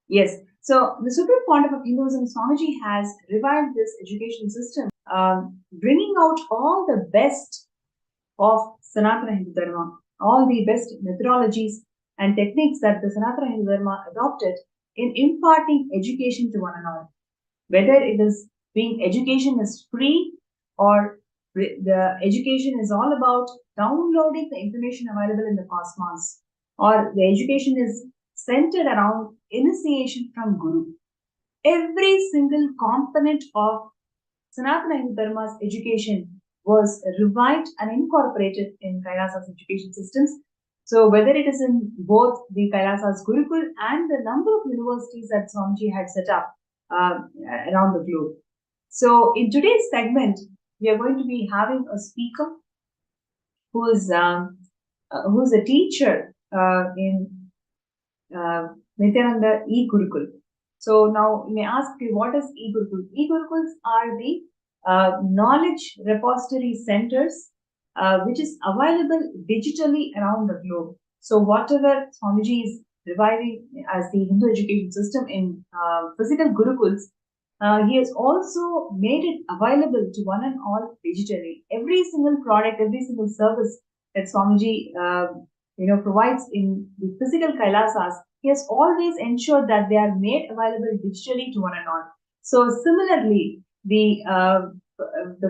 Yes. So the supreme pontiff of Hinduism, Swamiji, has revived this education system, bringing out all the best of Sanatana Hindu Dharma, all the best methodologies and techniques that the Sanatana Hindu Dharma adopted in imparting education to one another. Whether it is being education is free or the education is all about downloading the information available in the cosmos, or the education is centered around initiation from Guru. Every single component of Sanatana Hindu Dharma's education was revived and incorporated in Kailasa's education systems. So whether it is in both the Kailasa's Gurukul and the number of universities that Swamiji had set up around the globe. So in today's segment, we are going to be having a speaker who is a teacher in Nithyananda E-Gurukul. So now you may ask, what is E-Gurukul? E-Gurukuls are the knowledge repository centers which is available digitally around the globe. So whatever Swamiji is reviving as the Hindu education system in physical Gurukuls, he has also made it available to one and all digitally. Every single product, every single service that Swamiji provides in the physical Kailasas, he has always ensured that they are made available digitally to one and all. So similarly, the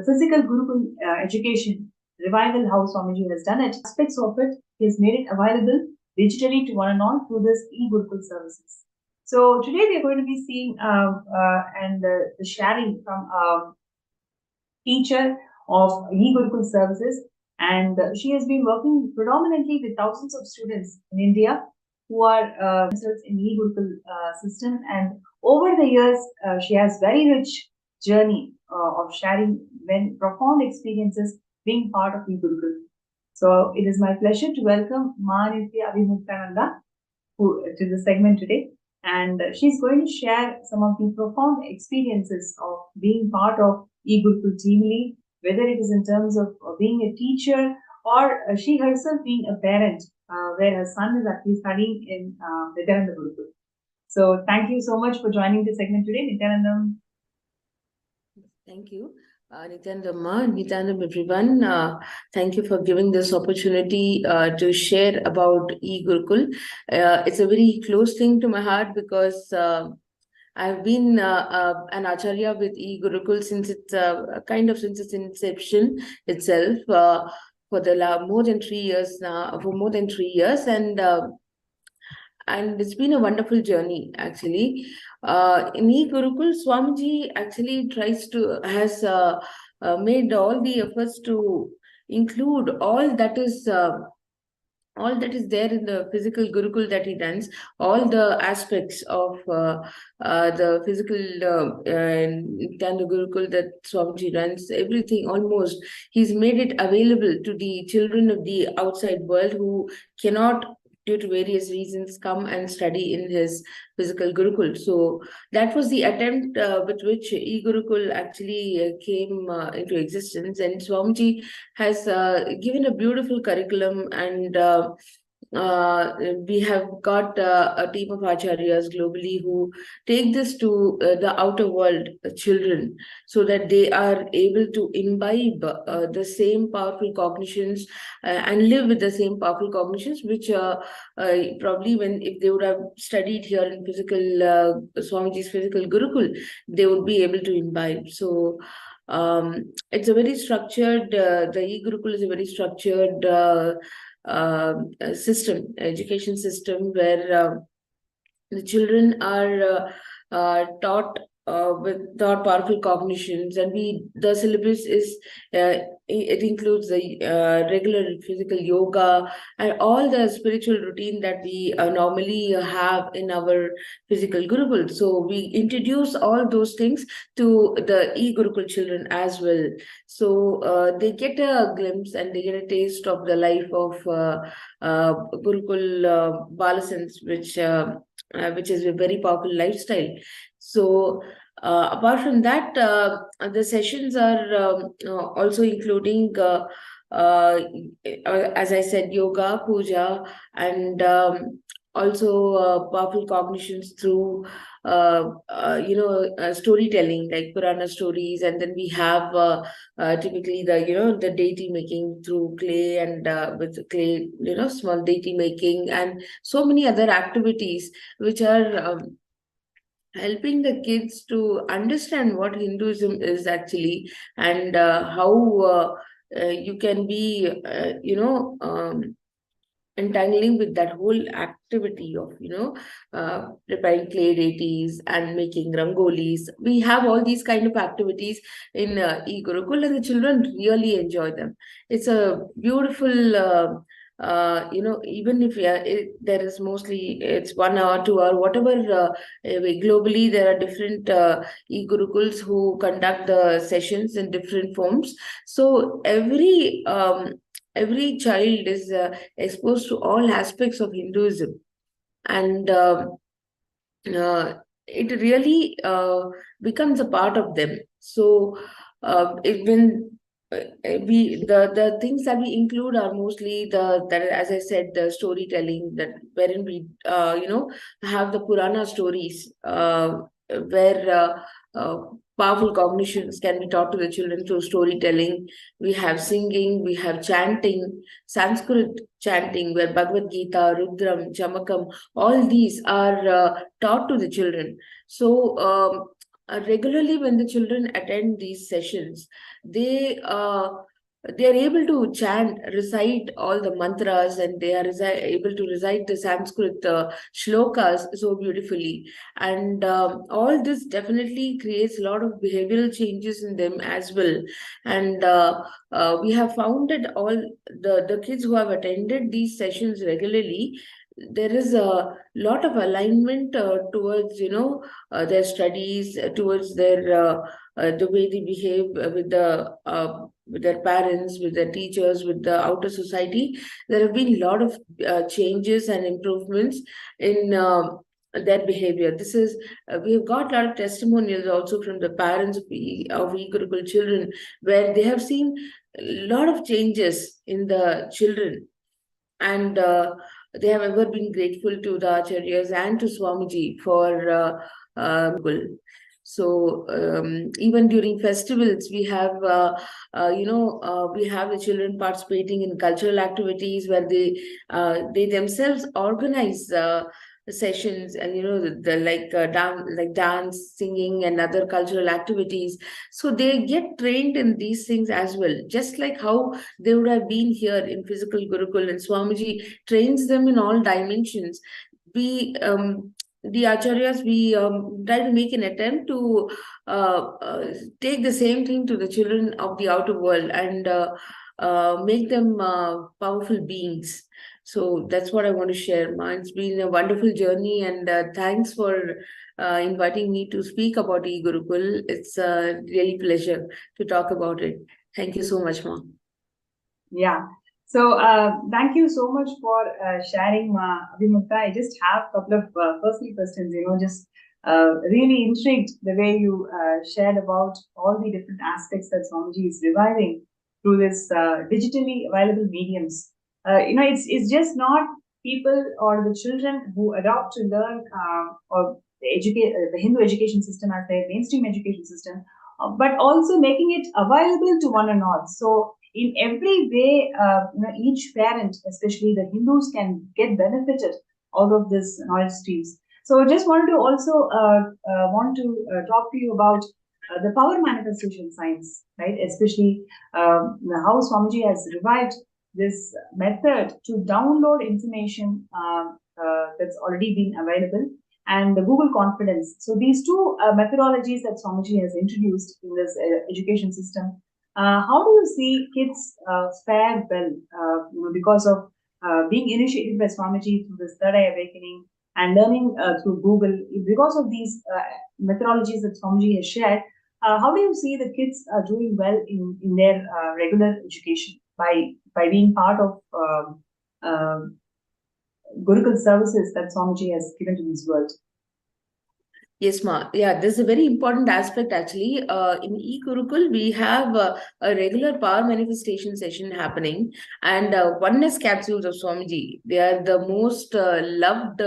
physical Gurukul education revival, how Swamiji has done it, aspects of it, he has made it available digitally to one and all through this e-Gurukul services. So today we are going to be seeing the sharing from a teacher of e-Gurukul services, and she has been working predominantly with thousands of students in India who are in e-Gurukul system, and over the years she has very rich journey of sharing profound experiences being part of e-Gurukul. So it is my pleasure to welcome Murthy Nithyananda to the segment today, and she's going to share some of the profound experiences of being part of e-Gurukul team lead, whether it is in terms of being a teacher or she herself being a parent, where her son is actually studying in Nithyananda Gurukul. So thank you so much for joining the segment today, Nithyanandam. Thank you. Nithyanandam, everyone. Thank you for giving this opportunity to share about e-Gurukul. It's a very close thing to my heart because I've been an acharya with e-Gurukul since since its inception itself for the more than 3 years now. For more than 3 years, and it's been a wonderful journey actually. In e-Gurukul, Swamiji actually has made all the efforts to include all that is there in the physical Gurukul that he runs, all the aspects of the physical Nithyananda Gurukul that Swamiji runs, everything almost, he's made it available to the children of the outside world who cannot, due to various reasons, come and study in his physical Gurukul. So that was the attempt with which e-Gurukul actually came into existence. And Swamiji has given a beautiful curriculum, and we have got a team of acharyas globally who take this to the outer world children, so that they are able to imbibe the same powerful cognitions and live with the same powerful cognitions, which probably if they would have studied here in physical Swamiji's physical Gurukul, they would be able to imbibe. So it's a very structured, the e-Gurukul is a very structured education system, where the children are taught with powerful cognitions, and the syllabus is it includes the regular physical yoga and all the spiritual routine that we normally have in our physical Gurukul. So we introduce all those things to the e-Gurukul children as well. So they get a glimpse and they get a taste of the life of Gurukul Balasans, which is a very powerful lifestyle. So apart from that, the sessions are also including, as I said, yoga, puja, and also powerful cognitions through storytelling, like Purana stories. And then we have typically the deity making through clay, and with clay, small deity making, and so many other activities which are helping the kids to understand what Hinduism is actually, and how you can be, entangling with that whole activity of preparing clay deities and making rangolis. We have all these kind of activities in e-Gurukul, and the children really enjoy them. It's a beautiful even if there is mostly it's 1 hour, 2 hour, whatever. Globally, there are different e-Gurukuls who conduct the sessions in different forms. So every child is exposed to all aspects of Hinduism, and it really becomes a part of them. So when the things that we include are mostly that, as I said, the storytelling, that wherein we have the Purana stories, where powerful cognitions can be taught to the children through storytelling. We have singing, we have chanting, Sanskrit chanting, where Bhagavad Gita, Rudram, Chamakam, all these are taught to the children. So regularly, when the children attend these sessions, they are able to chant, recite all the mantras, and they are able to recite the Sanskrit shlokas so beautifully. And all this definitely creates a lot of behavioral changes in them as well. And we have found that all the kids who have attended these sessions regularly, there is a lot of alignment towards their studies, towards their the way they behave with their parents, with their teachers, with the outer society. There have been a lot of changes and improvements in their behavior. This is we have got a lot of testimonials also from the parents of e-Gurukul children, where they have seen a lot of changes in the children, and they have ever been grateful to the acharyas and to Swamiji for so even during festivals, we have we have the children participating in cultural activities where they themselves organize sessions, and the like dance, singing, and other cultural activities. So they get trained in these things as well, just like how they would have been here in physical Gurukul, and Swamiji trains them in all dimensions. We the acharyas, we try to make an attempt to take the same thing to the children of the outer world, and make them powerful beings. So that's what I want to share, Ma. It's been a wonderful journey, and thanks for inviting me to speak about e-Gurukul. It's a really pleasure to talk about it. Thank you so much, Ma. Yeah. So thank you so much for sharing, Abhimukta. I just have a couple of personal questions, just really intrigued the way you shared about all the different aspects that Swamiji is reviving through this digitally available mediums. It's just not people or the children who adopt to learn or the Hindu education system as their mainstream education system, but also making it available to one and all. So in every way, each parent, especially the Hindus, can get benefited out of this knowledge streams. So just wanted to also talk to you about the power manifestation science, right? Especially how Swamiji has revived this method to download information that's already been available, and the Google Confidence. So these two methodologies that Swamiji has introduced in this education system, how do you see kids fare well, because of being initiated by Swamiji through this third eye awakening and learning through Google? Because of these methodologies that Swamiji has shared, how do you see the kids doing well in their regular education by being part of Gurukul services that Swamiji has given to this world? Yes, Ma. Yeah, this is a very important aspect actually. In e-Gurukul, we have a regular power manifestation session happening, and oneness capsules of Swamiji. They are the most loved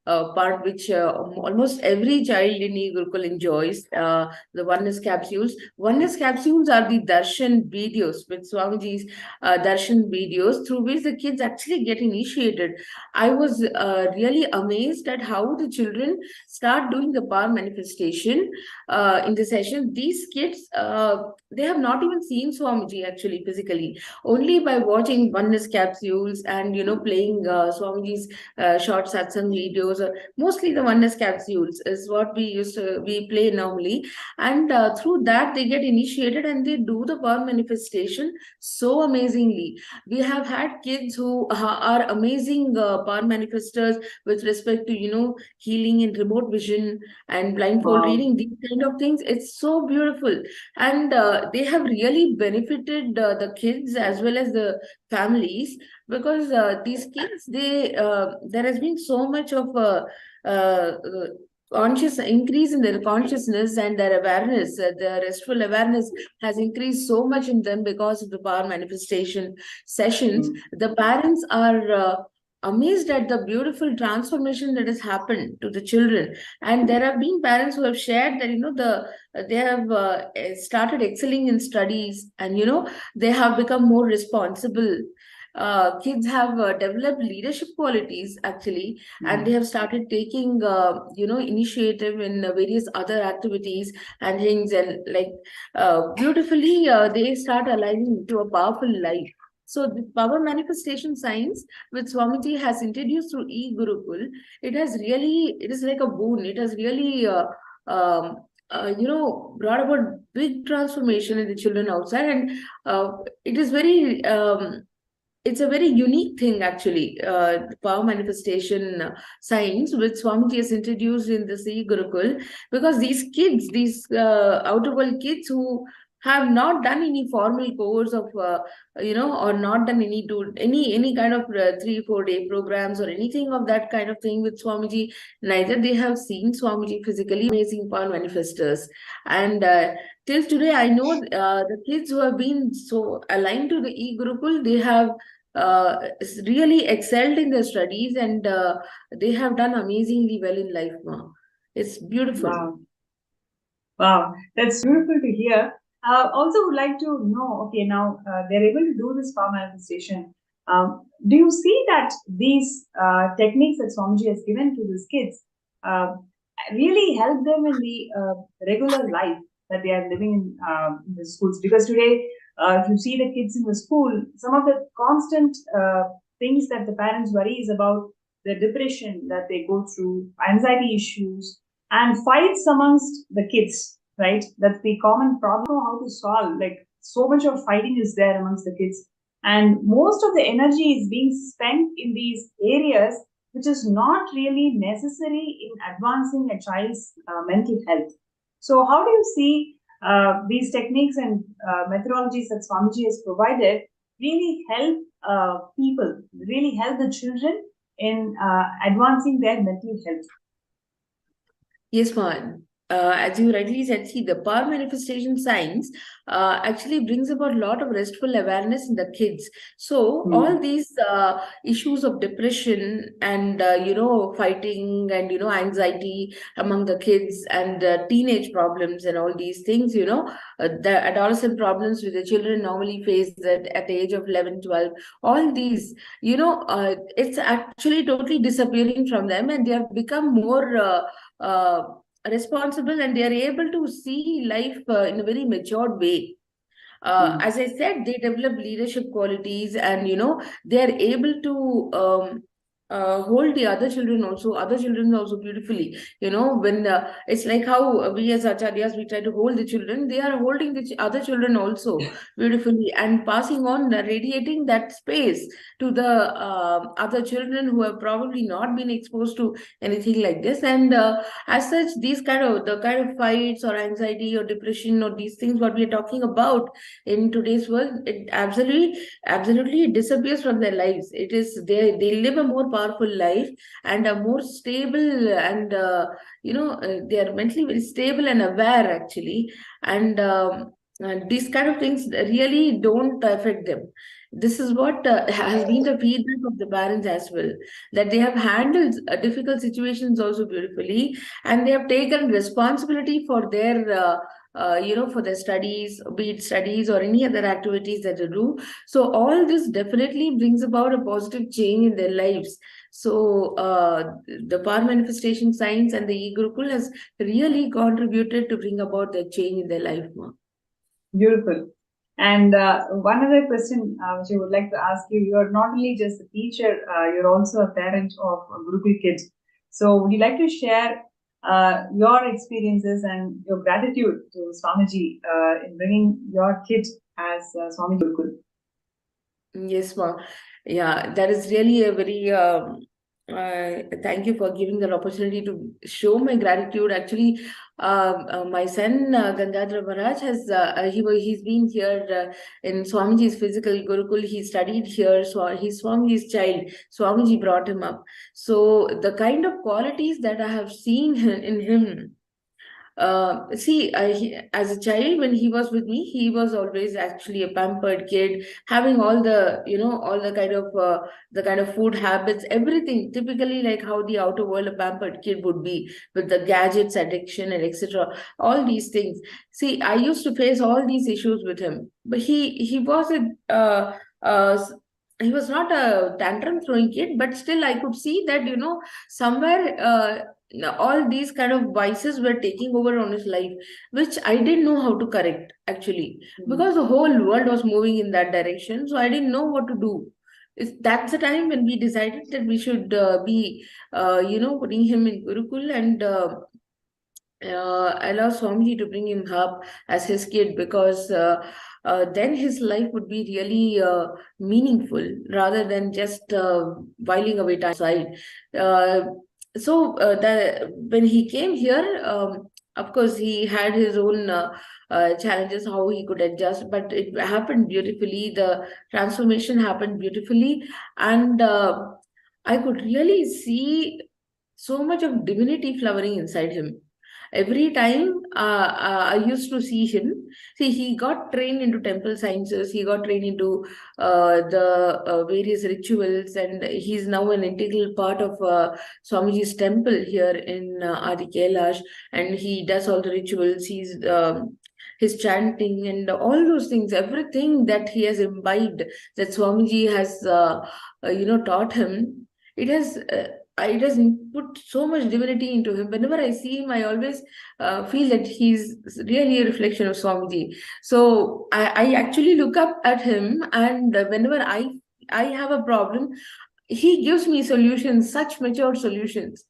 part which almost every child in e-Gurukul enjoys, the oneness capsules. Oneness capsules are the darshan videos, with Swamiji's darshan videos, through which the kids actually get initiated. I was really amazed at how the children start doing the power manifestation in the session. These kids, they have not even seen Swamiji actually physically. Only by watching oneness capsules and playing Swamiji's short satsang videos, or mostly the oneness capsules is what we play normally, and through that they get initiated and they do the power manifestation so amazingly. We have had kids who are amazing power manifestors with respect to healing in remote vision and blindfold Wow. reading, these kind of things. It's so beautiful, and they have really benefited the kids as well as the families, because these kids, there has been so much of uh, conscious increase in their consciousness and their awareness. The restful awareness has increased so much in them because of the power manifestation sessions. The parents are amazed at the beautiful transformation that has happened to the children, and there have been parents who have shared that they have started excelling in studies, and they have become more responsible. Kids have developed leadership qualities actually, and they have started taking initiative in various other activities and things, and like beautifully they start aligning to a powerful life. So the power manifestation science which Swamiji has introduced through e-Gurukul, it is like a boon. It has really brought about big transformation in the children outside, and it is very it's a very unique thing actually, power manifestation science which Swamiji has introduced in the Sea Gurukul, because these kids, these outer world kids who have not done any formal course of or not done any kind of 3-4 day programs or anything of that kind of thing with Swamiji, neither they have seen Swamiji physically, amazing power manifestors. And till today, I know the kids who have been so aligned to the e-Gurukul, they have really excelled in their studies, and they have done amazingly well in life now. It's beautiful. Wow. Wow, that's beautiful to hear. Also would like to know, okay, now they're able to do this power manifestation. Do you see that these techniques that Swamiji has given to these kids really help them in the regular life that they are living in the schools? Because today, if you see the kids in the school, some of the constant things that the parents worry is about the depression that they go through, anxiety issues, and fights amongst the kids, right? That's the common problem. How to solve, like, so much of fighting is there amongst the kids, and most of the energy is being spent in these areas which is not really necessary in advancing a child's mental health. So how do you see these techniques and methodologies that Swamiji has provided really help people, really help the children in advancing their mental health? Yes, ma'am. As you rightly said, see, the power manifestation science actually brings about a lot of restful awareness in the kids. So all these issues of depression and fighting and anxiety among the kids, and teenage problems and all these things, the adolescent problems which the children normally face at the age of 11, 12, all these, it's actually totally disappearing from them, and they have become more responsible, and they are able to see life in a very matured way. As I said, they develop leadership qualities, and they are able to hold the other children also beautifully. When it's like how we as acharyas, we try to hold the children, they are holding the other children also beautifully, and passing on, radiating that space to the other children who have probably not been exposed to anything like this. And as such, the kind of fights or anxiety or depression or these things what we are talking about in today's world, it absolutely disappears from their lives. It is they live a more powerful life and a more stable, and they are mentally very stable and aware actually, and these kind of things really don't affect them. This is what has been the feedback of the parents as well, that they have handled difficult situations also beautifully, and they have taken responsibility for their for their studies, be it studies or any other activities that they do. So all this definitely brings about a positive change in their lives. So the power manifestation science and the e-Gurukul has really contributed to bring about the change in their life. Beautiful. And one other question which I would like to ask you: you're not only just a teacher, you're also a parent of a Gurukul kid. So, would you like to share your experiences and your gratitude to Swamiji in bringing your kid as Swami Gurukul? Yes, ma'am. Yeah, that is really a very thank you for giving that opportunity to show my gratitude. Actually, my son Gangadhara Maharaj has he's been here in Swamiji's physical Gurukul. He studied here, so he's Swamiji's child. Swamiji brought him up. So the kind of qualities that I have seen in him. As a child, when he was with me, he was always actually a pampered kid, having all the, all the kind of food habits, everything typically like how the outer world a pampered kid would be, with the gadgets addiction and etc. All these things. See, I used to face all these issues with him, but he was he was not a tantrum throwing kid, but still I could see that somewhere. All these kind of vices were taking over on his life, which I didn't know how to correct actually, because the whole world was moving in that direction. So I didn't know what to do. That's the time when we decided that we should be, putting him in Gurukul and allow Swamiji to bring him up as his kid, because then his life would be really meaningful rather than just whiling away time aside. When he came here, of course, he had his own challenges, how he could adjust, but it happened beautifully. The transformation happened beautifully, and I could really see so much of divinity flowering inside him. Every time I used to see him, he got trained into temple sciences, he got trained into the various rituals, and he's now an integral part of Swamiji's temple here in Adi Kailash, and he does all the rituals, his chanting and all those things, everything that he has imbibed, that Swamiji has taught him, it has put so much divinity into him. Whenever I see him, I always feel that he's really a reflection of Swamiji. So I actually look up at him, and whenever I have a problem, he gives me solutions, such mature solutions.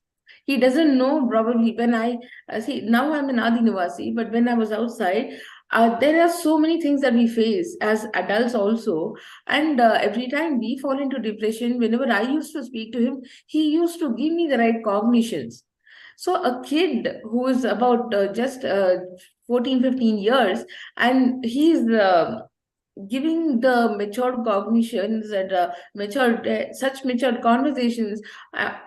He doesn't know probably when I see now I'm an Adi Nivasi, but when I was outside, there are so many things that we face as adults also, and every time we fall into depression, whenever I used to speak to him, he used to give me the right cognitions. So a kid who is about just 14, 15 years, and he's giving the matured cognitions and such matured conversations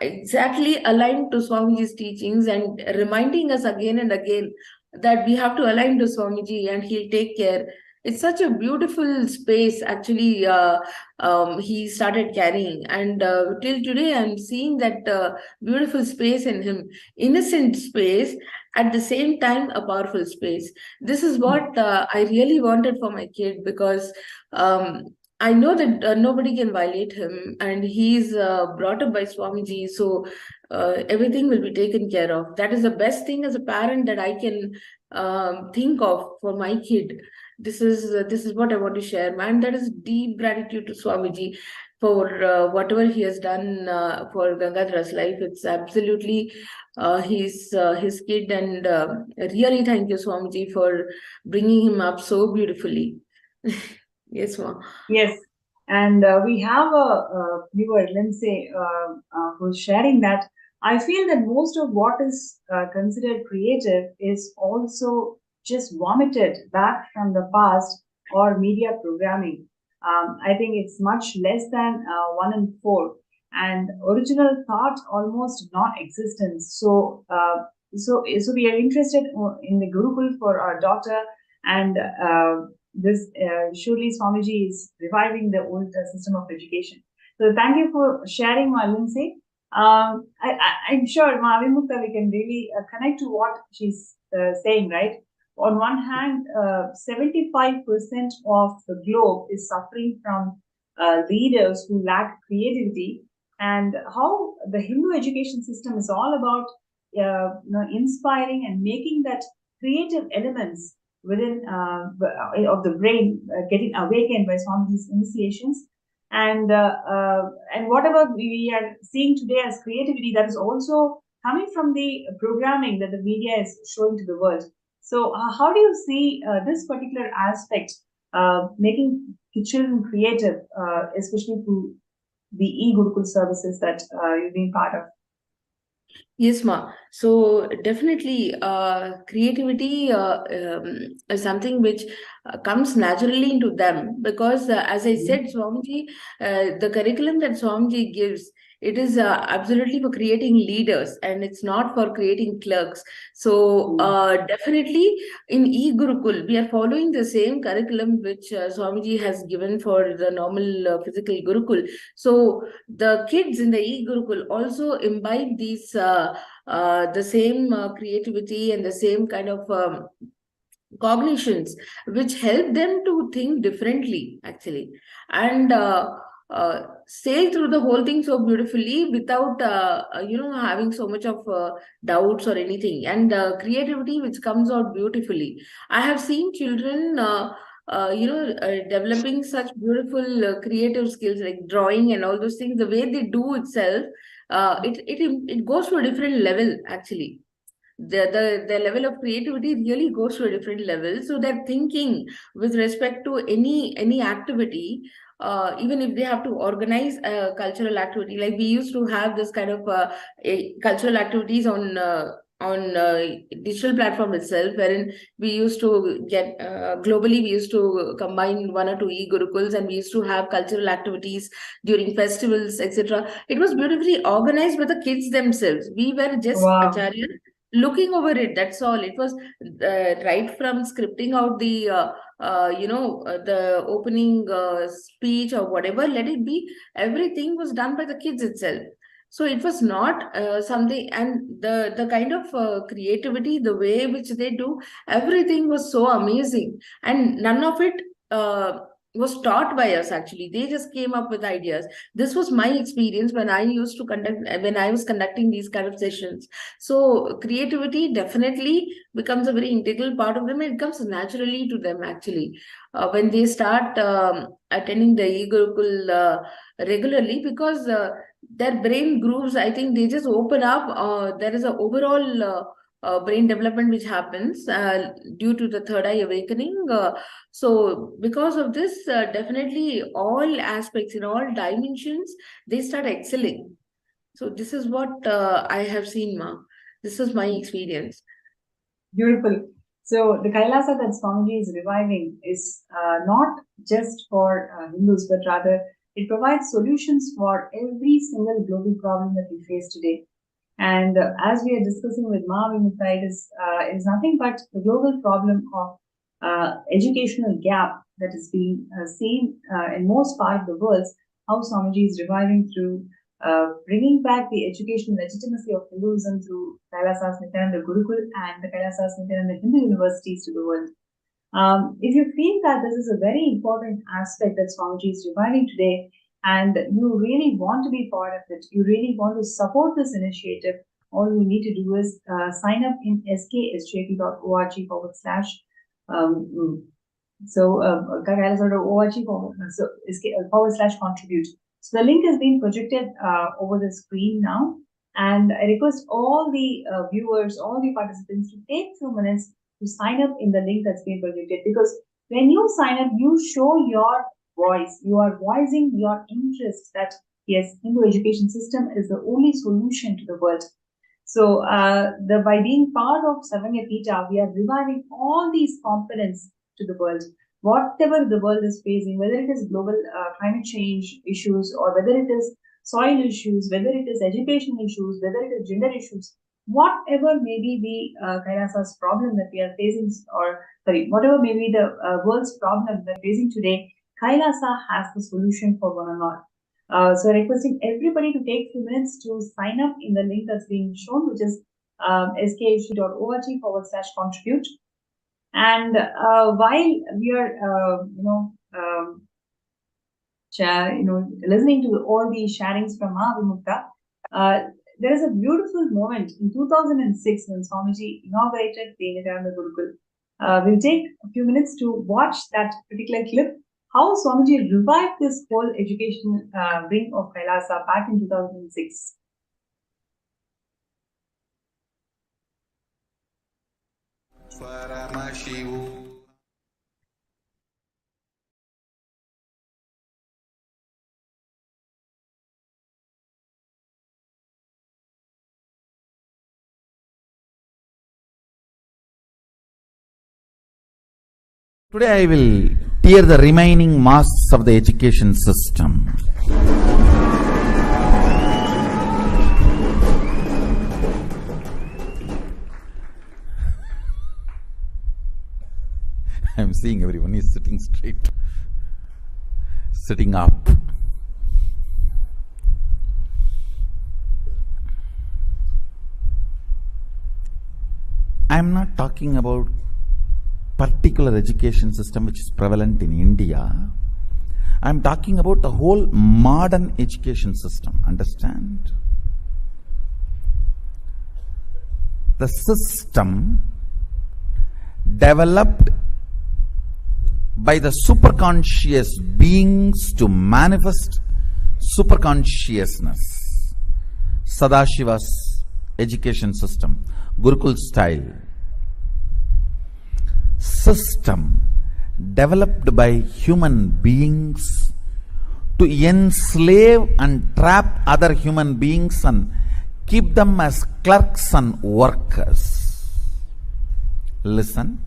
exactly aligned to Swamiji's teachings, and reminding us again and again that we have to align to Swamiji and he'll take care. It's such a beautiful space actually he started carrying, and till today I'm seeing that beautiful space in him, innocent space, at the same time a powerful space. This is what I really wanted for my kid, because I know that nobody can violate him, and he's brought up by Swamiji, so everything will be taken care of. That is the best thing as a parent that I can think of for my kid. This is what I want to share, and that is deep gratitude to Swamiji for whatever he has done for Gangadhara's life. It's absolutely his kid, and really thank you, Swamiji, for bringing him up so beautifully. Yes, ma'am. Yes, and we have a viewer, Lindsay, who's sharing that. I feel that most of what is considered creative is also just vomited back from the past or media programming. I think it's much less than 1 in 4, and original thought almost non-existent. So we are interested in the Gurukul for our daughter, and this surely Swamiji is reviving the old system of education. So thank you for sharing, Ma Lindsay. I'm sure, Ma Avimukta, we can really connect to what she's saying, right? On one hand, 75% of the globe is suffering from leaders who lack creativity, and how the Hindu education system is all about inspiring and making that creative elements within of the brain getting awakened by some of these initiations, and whatever we are seeing today as creativity, that is also coming from the programming that the media is showing to the world. So how do you see this particular aspect making children creative, especially through the e-Gurukul services that you've been part of? Yes, ma. So definitely, creativity is something which comes naturally into them, because, as I said, Swamiji, the curriculum that Swamiji gives, it is absolutely for creating leaders, and it's not for creating clerks. So definitely in e-Gurukul, we are following the same curriculum which Swamiji has given for the normal physical Gurukul. So the kids in the e-Gurukul also imbibe these the same creativity and the same kind of cognitions, which help them to think differently, actually, and sail through the whole thing so beautifully without having so much of doubts or anything, and creativity which comes out beautifully. I have seen children developing such beautiful creative skills like drawing and all those things. The way they do itself, it goes to a different level, actually. The level of creativity really goes to a different level. So they're thinking with respect to any activity, even if they have to organize a cultural activity. Like we used to have this kind of cultural activities on digital platform itself, wherein we used to get globally, we used to combine 1 or 2 e-Gurukuls, and we used to have cultural activities during festivals, etc. It was beautifully organized by the kids themselves. We were just Acharya looking over it, that's all. It was right from scripting out the the opening speech or whatever, let it be, everything was done by the kids itself. So it was not something, and the kind of creativity, the way which they do, everything was so amazing, and none of it was taught by us, actually. They just came up with ideas. This was my experience when I was conducting these kind of sessions. So creativity definitely becomes a very integral part of them, and it comes naturally to them, actually, when they start attending the e-Gurukul regularly, because their brain grooves, I think, they just open up. There is an overall brain development which happens due to the third eye awakening. So because of this, definitely all aspects in all dimensions, they start excelling. So this is what I have seen, ma. This is my experience. Beautiful. So the Kailasa that Swamiji is reviving is not just for Hindus, but rather it provides solutions for every single global problem that we face today. And as we are discussing with Ma Avimukta, it is nothing but the global problem of educational gap that is being seen in most part of the world, how Swamiji is reviving through bringing back the educational legitimacy of Hinduism through Kailasa's Nithyananda Gurukul and the Kailasa's Nithyananda Hindu universities to the world. If you feel that this is a very important aspect that Swamiji is reviving today, and you really want to be part of it, you really want to support this initiative, all you need to do is sign up in sksjp.org /contribute. So the link is being projected over the screen now, and I request all the viewers, all the participants to take 2 minutes to sign up in the link that's being projected, because when you sign up, you show your voice, you are voicing your interest that yes, Hindu education system is the only solution to the world. So by being part of Savanya Pita, we are reviving all these components to the world. Whatever the world is facing, whether it is global climate change issues, or whether it is soil issues, whether it is education issues, whether it is gender issues, whatever may be the Kailasa's problem that we are facing, or sorry, whatever may be the world's problem that we're facing today, Kailasa has the solution for one and all. So requesting everybody to take 2 minutes to sign up in the link that's being shown, which is skh.org/contribute. And while we are, listening to all the sharings from Mahavimukta, there is a beautiful moment in 2006 when Swamiji inaugurated the Nithyananda Gurukul. We'll take a few minutes to watch that particular clip, how Swamiji revived this whole education wing of Kailasa back in 2006. Paramashivam. Today I will tear the remaining masks of the education system. I am seeing everyone is sitting straight, sitting up. I am not talking about particular education system which is prevalent in India. I am talking about the whole modern education system. Understand? The system developed by the superconscious beings to manifest superconsciousness. Sadashiva's education system, Gurukul style. System developed by human beings to enslave and trap other human beings and keep them as clerks and workers. Listen.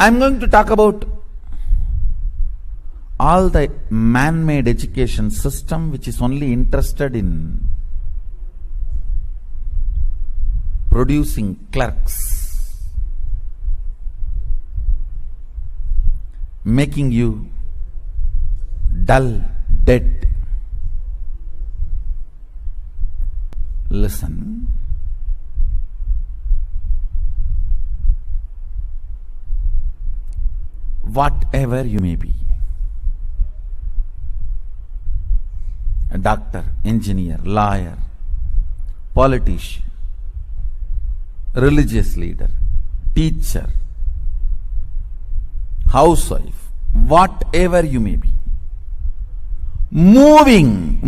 I am going to talk about all the man-made education system which is only interested in producing clerks, making you dull, dead. Listen. Whatever you may be, a doctor, engineer, lawyer, politician, religious leader, teacher, housewife, whatever you may be, moving,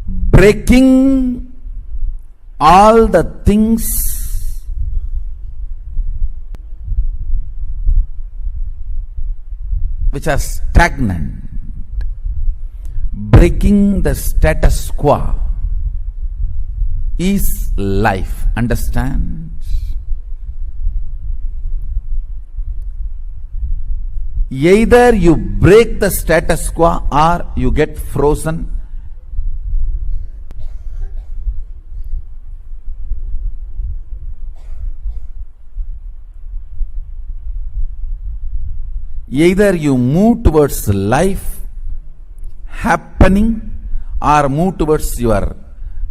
breaking all the things which are stagnant, breaking the status quo is life. Understand? Either you break the status quo or you get frozen. Either you move towards life happening or move towards your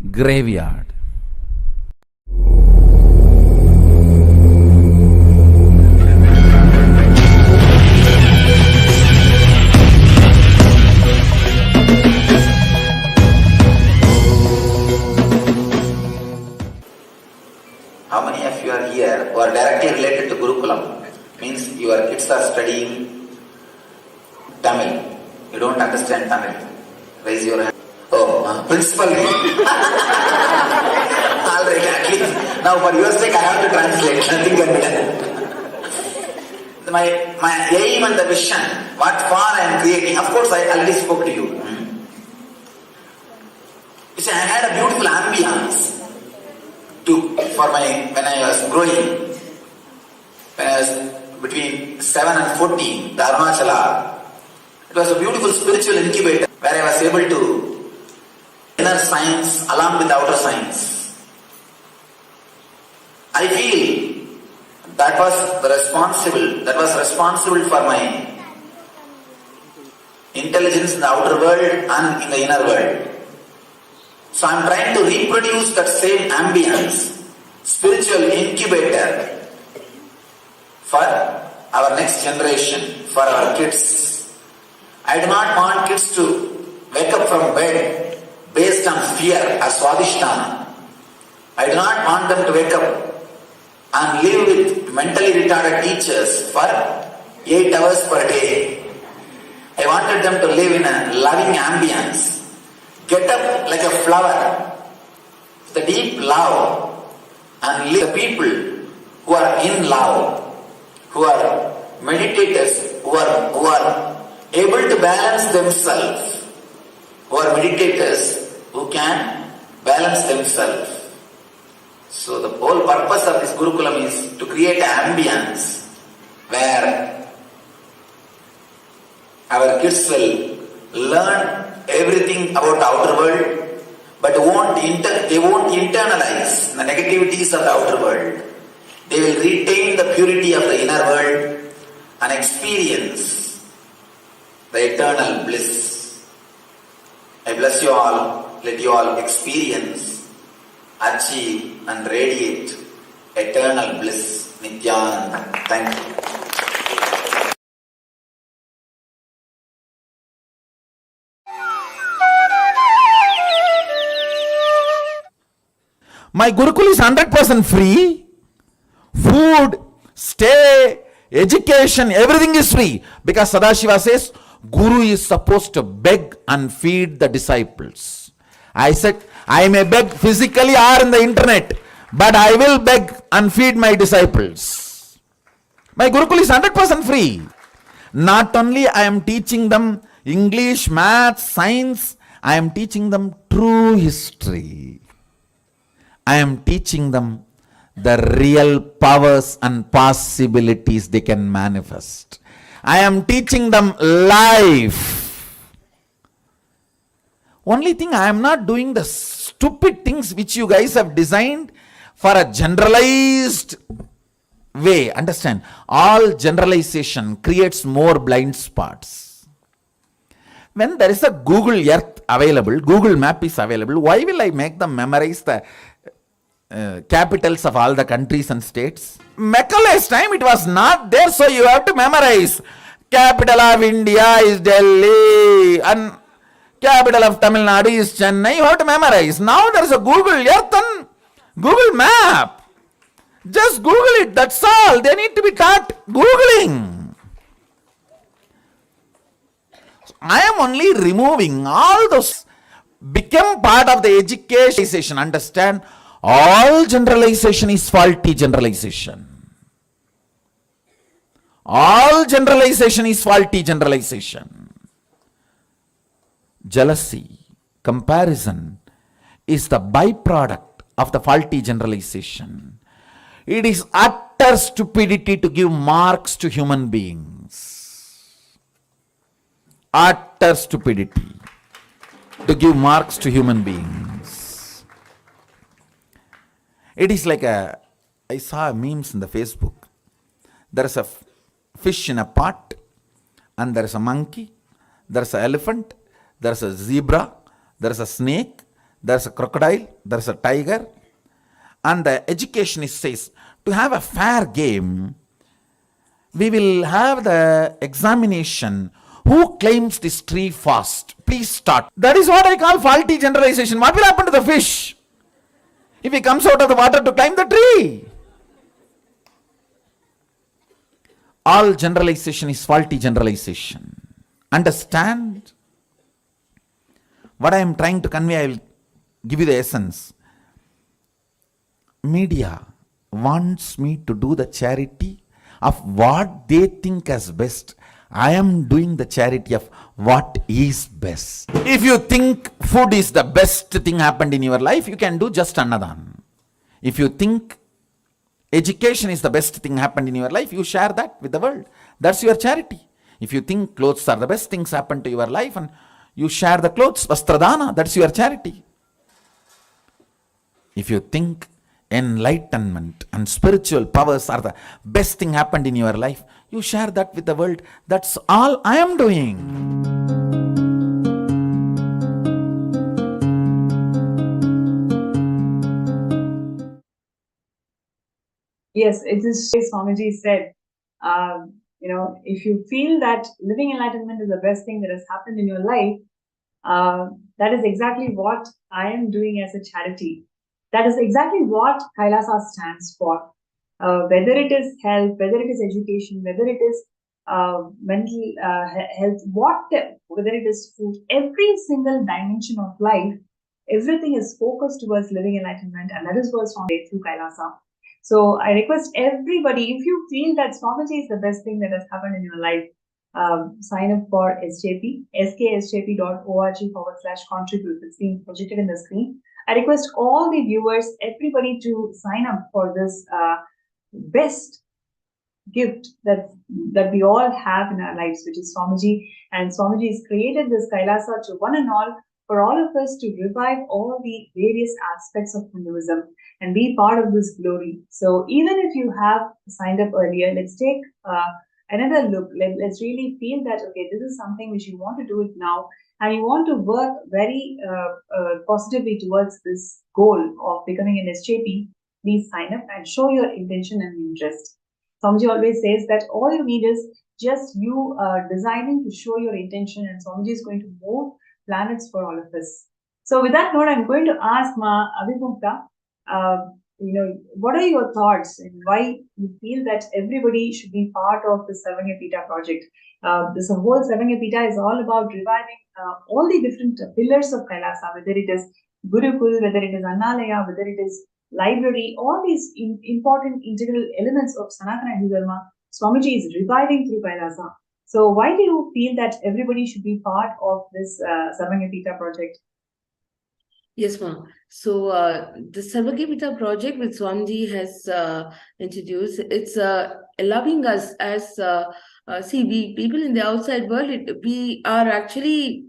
graveyard. How many of you are here who are directly related to Gurukulam? Means your kids are studying Tamil. You don't understand Tamil. Raise your hand. Oh, principal. All right, at least. Now for your sake I have to translate. Nothing can be done. My aim and the vision, what for I am creating, of course I already spoke to you. You see, I had a beautiful ambience when I was growing. When I was between 7 and 14, the Arunachala. It was a beautiful spiritual incubator where I was able to inner science along with outer science. I feel that was responsible for my intelligence in the outer world and in the inner world. So I am trying to reproduce that same ambience, spiritual incubator for our next generation, for our kids. I do not want kids to wake up from bed based on fear as swadhisthana. I do not want them to wake up and live with mentally retarded teachers for 8 hours per day. I wanted them to live in a loving ambience. Get up like a flower, the deep love, and live the people who are in love, who are meditators, who are able to balance themselves, who are meditators, who can balance themselves. So the whole purpose of this Gurukulam is to create an ambience where our kids will learn everything about the outer world, but they won't internalize the negativities of the outer world. They will retain the purity of the inner world and experience the eternal bliss. I bless you all. Let you all experience, achieve and radiate eternal bliss. Nithyananda. Thank you. My Gurukul is 100% free. Food, stay, education, everything is free. Because Sadashiva says, Guru is supposed to beg and feed the disciples. I said, I may beg physically or in the internet, but I will beg and feed my disciples. My Gurukul is 100% free. Not only I am teaching them English, maths, science, I am teaching them true history. I am teaching them the real powers and possibilities they can manifest. I am teaching them life. Only thing, I am not doing the stupid things which you guys have designed for a generalized way. Understand? All generalization creates more blind spots. When there is a Google Earth available, Google Map is available, why will I make them memorize the capitals of all the countries and states? Macaulay's time it was not there, so you have to memorize. Capital of India is Delhi and capital of Tamil Nadu is Chennai. You have to memorize. Now there is a Google Earth and Google Map. Just Google it, that's all. They need to be taught Googling. I am only removing all those, become part of the education. Understand? All generalization is faulty generalization. All generalization is faulty generalization. Jealousy, comparison is the byproduct of the faulty generalization. It is utter stupidity to give marks to human beings. Utter stupidity to give marks to human beings. It is like I saw memes in the Facebook. There is a fish in a pot, and there is a monkey, there is an elephant, there is a zebra, there is a snake, there is a crocodile, there is a tiger. And the educationist says, to have a fair game, we will have the examination. Who claims this tree first? Please start. That is what I call faulty generalization. What will happen to the fish if he comes out of the water to climb the tree? All generalization is faulty generalization. Understand? What I am trying to convey, I will give you the essence. Media wants me to do the charity of what they think as best. I am doing the charity of what is best. If you think food is the best thing happened in your life, you can do just Annadan. If you think education is the best thing happened in your life, you share that with the world. That's your charity. If you think clothes are the best things happened to your life and you share the clothes, Vastradana, that's your charity. If you think enlightenment and spiritual powers are the best thing happened in your life, you share that with the world. That's all I am doing. Yes, it is Swamiji said, if you feel that living enlightenment is the best thing that has happened in your life, that is exactly what I am doing as a charity. That is exactly what Kailasa stands for. Whether it is health, whether it is education, whether it is mental health, whether it is food, every single dimension of life, everything is focused towards living enlightenment, and that is what's through Kailasa. So I request everybody, if you feel that Swamiji is the best thing that has happened in your life, sign up for SJP, skSJP.org/contribute. It's being projected in the screen. I request all the viewers, everybody to sign up for this best gift that we all have in our lives, which is Swamiji. And Swamiji has created this Kailasa to one and all, for all of us to revive all the various aspects of Hinduism and be part of this glory. So even if you have signed up earlier, let's take another look. Let's really feel that, okay, this is something which you want to do it now, and you want to work very positively towards this goal of becoming an SJP. Please sign up and show your intention and interest. Swamiji always says that all you need is just you designing to show your intention, and Swamiji is going to move planets for all of us. So with that note, I'm going to ask Ma Abhimukta, what are your thoughts and why you feel that everybody should be part of the Sarvanya Pita project? This whole Sarvanya Pita is all about reviving all the different pillars of Kailasa, whether it is Gurukul, whether it is Annalaya, whether it is library, all these important integral elements of Sanatana Hindu Dharma, Swamiji is reviving through Kailasa. So why do you feel that everybody should be part of this Sarvanya Pita project? Yes, ma'am. So the Sarvagya project which Swamiji has introduced, it's allowing us as we people in the outside world, we are actually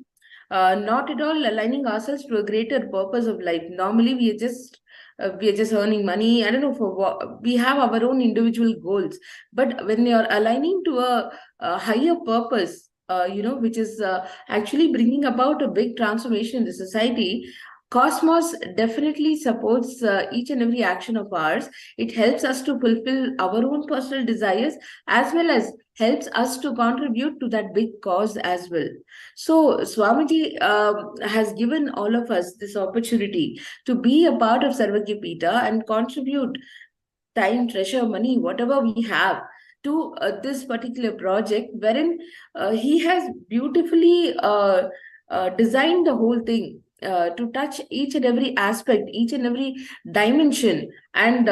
not at all aligning ourselves to a greater purpose of life. Normally, we are just earning money. I don't know for what we have our own individual goals, but when you are aligning to a higher purpose, which is actually bringing about a big transformation in the society. Cosmos definitely supports each and every action of ours. It helps us to fulfill our own personal desires as well as helps us to contribute to that big cause as well. So Swamiji has given all of us this opportunity to be a part of Sarvagya Pita and contribute time, treasure, money, whatever we have to this particular project, wherein he has beautifully designed the whole thing to touch each and every aspect, each and every dimension, and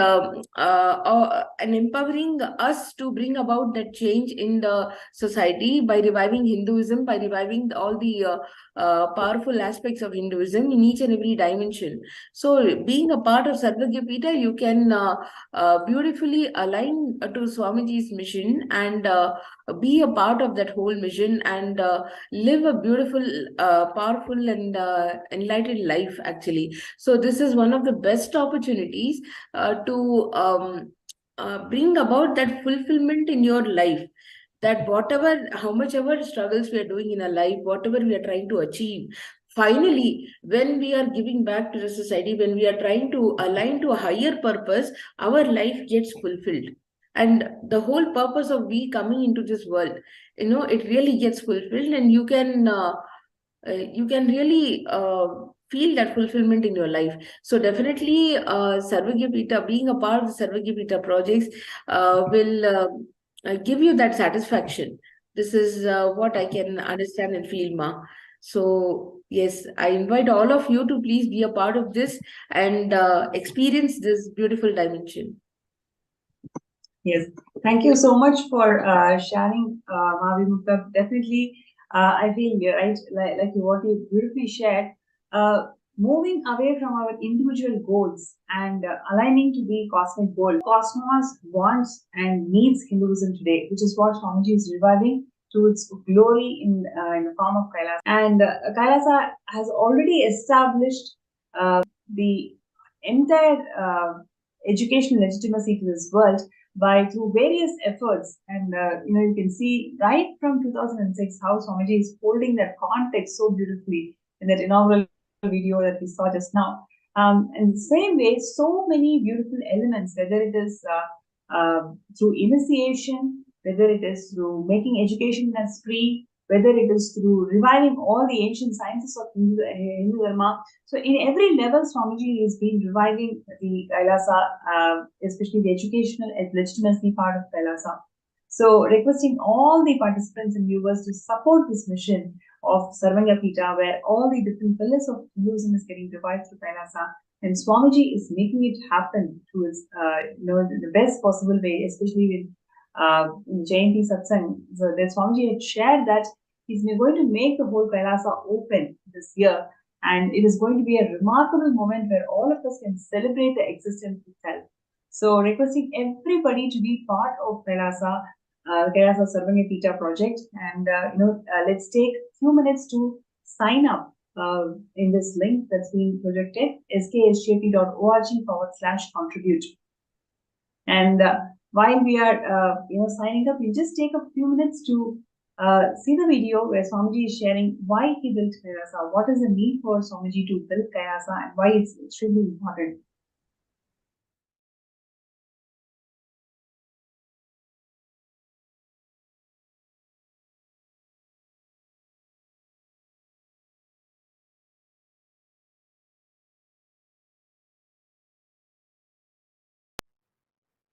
empowering us to bring about that change in the society by reviving Hinduism, by reviving all the powerful aspects of Hinduism in each and every dimension. So, being a part of Sarvagya Pita, you can beautifully align to Swamiji's mission and be a part of that whole mission and live a beautiful, powerful, and enlightened life, actually. So, this is one of the best opportunities to bring about that fulfillment in your life. That how much ever struggles we are doing in our life, whatever we are trying to achieve, finally, when we are giving back to the society, when we are trying to align to a higher purpose, our life gets fulfilled. And the whole purpose of we coming into this world, it really gets fulfilled, and you can really feel that fulfillment in your life. So definitely, Sarvagya Pita, being a part of the Sarvagya Pita projects, will give you that satisfaction. This is what I can understand and feel, Ma. So yes, I invite all of you to please be a part of this and experience this beautiful dimension. Yes, thank you so much for sharing, Mahavimukta. Definitely, I feel right, like what you beautifully shared. moving away from our individual goals and aligning to the cosmic goal. Cosmos wants and needs Hinduism today, which is what Swamiji is reviving to its glory in the form of Kailasa. And Kailasa has already established the entire educational legitimacy to this world by through various efforts. And you can see right from 2006 how Swamiji is holding that context so beautifully in that inaugural video that we saw just now. In the same way, so many beautiful elements, whether it is through initiation, whether it is through making education as free, whether it is through reviving all the ancient sciences of Hindu Dharma. So in every level, Swamiji has been reviving the Kailasa, especially the educational and legitimacy part of Kailasa. So requesting all the participants and viewers to support this mission of Sarvanga Pita, where all the different pillars of Hinduism is getting revived through Kailasa. And Swamiji is making it happen to its, the best possible way, especially with in Jayanti Satsang. So that Swamiji had shared that he's going to make the whole Kailasa open this year. And it is going to be a remarkable moment where all of us can celebrate the existence itself. So requesting everybody to be part of Kailasa, Kailasa Sarvanga Pita project. And, let's take a few minutes to sign up in this link that's being projected, skshjp.org/contribute. And while we are, signing up, we just take a few minutes to see the video where Swamiji is sharing why he built Kailasa, what is the need for Swamiji to build Kailasa, and why it's extremely important.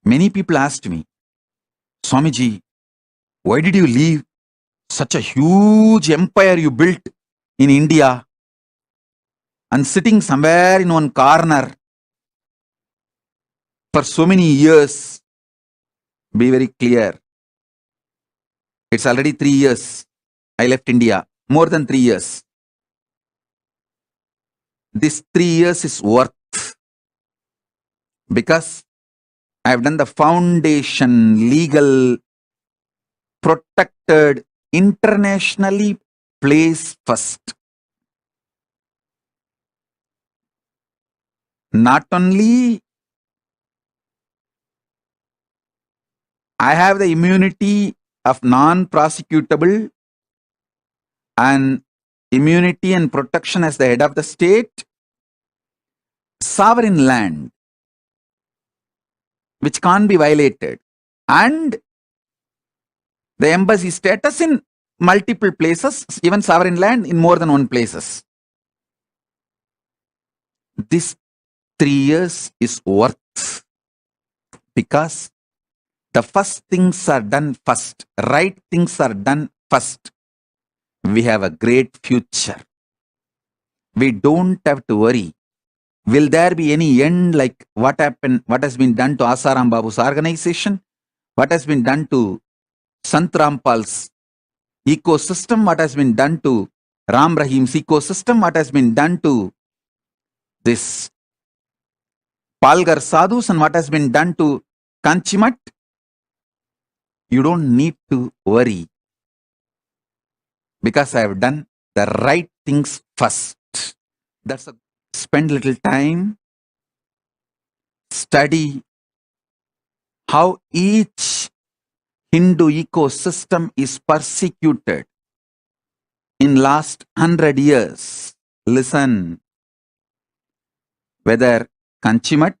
Many people asked me, Swamiji, why did you leave such a huge empire you built in India and sitting somewhere in one corner for so many years? Be very clear. It's already 3 years. I left India. More than 3 years. This 3 years is worth because I have done the foundation, legal, protected, internationally place first. Not only I have the immunity of non-prosecutable and immunity and protection as the head of the state, sovereign land, which can't be violated, and the embassy status in multiple places, even sovereign land in more than one places. This 3 years is worth because the first things are done first, right things are done first. We have a great future. We don't have to worry. Will there be any end like what happened, what has been done to Asaram Babu's organization? What has been done to Sant Rampal's ecosystem? What has been done to Ram Rahim's ecosystem? What has been done to this Palgar Sadhus and what has been done to Kanchimat? You don't need to worry because I have done the right things first. That's a spend little time, study how each Hindu ecosystem is persecuted in last 100 years. Listen, whether Kanchimat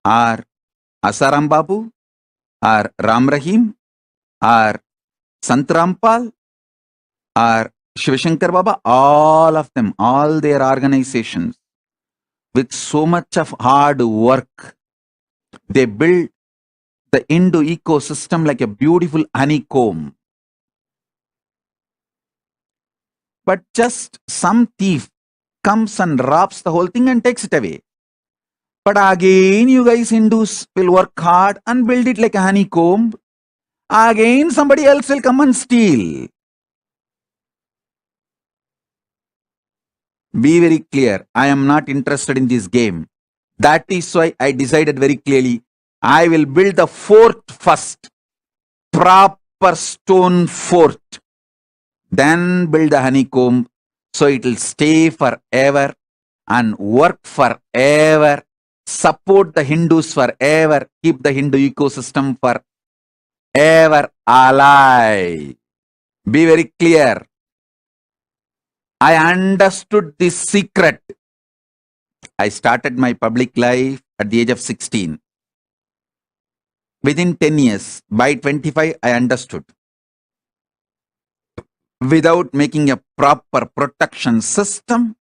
or Asaram Babu or Ram Rahim or Sant Rampal or Shivashankar Baba, all of them, all their organizations, with so much of hard work, they build the Hindu ecosystem like a beautiful honeycomb. But just some thief comes and robs the whole thing and takes it away. But again, you guys Hindus will work hard and build it like a honeycomb. Again, somebody else will come and steal. Be very clear. I am not interested in this game. That is why I decided very clearly, I will build the fort first. Proper stone fort. Then build the honeycomb so it will stay forever and work forever. Support the Hindus forever. Keep the Hindu ecosystem forever alive. Be very clear. I understood this secret. I started my public life at the age of 16. Within 10 years, by 25, I understood. Without making a proper protection system,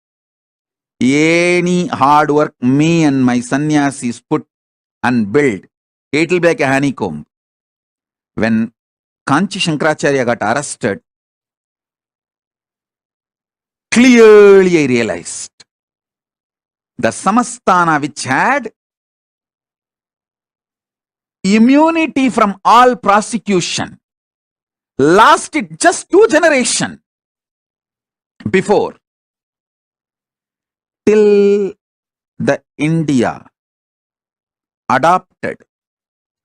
any hard work me and my sannyasis put and build, it will be like a honeycomb. When Kanchi Shankaracharya got arrested, clearly I realized the Samasthana, which had immunity from all prosecution, lasted just 2 generations before, till the India adopted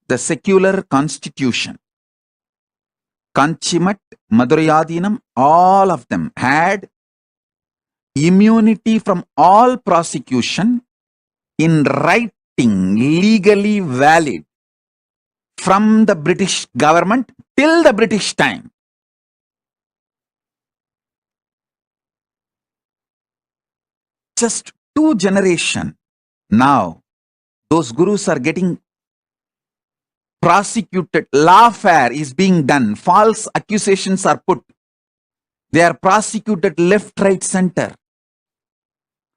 the secular constitution. Kanchimat, Madurayadinam, all of them had immunity from all prosecution in writing, legally valid, from the British government till the British time. Just 2 generations. Now, those gurus are getting prosecuted. Lawfare is being done. False accusations are put. They are prosecuted left, right, center.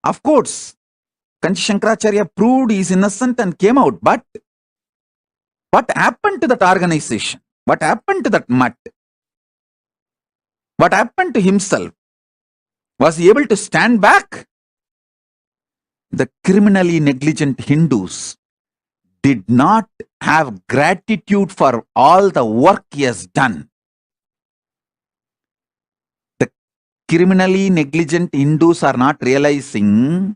Of course, Kanchi Shankaracharya proved he is innocent and came out. But what happened to that organization? What happened to that mutt? What happened to himself? Was he able to stand back? The criminally negligent Hindus did not have gratitude for all the work he has done. The criminally negligent Hindus are not realizing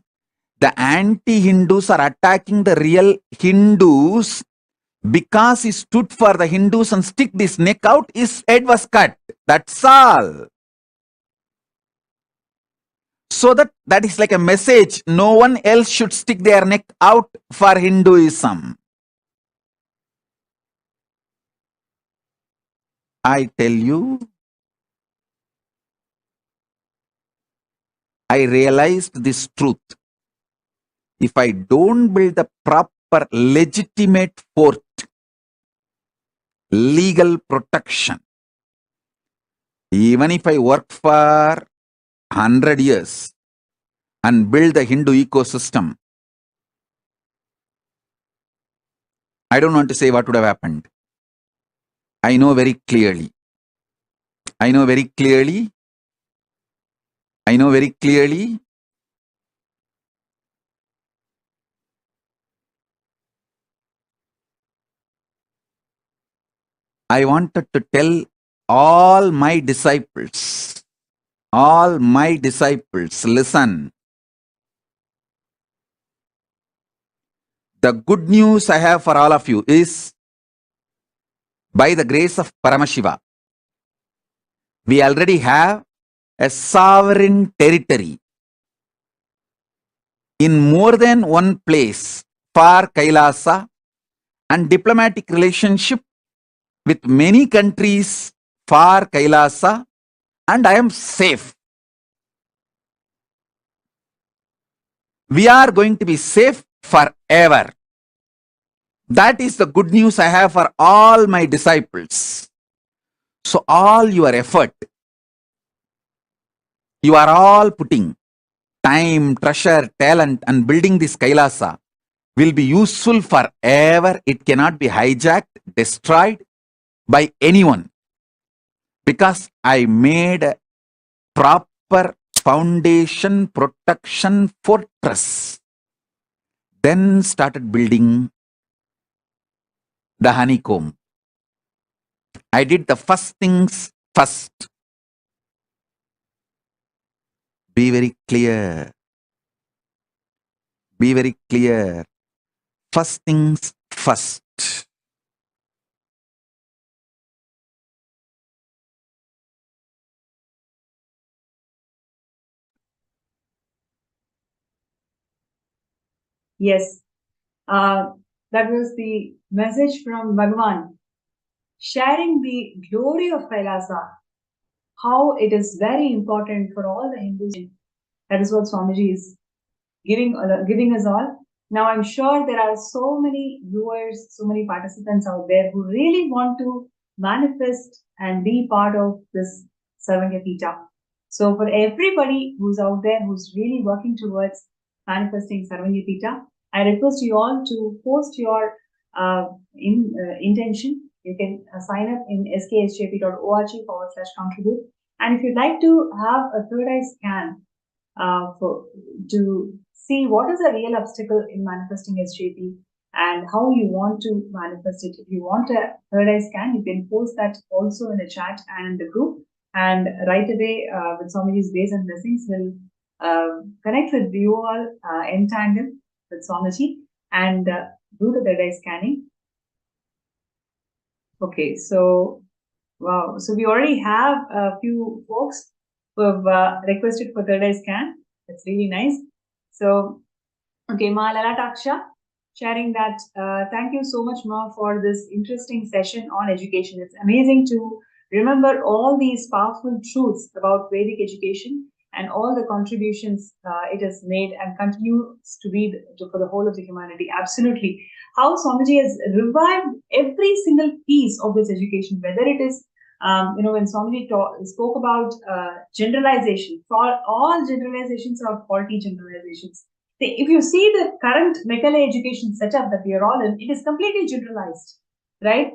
the anti-Hindus are attacking the real Hindus because he stood for the Hindus and stick his neck out, his head was cut. That's all. So that is like a message. No one else should stick their neck out for Hinduism. I tell you, I realized this truth. If I don't build the proper legitimate fort, legal protection, even if I work for 100 years and build the Hindu ecosystem, I don't want to say what would have happened. I know very clearly. I know very clearly. I know very clearly. I wanted to tell all my disciples, listen. The good news I have for all of you is, by the grace of Paramashiva, we already have a sovereign territory in more than one place for Kailasa and diplomatic relationship with many countries for Kailasa, and I am safe. We are going to be safe forever. That is the good news I have for all my disciples. So all your effort, you are all putting time, treasure, talent and building this Kailasa will be useful forever. It cannot be hijacked, destroyed by anyone, because I made a proper foundation, protection, fortress. Then started building the honeycomb. I did the first things first. Be very clear. Be very clear. First things first. Yes, that was the message from Bhagavan, sharing the glory of Kailasa, how it is very important for all the Hindus. That is what Swamiji is giving us all. Now, I'm sure there are so many viewers, so many participants out there who really want to manifest and be part of this Sarvanya Pita. So, for everybody who's out there who's really working towards manifesting Sarvanya Pita, I request you all to post your intention. You can sign up in sksjp.org/contribute. And if you'd like to have a third eye scan to see what is the real obstacle in manifesting SJP and how you want to manifest it. If you want a third eye scan, you can post that also in the chat and in the group. And right away, with Swamiji's grace and blessings, we'll connect with you all in tandem with Swamiji and do the third eye scanning. Okay, so wow, so we already have a few folks who have requested for third eye scan. That's really nice. So, okay, Ma Lalataksha, sharing that. Thank you so much, Ma, for this interesting session on education. It's amazing to remember all these powerful truths about Vedic education and all the contributions it has made and continues to be for the whole of the humanity. Absolutely. How Swamiji has revived every single piece of this education, whether it is when Swamiji spoke about generalization, for all generalizations are faulty generalizations. If you see the current Mekale education setup that we are all in, it is completely generalized, right?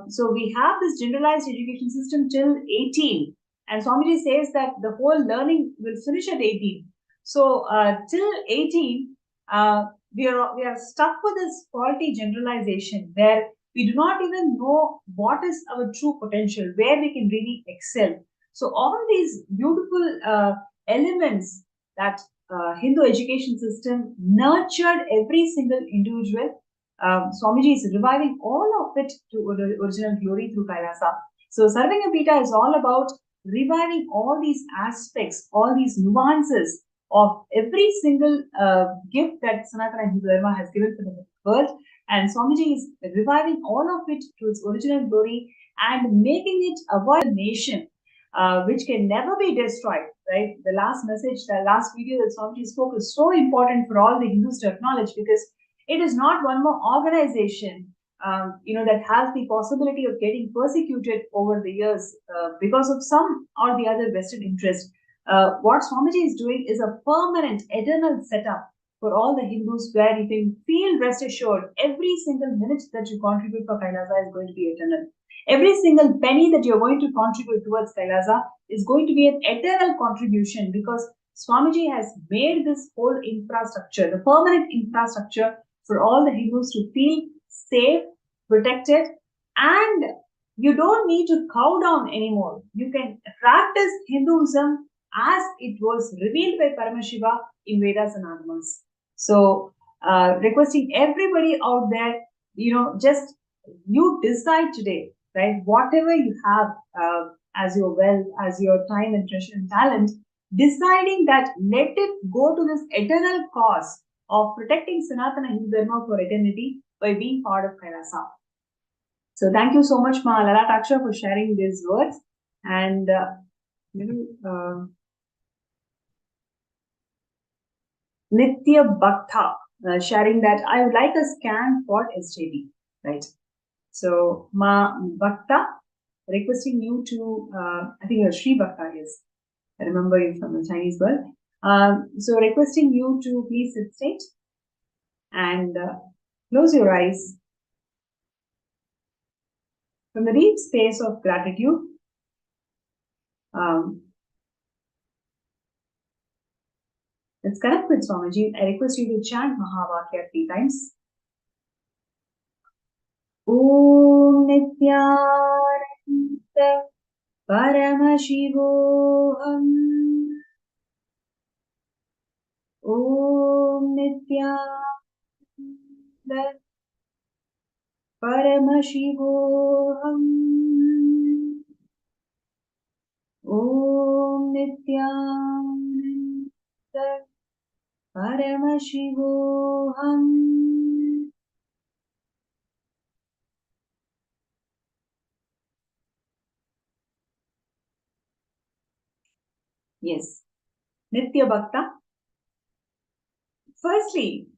So we have this generalized education system till 18, and Swamiji says that the whole learning will finish at 18. So till 18, we are stuck with this faulty generalization where we do not even know what is our true potential, where we can really excel. So all these beautiful elements that Hindu education system nurtured every single individual. Swamiji is reviving all of it to the original glory through Kailasa. So Sarvanya Pita is all about reviving all these aspects, all these nuances of every single gift that Sanatana Hindu Dharma has given to the world. And Swamiji is reviving all of it to its original glory and making it a nation which can never be destroyed, right? The last message, the last video that Swamiji spoke is so important for all the Hindus to acknowledge, because it is not one more organization, that has the possibility of getting persecuted over the years because of some or the other vested interest. What Swamiji is doing is a permanent, eternal setup for all the Hindus, where you can feel rest assured every single minute that you contribute for Kailasa is going to be eternal. Every single penny that you're going to contribute towards Kailasa is going to be an eternal contribution, because Swamiji has made this whole infrastructure, the permanent infrastructure for all the Hindus to feel safe, protected, and you don't need to cow down anymore. You can practice Hinduism as it was revealed by Paramashiva in Vedas and Agamas. So, requesting everybody out there, just you decide today, right? Whatever you have as your wealth, as your time and treasure and talent, deciding that let it go to this eternal cause of protecting Sanatana Hindu Dharma for eternity by being part of Kailasa. So thank you so much, Ma Lalataksha, for sharing these words. And Nitya Bhakta sharing that I would like a scan for SJB, right? So Ma Bhakta, requesting you to, I think you're Sri Bhakta, yes. I remember you from the Chinese world. So requesting you to please sit straight and close your eyes. From the deep space of gratitude, let's connect with Swamiji. I request you to chant Mahavakya 3 times. Om Nithyananda Paramashivam Nithyananda Paramashivam. Om Nithyananda Paramashivam. Yes, Nitya Bhakta. Firstly,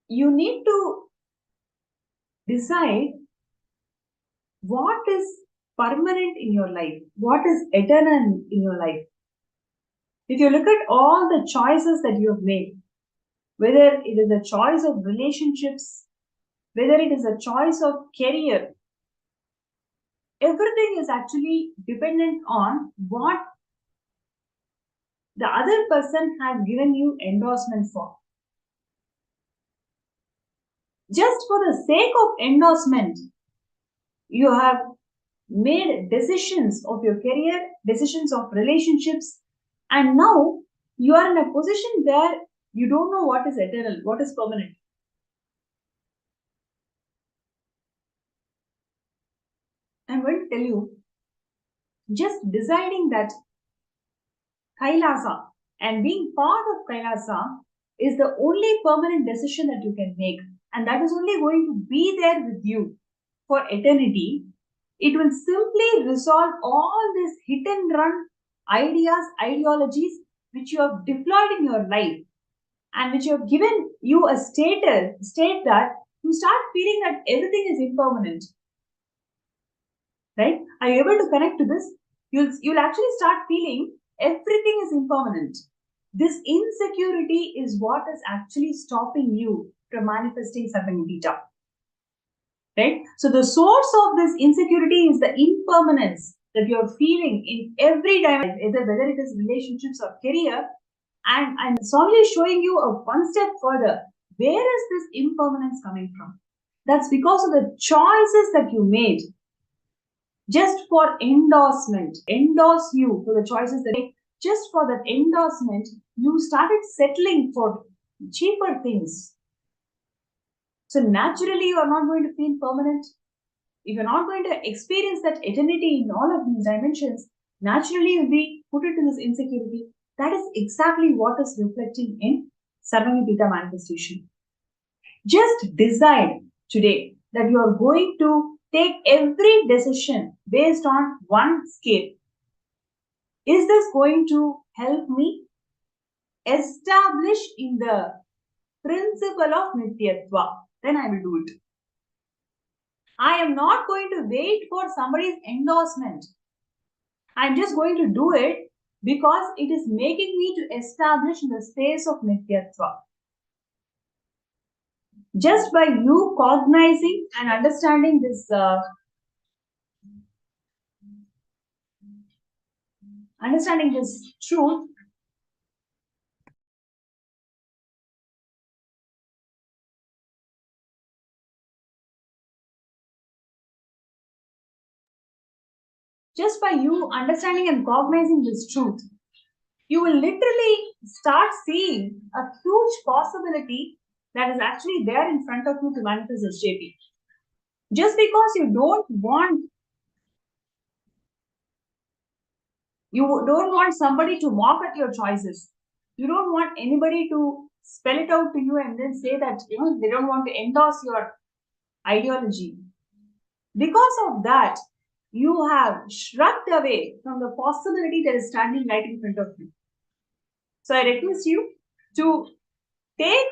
you need to decide what is permanent in your life, what is eternal in your life. If you look at all the choices that you have made, whether it is a choice of relationships, whether it is a choice of career, everything is actually dependent on what the other person has given you endorsement for. Just for the sake of endorsement, you have made decisions of your career, decisions of relationships, and now you are in a position where you don't know what is eternal, what is permanent. I'm going to tell you, just deciding that Kailasa and being part of Kailasa is the only permanent decision that you can make, and that is only going to be there with you for eternity. It will simply resolve all these hit and run ideas, ideologies which you have deployed in your life and which have given you a state that you start feeling that everything is impermanent. Right? Are you able to connect to this? You'll actually start feeling everything is impermanent. This insecurity is what is actually stopping you from manifesting Samadhi. Right? So the source of this insecurity is the impermanence that you're feeling in every dimension, whether it is relationships or career. And I'm solely showing you one step further. Where is this impermanence coming from? That's because of the choices that you made just for endorsement, endorse you for the choices that make. Just for that endorsement, you started settling for cheaper things. So naturally, you are not going to feel permanent. If you're not going to experience that eternity in all of these dimensions, naturally you'll be put into this insecurity. That is exactly what is reflecting in Sarvamipita manifestation. Just decide today that you are going to take every decision based on one scale. Is this going to help me establish in the principle of Nityatva? Then I will do it. I am not going to wait for somebody's endorsement. I'm just going to do it because it is making me to establish in the space of Nityatva. Just by you cognizing and understanding this truth, just by you understanding and cognizing this truth, you will literally start seeing a huge possibility that is actually there in front of you to manifest as JP. Just because you don't want somebody to mock at your choices. You don't want anybody to spell it out to you and then say that they don't want to endorse your ideology. Because of that, you have shrugged away from the possibility that is standing right in front of you. So I request you to take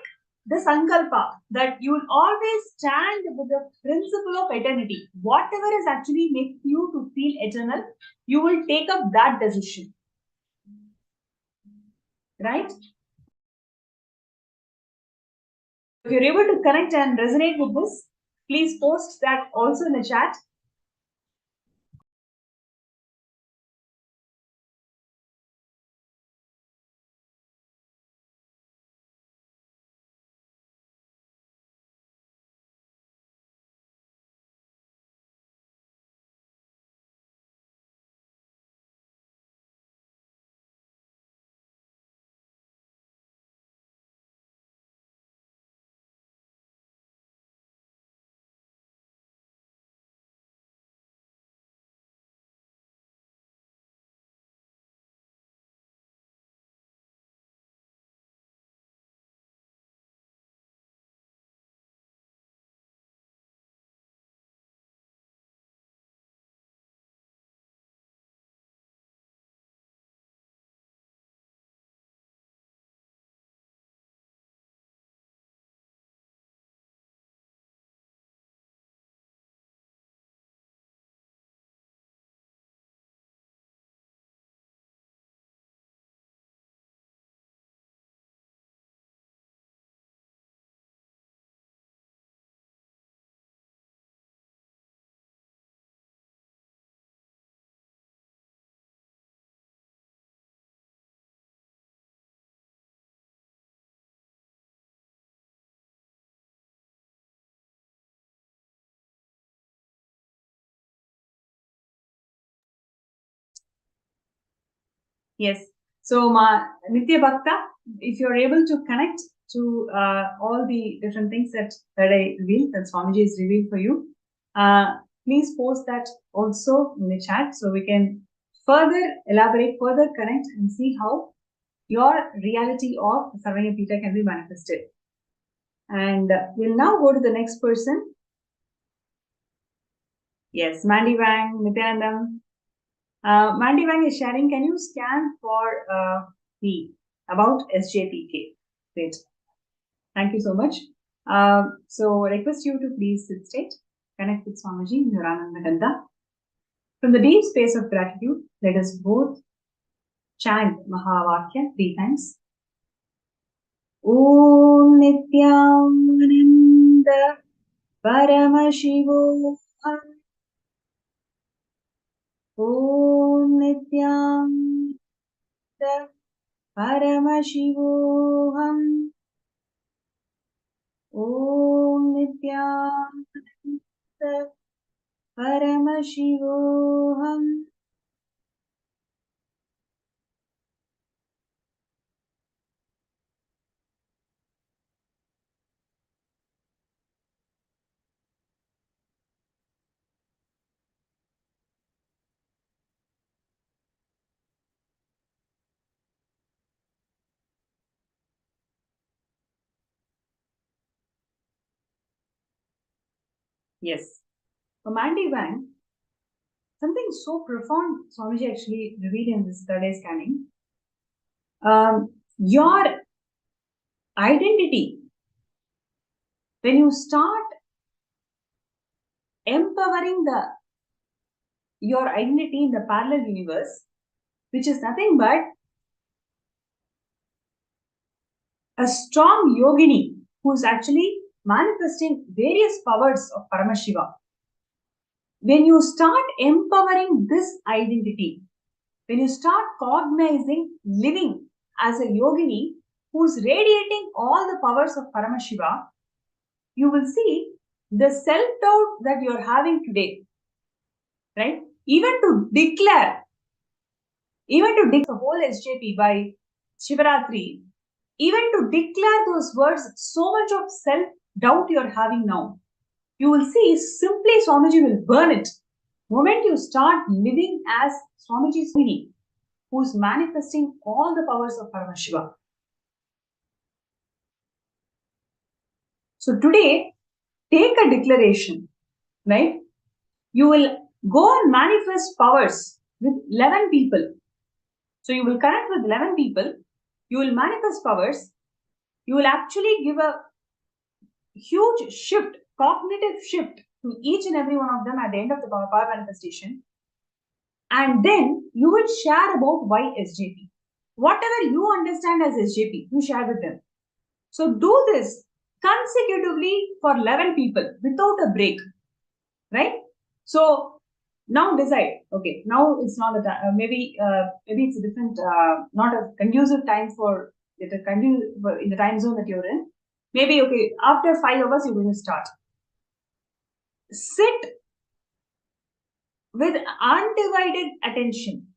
the sankalpa that you will always stand with the principle of eternity. Whatever is actually making you to feel eternal, you will take up that decision. Right? If you're able to connect and resonate with this, please post that also in the chat. Yes. So, Nitya Bhakta, if you're able to connect to all the different things that I revealed, that Swamiji has revealed for you, please post that also in the chat so we can further elaborate, further connect and see how your reality of Sarvanya Pita can be manifested. And we'll now go to the next person. Yes, Mandy Wang, Nithyanandam. Mandy Wang is sharing, can you scan for the about SJPK? Great. Thank you so much. So I request you to please sit straight, connect with Swamiji in your Ananda Gandha. From the deep space of gratitude, let us both chant Mahavakya 3 times. Om Nityananda Paramashivam. Om Nityananda Paramashivam. Om Nityananda Paramashivam. Yes. For Mandy Wang, something so profound Swamiji actually revealed in this third eye scanning. Your identity, when you start empowering your identity in the parallel universe, which is nothing but a strong yogini who's actually manifesting various powers of Paramashiva. When you start empowering this identity, when you start cognizing living as a yogini who's radiating all the powers of Paramashiva, you will see the self-doubt that you're having today, right? Even to declare the whole SJP by Shivaratri, even to declare those words, so much of self-doubt you're having now, you will see simply Swamiji will burn it. Moment you start living as Swamiji's Yogini, who's manifesting all the powers of Paramashiva. So today, take a declaration, right? You will go and manifest powers with 11 people. So you will connect with 11 people, you will manifest powers, you will actually give a huge shift, cognitive shift to each and every one of them at the end of the power manifestation. And then you will share about why SJP. Whatever you understand as SJP, you share with them. So do this consecutively for 11 people without a break, right? So now decide, okay, now it's not the time, maybe it's a different, not a conducive time for in the time zone that you're in. Maybe, okay, after 5 hours, you're going to start. Sit with undivided attention.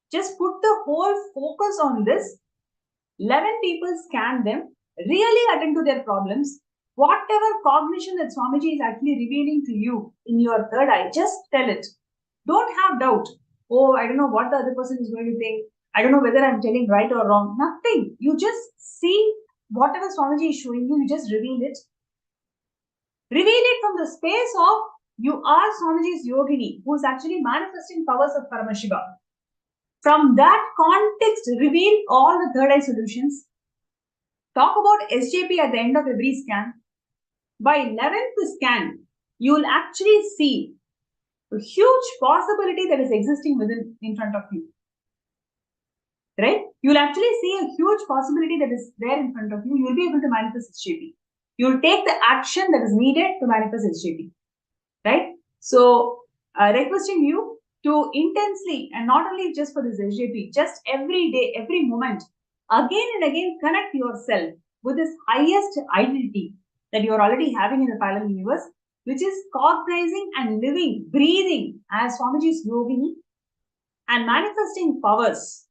Just put the whole focus on this. 11 people scan them, really attend to their problems. Whatever cognition that Swamiji is actually revealing to you in your third eye, just tell it. Don't have doubt. Oh, I don't know what the other person is going to think. I don't know whether I'm telling right or wrong. Nothing. You just see whatever Swamiji is showing you, you just reveal it. Reveal it from the space of you are Swamiji's yogini, who is actually manifesting powers of Paramashiva. From that context, reveal all the third eye solutions. Talk about SJP at the end of every scan. By 11th scan, you will actually see a huge possibility that is existing in front of you. Right? You will actually see a huge possibility that is there in front of you. You will be able to manifest SJP. You will take the action that is needed to manifest SJP. Right? So, requesting you to intensely, and not only just for this SJP, just every day, every moment, again and again connect yourself with this highest identity that you are already having in the parallel universe, which is cognizing and living, breathing as Swamiji's yogini and manifesting powers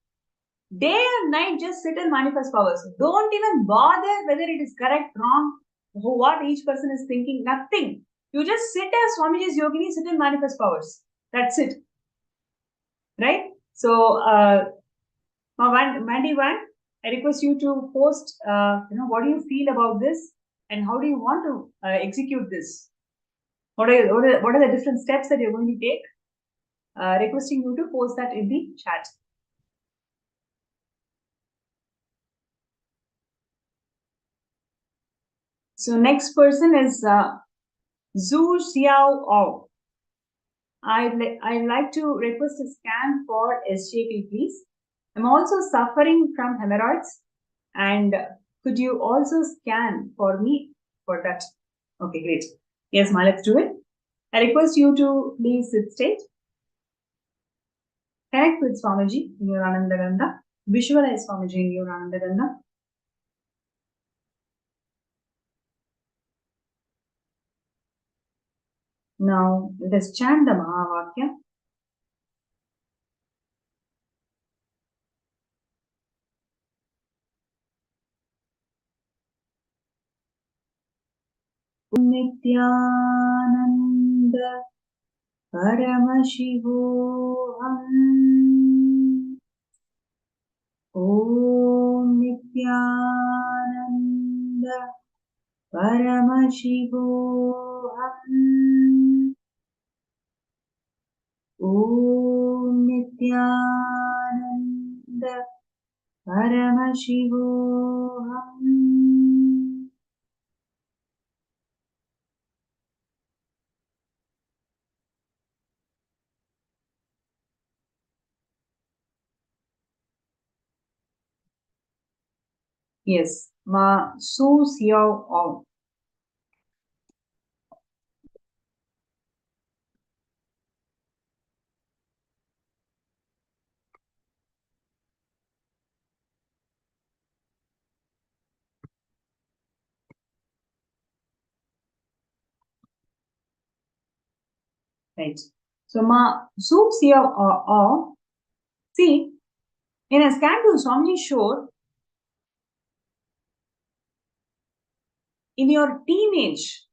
Day and night, just sit and manifest powers. Don't even bother whether it is correct, wrong, what each person is thinking, nothing. You just sit as Swamiji's yogini, sit and manifest powers. That's it. Right? So, Mandy Van, I request you to post, what do you feel about this and how do you want to execute this? What are the different steps that you're going to take? Requesting you to post that in the chat. So next person is Zhu Xiao Ao. I'd like to request a scan for SJP, please. I'm also suffering from hemorrhoids, and could you also scan for me for that? Okay, great. Yes, Ma, let's do it. I request you to please sit straight. Connect with Swamiji in your Ananda Ganda. Visualize Swamiji in your Ananda Ganda. Now, let us chant the Mahavakya. Nithyananda Paramashivam. Om Nithyananda Paramashivam. Om Nithyananda Paramashivam. Yes, Ma Su Xiao Ao. Right. So Ma Su Xiao Ao. See, in a scan to Swamiji showed, in your teenage,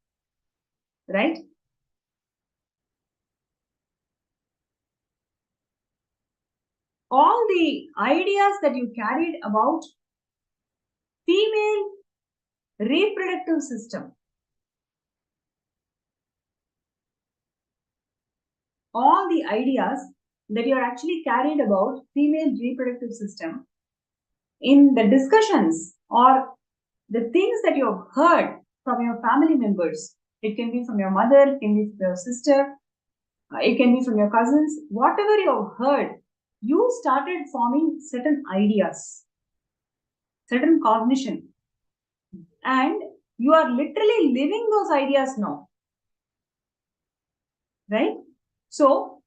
right? All the ideas that you carried about female reproductive system, all the ideas that you are actually carried about female reproductive system, in the discussions or the things that you have heard from your family members, it can be from your mother, it can be from your sister, it can be from your cousins, whatever you have heard, you started forming certain ideas, certain cognition, and you are literally living those ideas now. Right? So,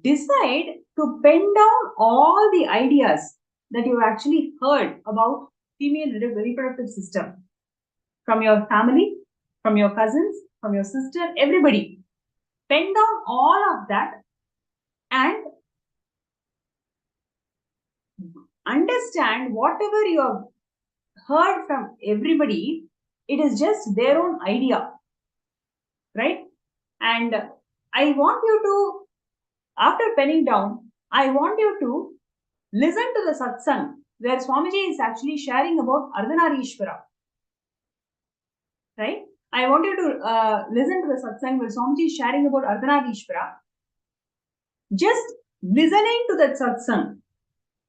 decide to pen down all the ideas that you actually heard about female reproductive system from your family, from your cousins, from your sister, everybody. Pen down all of that and understand whatever you have heard from everybody, it is just their own idea. Right? And I want you to, after penning down, I want you to listen to the satsang where Swamiji is actually sharing about Ardhanarishvara. Right? I want you to listen to the satsang where Swamiji is sharing about Ardhanarishvara. Just listening to that satsang,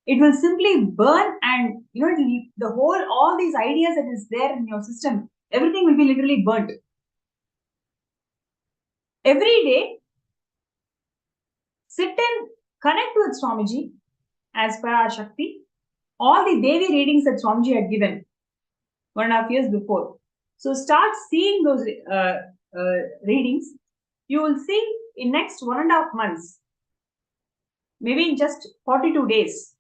it will simply burn, and the whole, all these ideas that is there in your system, everything will be literally burnt. Every day, sit and connect with Swamiji as per our Shakti. All the Devi readings that Swamiji had given 1.5 years before. So start seeing those readings. You will see in next 1.5 months, maybe in just 42 days,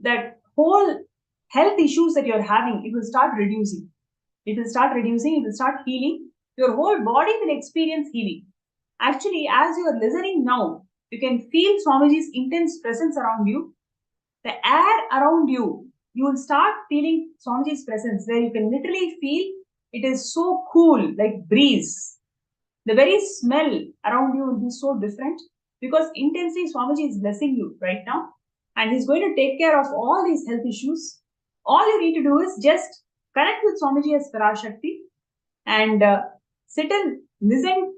that whole health issues that you're having, it will start reducing. It will start reducing, it will start healing. Your whole body will experience healing. Actually, as you are listening now, you can feel Swamiji's intense presence around you. the air around you, you will start feeling Swamiji's presence, where you can literally feel it is so cool, like breeze. The very smell around you will be so different, because intensely Swamiji is blessing you right now, and he's going to take care of all these health issues. All you need to do is just connect with Swamiji as Parashakti and sit and listen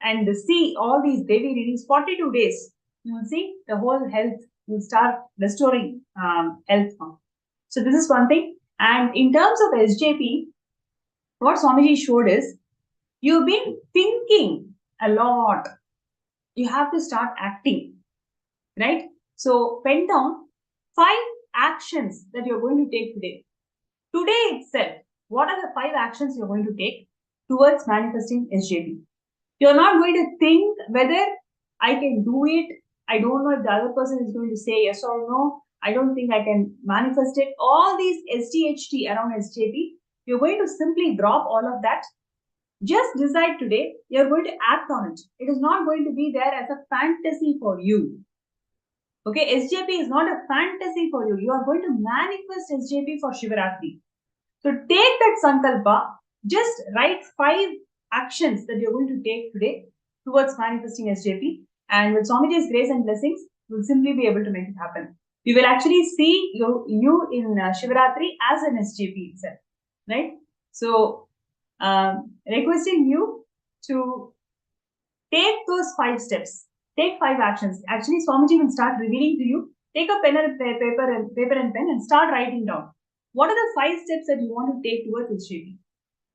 and see all these Devi readings. 42 days, you will see the whole health will start restoring health. So this is one thing. And in terms of SJP, what Swamiji showed is, you've been thinking a lot. You have to start acting, right? So pen down 5 actions that you're going to take today. Today itself, what are the 5 actions you're going to take towards manifesting SJP? You're not going to think whether I can do it. I don't know if the other person is going to say yes or no. I don't think I can manifest it. All these SDHT around SJP, you're going to simply drop all of that. Just decide today, you're going to act on it. It is not going to be there as a fantasy for you. Okay, SJP is not a fantasy for you. You are going to manifest SJP for Shivaratri. So take that sankalpa, just write 5 actions that you're going to take today towards manifesting SJP. And with Swamiji's grace and blessings, you'll simply be able to make it happen. We will actually see you in Shivaratri as an SJP itself, right? So, requesting you to take those 5 steps, take 5 actions. Actually, Swamiji will start revealing to you. Take a pen and paper and pen and start writing down. What are the 5 steps that you want to take towards SJP?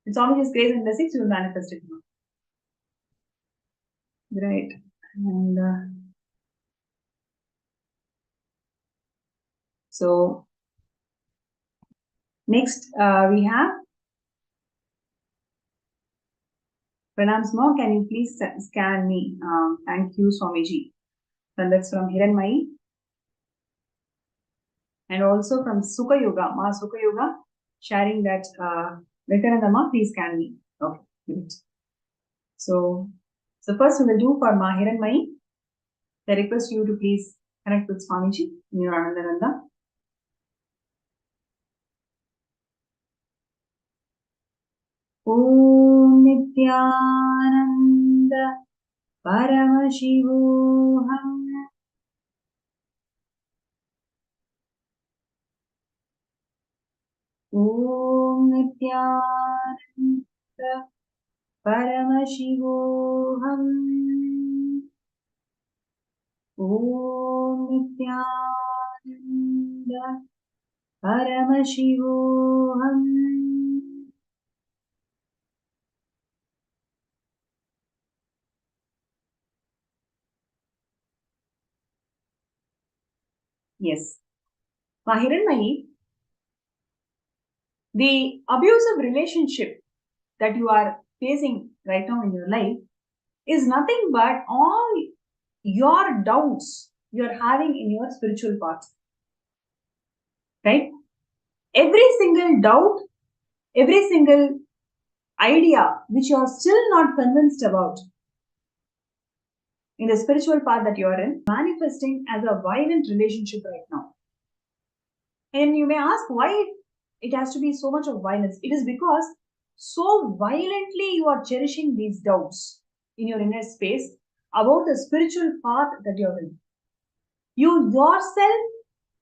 With Swamiji's grace and blessings, you will manifest it now. Right. And so next we have Pranam Small. Can you please scan me? Thank you, Swamiji. And that's from Hiranmayi. And also from Sukha Yoga, Ma Sukha Yoga, sharing that Nithyananda Ma, please scan me. Okay, good. So first we will do for Ma Hiranmayi. I request you to please connect with Swamiji in your Anandananda. Om Nithyananda Paramashivam. Om Nithyananda Paramashivam. Om Nithyananda Paramashivam. Yes. Hiranmayi, the abusive relationship that you are facing right now in your life is nothing but all your doubts you're having in your spiritual path. Right? Every single doubt, every single idea which you are still not convinced about in the spiritual path that you are in, manifesting as a violent relationship right now. And you may ask why it has to be so much of violence. It is because so violently you are cherishing these doubts in your inner space about the spiritual path that you're in. You yourself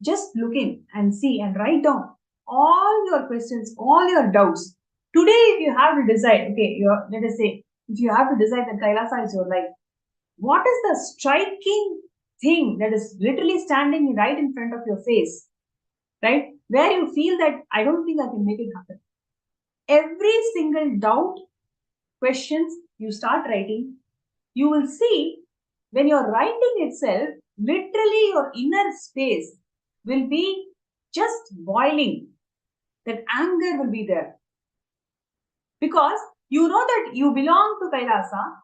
just look in and see and write down all your questions, all your doubts. Today, if you have to decide, okay, let us say, if you have to decide that Kailasa is your life, what is the striking thing that is literally standing right in front of your face, right? Where you feel that I don't think I can make it happen. Every single doubt, questions you start writing, you will see when you're writing itself, literally your inner space will be just boiling. That anger will be there. Because you know that you belong to Kailasa,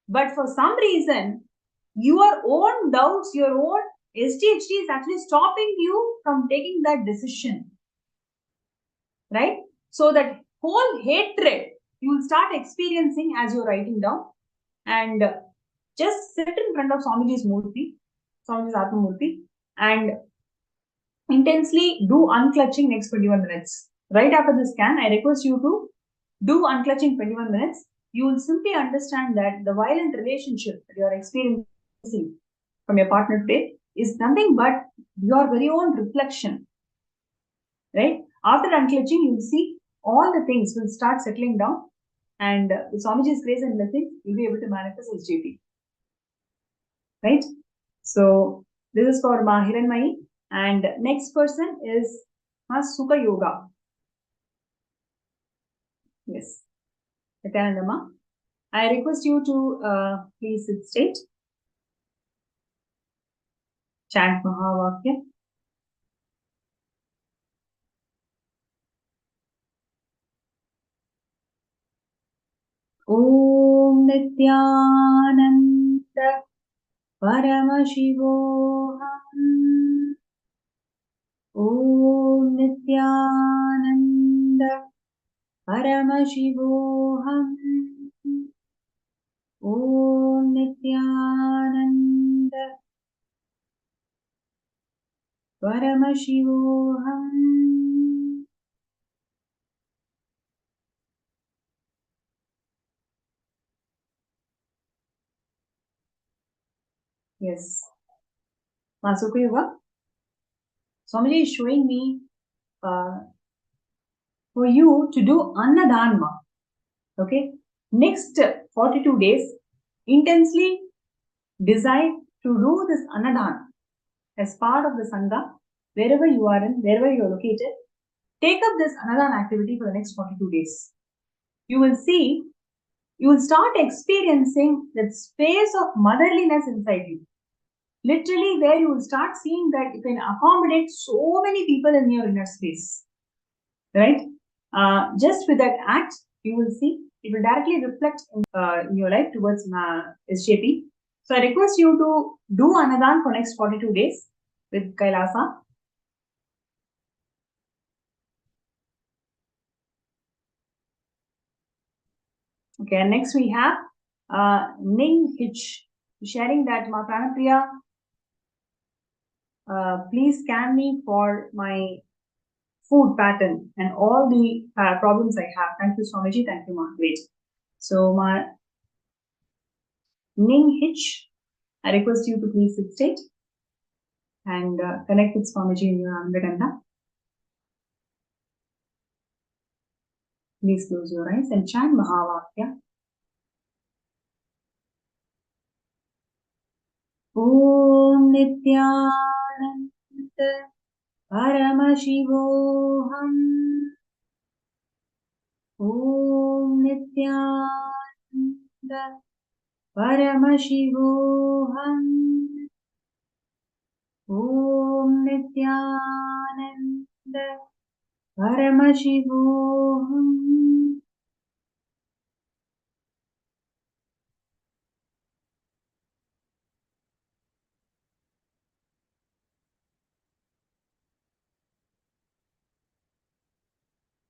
but for some reason, your own doubts, your own SDHT is actually stopping you from taking that decision. Right? So that whole hatred you will start experiencing as you're writing down, and just sit in front of Swamiji's Murthy, Swamiji's Atma Murthy, and intensely do unclutching next 21 minutes. Right after the scan, I request you to do unclutching 21 minutes. You will simply understand that the violent relationship that you are experiencing from your partner today is nothing but your very own reflection. Right? After unclutching, you will see all the things will start settling down, and with Swamiji's grace and blessing, you'll be able to manifest SJP. Right? So this is for Ma Hiranmayi, and next person is Ma Sukha Yoga. Yes, Nithyananda, I request you to please sit straight. Chant Mahavakya. Om Nithyananda Paramashivam. Om Nithyananda Paramashivam. Om Nithyananda Paramashivam. Yes. Sukha Yoga. Swamiji is showing me for you to do Annadanma. Okay. Next 42 days, intensely decide to do this Annadan as part of the Sangha, wherever you are in, wherever you are located. Take up this Annadan activity for the next 42 days. You will see, you will start experiencing that space of motherliness inside you. Literally, where you will start seeing that you can accommodate so many people in your inner space. Right? Just with that act, you will see it will directly reflect in your life towards SJP. So I request you to do Annadan for next 42 days with Kailasa. Okay, and next we have Ning Hitch sharing that Ma Pranapriya, please scan me for my food pattern and all the problems I have. Thank you, Swamiji. Thank you, Ma. Great. So, Ma Ning Hitch, I request you to please sit straight and connect with Swamiji in your Angaganda. Please close your eyes and chant Mahavakya. Om Nithyananda Paramashivoham. Om Nithyananda Paramashivoham. Om Nithyananda Paramashivoham.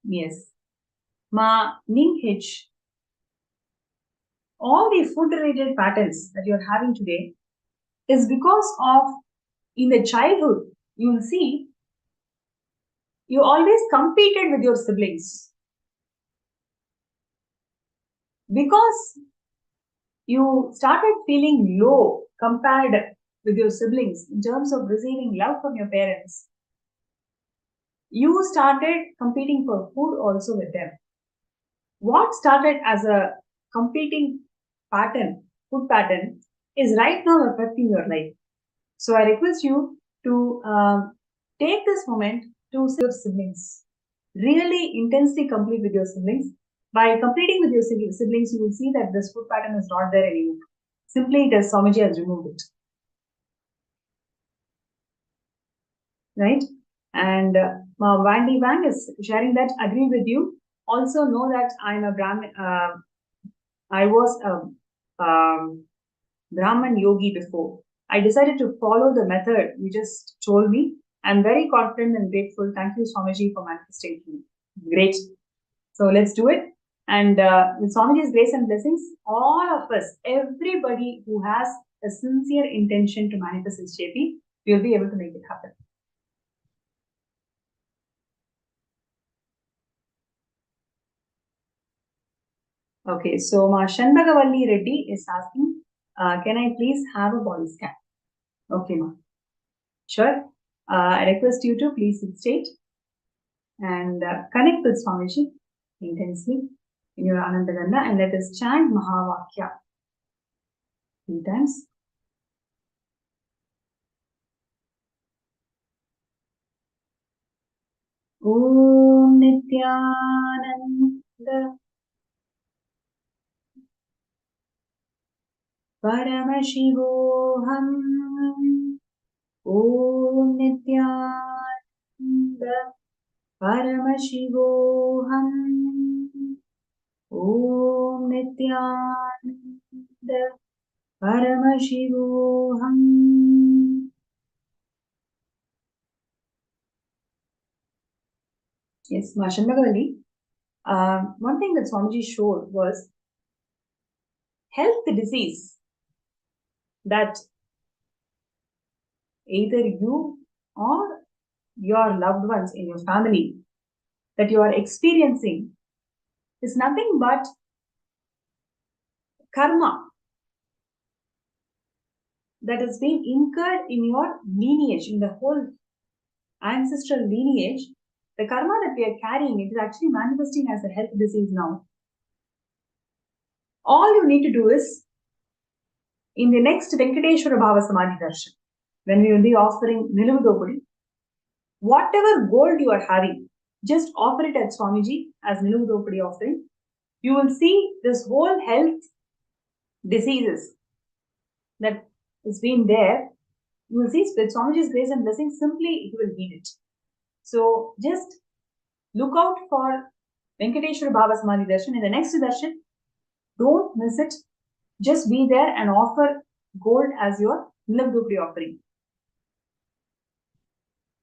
Yes. Ma Ning Hitch, all the food related patterns that you're having today is because of in the childhood, you will see you always competed with your siblings. Because you started feeling low compared with your siblings in terms of receiving love from your parents, you started competing for food also with them. What started as a competing pattern, food pattern, is right now affecting your life. So I request you to take this moment to see your siblings. Really intensely complete with your siblings. By completing with your siblings, you will see that this food pattern is not there anymore. Simply, it is Swamiji has removed it. Right? And Vandy Wang is sharing that, agree with you. Also know that I'm a Brahmin, I was a Brahman yogi before. I decided to follow the method you just told me. I'm very confident and grateful. Thank you, Swamiji, for manifesting. Great. So let's do it. And with Swamiji's grace and blessings, all of us, everybody who has a sincere intention to manifest his JP, will be able to make it happen. Okay, so Ma Shanbagavalli Reddy is asking, can I please have a body scan? Okay, Ma. Sure. I request you to please sit straight and connect with Swamiji intensely in your Anandaganda, and let us chant Mahavakya 3 times. Om Nithyananda Paramashivoham. Om Nithyananda Paramashivoham. Om Nithyananda Paramashivoham. Yes, Ma Shanbagavalli. One thing that Swamiji showed was health disease that either you or your loved ones in your family that you are experiencing is nothing but karma that has been incurred in your lineage, in the whole ancestral lineage. The karma that we are carrying, it is actually manifesting as a health disease now. All you need to do is, in the next Venkateshwara Bhava Samadhi Darshan, when we will be offering Niluvudopudi, whatever gold you are having, just offer it at Swamiji as Niluvudopudi offering. You will see this whole health diseases that has been there. You will see with Swamiji's grace and blessing, simply it will heal it. So just look out for Venkateshwara Bhava Samadhi Darshan. In the next darshan, don't miss it. Just be there and offer gold as your Niluvudopudi offering.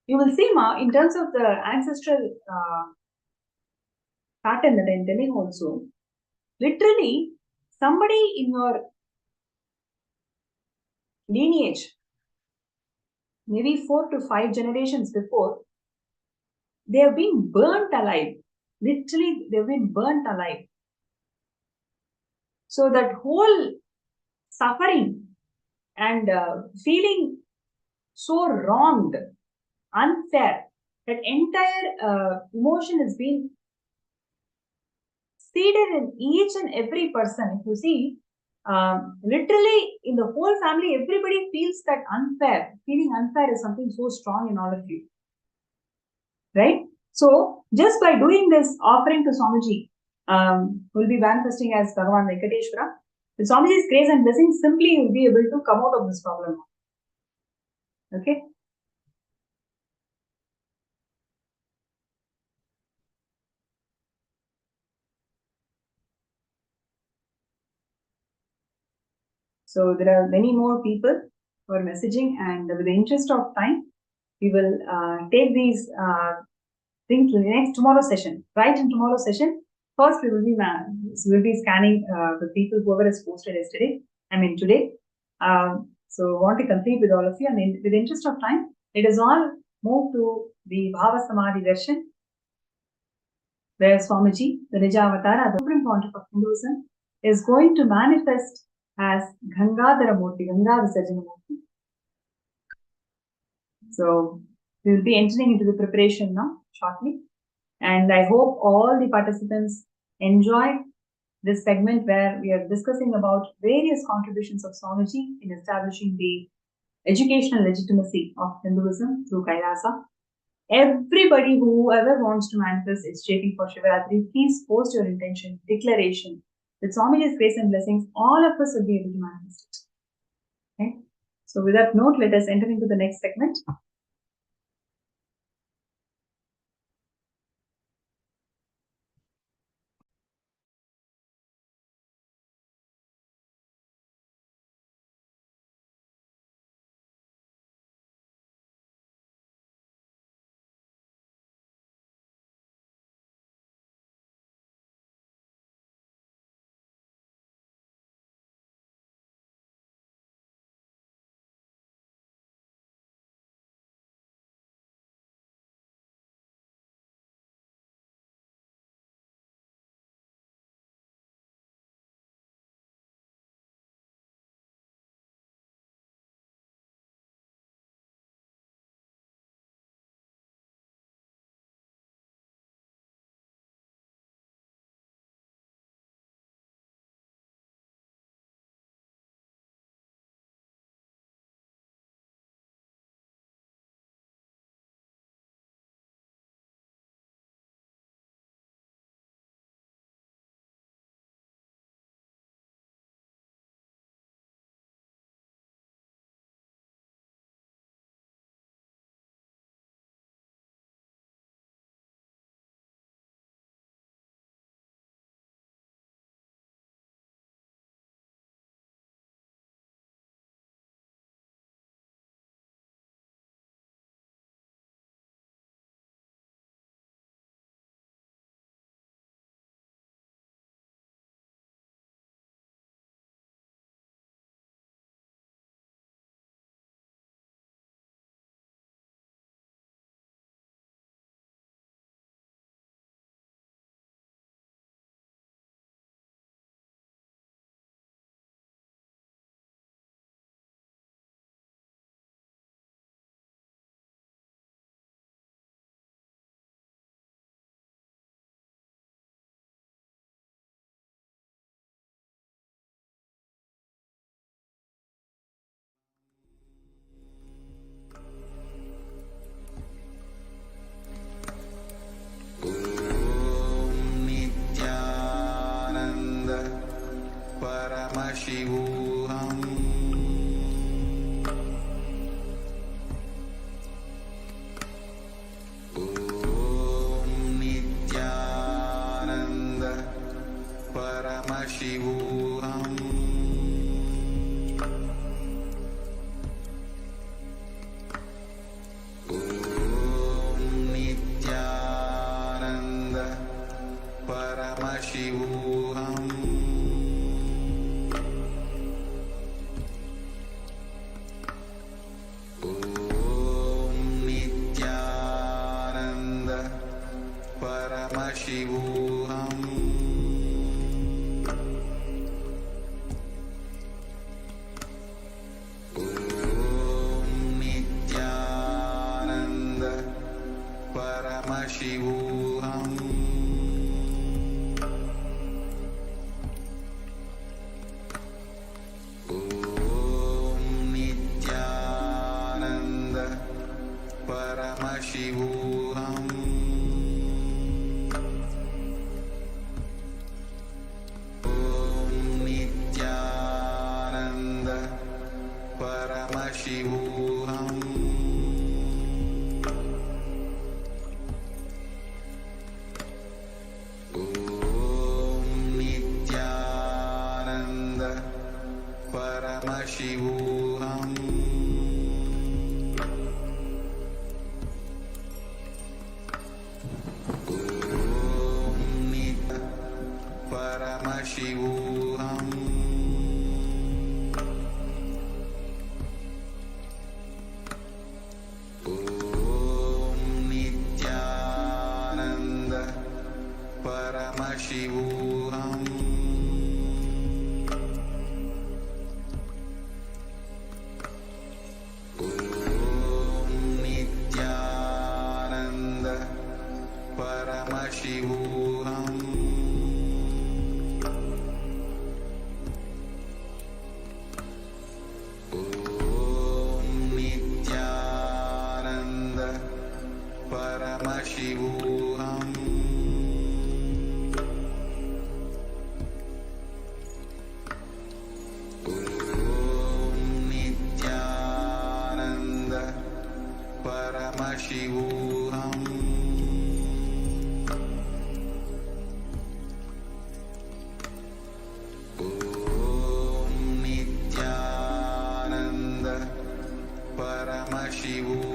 You will see, Ma, in terms of the ancestral pattern that I am telling also, literally somebody in your lineage, maybe 4 to 5 generations before, they have been burnt alive. Literally, they've been burnt alive. So that whole suffering and feeling so wronged, unfair, that entire emotion has been seeded in each and every person. If you see, literally in the whole family, everybody feels that unfair. Feeling unfair is something so strong in all of you. Right? So, just by doing this offering to Swamiji, will be manifesting as Bhagavan Venkateshwara. With Swamiji's grace and blessing, simply you will be able to come out of this problem. Okay? So there are many more people who are messaging, and with the interest of time, we will take these things to the next tomorrow session. Right, in tomorrow's session, first we will be scanning the people whoever has posted yesterday. I mean today. So want to complete with all of you, and with the interest of time, let us all move to the Bhava Samadhi Darshan, where Swamiji, the Nija Avatara, the Supreme Pontiff of Hinduism, is going to manifest as Gangadhara Murthy, Ganga Visarjana Murthy. So we will be entering into the preparation now shortly, and I hope all the participants enjoy this segment where we are discussing about various contributions of Swamiji in establishing the educational legitimacy of Hinduism through Kailasa. Everybody, whoever wants to manifest HJP for Shivaratri, please post your intention, declaration. With Swamiji's grace and blessings, all of us will be able to manifest it. Okay? So with that note, let us enter into the next segment. Paramashivam. Nithyananda Paramashivam. Nithyananda Paramashivam. Nithyananda Paramashivam. Nithyananda Paramashivam. Nithyananda Paramashivam. Nithyananda Paramashivam. Paramashivam. Nithyananda Paramashivam. Nithyananda Paramashivam. Nithyananda Paramashivam. Nithyananda Paramashivam. Nithyananda Paramashivam.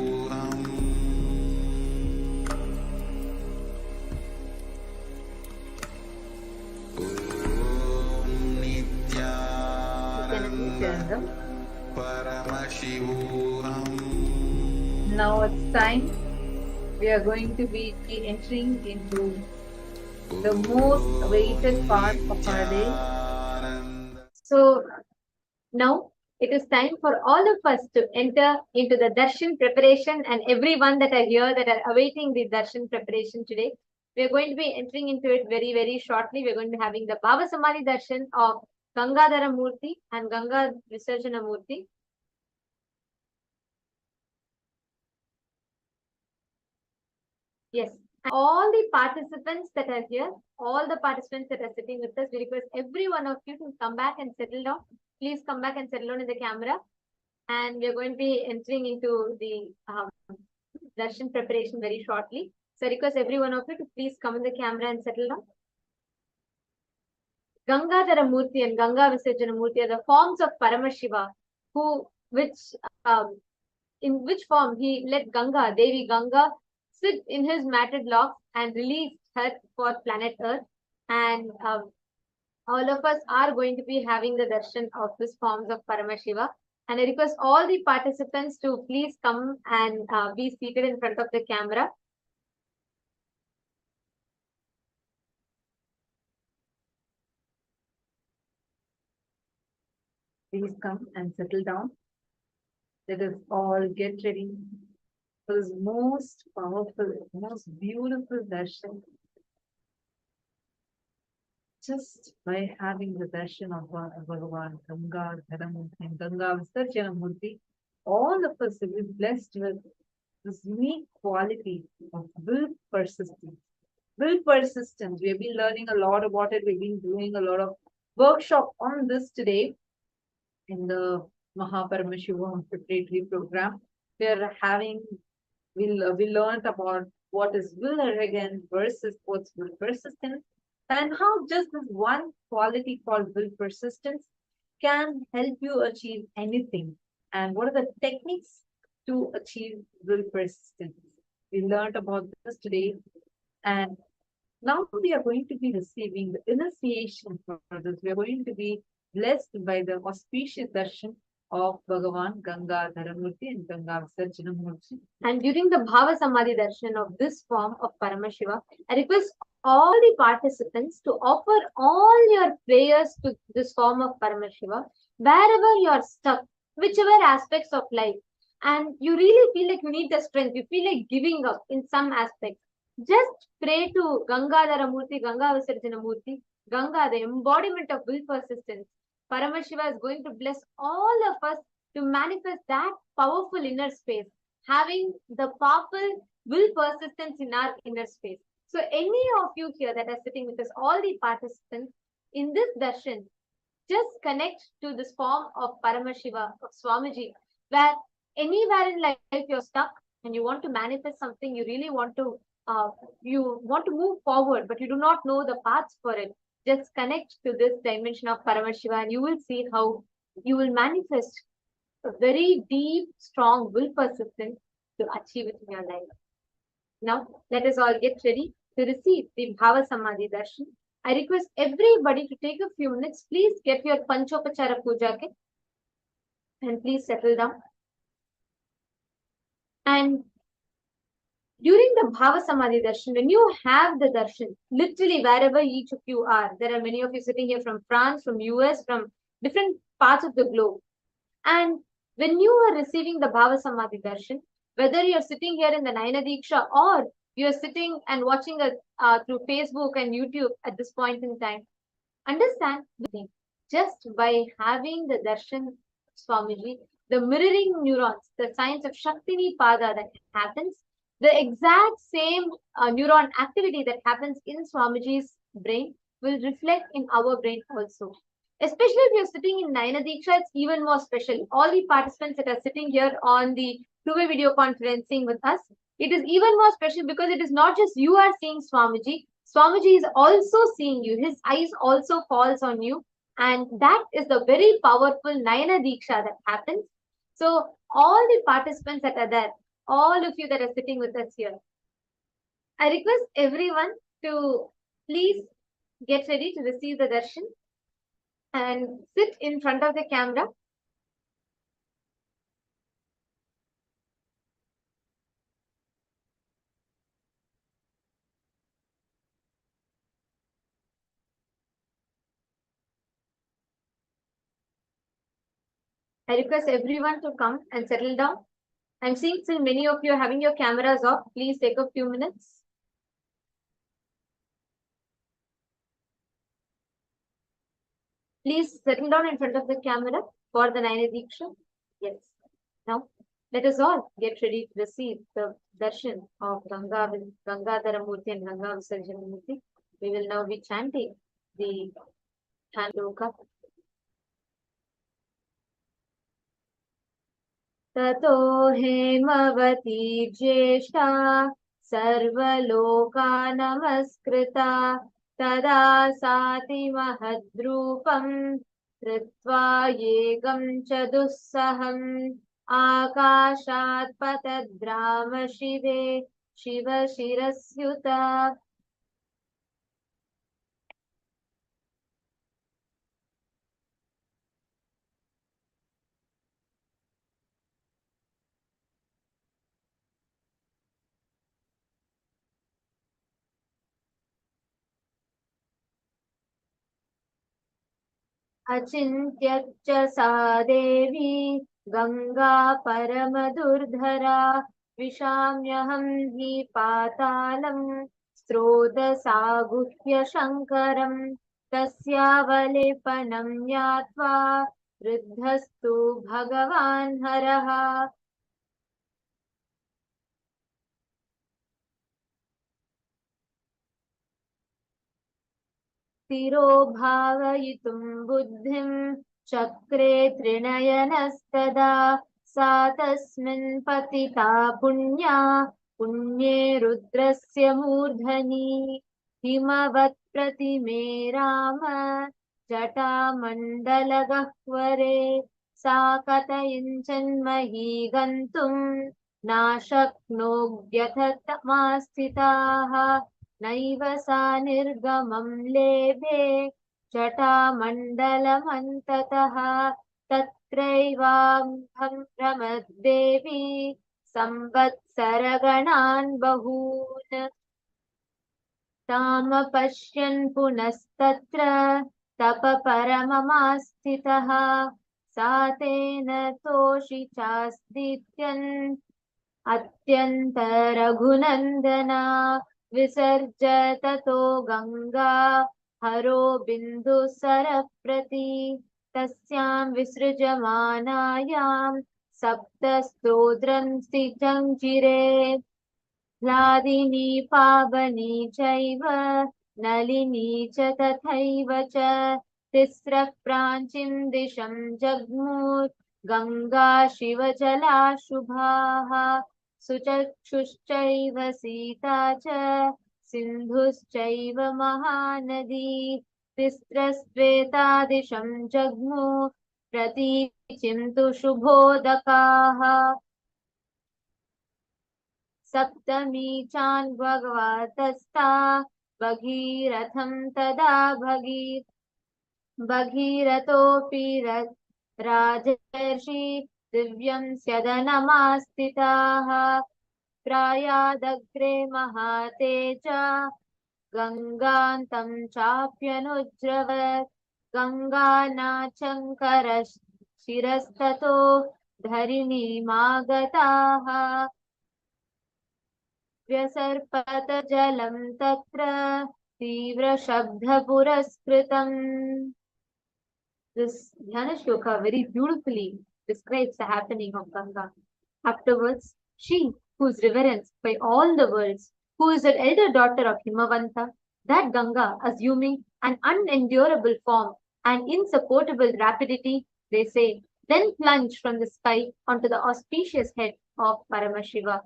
Nithyananda Paramashivam. Now it's time. We are going to be entering into the most awaited part of our day. So now it is time for all of us to enter into the darshan preparation, and everyone that are here that are awaiting the darshan preparation today. We are going to be entering into it very, very shortly. We are going to be having the Bhava Samadhi darshan of Gangadhara Murthy and Ganga Visarjana Murthy. Yes, all the participants that are here, all the participants that are sitting with us, we request every one of you to come back and settle down. Please come back and settle down in the camera. And we are going to be entering into the darshan preparation very shortly. So I request every one of you to please come in the camera and settle down. Gangadhara Murthy and Ganga Visarjana Murthy are the forms of Paramashiva, in which form he let Ganga, Devi Ganga, sit in his matted locks and release her for planet Earth. And all of us are going to be having the darshan of these forms of Paramashiva. And I request all the participants to please come and be seated in front of the camera. Please come and settle down. Let us all get ready for this most powerful, most beautiful darshan. Just by having the darshan of Bhagavan, Gangadhara Murthy and Ganga Visarjana Murthy, all of us will be blessed with this unique quality of will persistence. Will persistence. We have been learning a lot about it. We've been doing a lot of workshop on this today in the Paramashivam preparatory program. We learned about what is will arrogance versus what's will persistence. and how just this one quality called will persistence can help you achieve anything. And what are the techniques to achieve will persistence? We learned about this today, and now we are going to be receiving the initiation for this. We are going to be blessed by the auspicious darshan of Bhagavan Gangadhara Murthy and Ganga Visarjana Murthy. And during the Bhava Samadhi darshan of this form of Paramashiva, I request all the participants to offer all your prayers to this form of Paramashiva wherever you are stuck, whichever aspects of life, and you really feel like you need the strength, you feel like giving up in some aspects. Just pray to Gangadhara Murthy, Ganga Visarjana Murthy, Ganga, the embodiment of will persistence. Paramashiva is going to bless all of us to manifest that powerful inner space, having the powerful will persistence in our inner space. So any of you here that are sitting with us, all the participants in this darshan, just connect to this form of Paramashiva, of Swamiji, where anywhere in life you're stuck and you want to manifest something, you really want to move forward, but you do not know the paths for it. Just connect to this dimension of Paramashiva and you will see how you will manifest a very deep, strong will persistence to achieve it in your life. Now, let us all get ready to receive the Bhava Samadhi Darshan. I request everybody to take a few minutes. Please get your Panchopachara Puja kit and please settle down. And during the Bhava Samadhi Darshan, when you have the darshan, literally wherever each of you are, there are many of you sitting here from France, from US, from different parts of the globe. And when you are receiving the Bhava Samadhi Darshan, whether you're sitting here in the Nayana Diksha or you're sitting and watching us through Facebook and YouTube at this point in time, understand just by having the darshan Swamiji, the mirroring neurons, the science of Shakti Pada that happens, the exact same neuron activity that happens in Swamiji's brain will reflect in our brain also. Especially if you're sitting in Nayana Diksha, it's even more special. All the participants that are sitting here on the two-way video conferencing with us, it is even more special because it is not just you are seeing Swamiji. Swamiji is also seeing you. His eyes also falls on you. And that is the very powerful Nayana Diksha that happens. So all the participants that are there, all of you that are sitting with us here, I request everyone to please get ready to receive the darshan and sit in front of the camera. I request everyone to come and settle down. I'm seeing still many of you are having your cameras off. Please take a few minutes. Please settle down in front of the camera for the Nayana Diksha. Yes. Now, let us all get ready to receive the darshan of Gangadhara Murthy and Ganga Visarjana Murthy. We will now be chanting the Handloka. ततो हेमवती ज्येष्ठा सर्वलोका नमस्कृता तदा साति महद्रूपं धृत्वा येगं च दुस्सहम् आकाशात् पतद्राम शिवे शिवशिरस्युता. अचिन्त्यच्च सा देवी गंगा परमदुर्धरा विशाम्यहं हि पातालं स्रोतसागुह्य शङ्करं तस्यावलेपनं ज्ञात्वा वृद्धस्तु भगवान् हरः. स्थिरो भावयितुं बुद्धिं चक्रे त्रिनयनस्तदा सा तस्मिन् पतिता पुण्या पुण्ये रुद्रस्य मूर्धनि. हिमवत् प्रतिमे राम जटामण्डलगह्वरे सा कथयिञ्चन्मही गन्तुम् नाशक्नोद्यथ तमास्थिताः नैव सा निर्गमं लेभे जटामण्डलमन्ततः तत्रैवाहं भ्रमद्देवी संवत्सरगणान् बहून् तामपश्यन् पुनस्तत्र तपपरममास्थितः सा तेन तोषिचास्दित्यन् अत्यन्तरघुनन्दना विसर्ज ततो गङ्गा हरो बिन्दुसरप्रति तस्यां विसृजमानायां सप्तस्तोत्रं स्थितञ्चिरे ह्लादिनी पावनी चैव नलिनी च तथैव च तिस्रः प्राचीं दिशं जग्मुः गङ्गा शिवजला शुभाः सुचक्षुश्चैव सीता च सिन्धुश्चैव महानदी तिस्रस्त्वेतादिशं जग्मुः प्रतीचिं तु शुभोदकाः सप्तमी चान्भगवतस्था भगीरथं तदा भगीरथोऽपि राजर्षि दिव्यं स्यदनमास्थिताः प्रायादग्रे महातेजा गङ्गान्तं चाप्यनुज्रवत् गङ्गानाचङ्करशिरस्ततो धरिणीमागताः व्यसर्पत जलं तत्र तीव्रशब्दपुरस्कृतम्. This Dhyana Shloka very beautifully describes the happening of Ganga. Afterwards, she, who is reverenced by all the worlds, who is the elder daughter of Himavanta, that Ganga, assuming an unendurable form and insupportable rapidity, they say, then plunged from the sky onto the auspicious head of Paramashiva.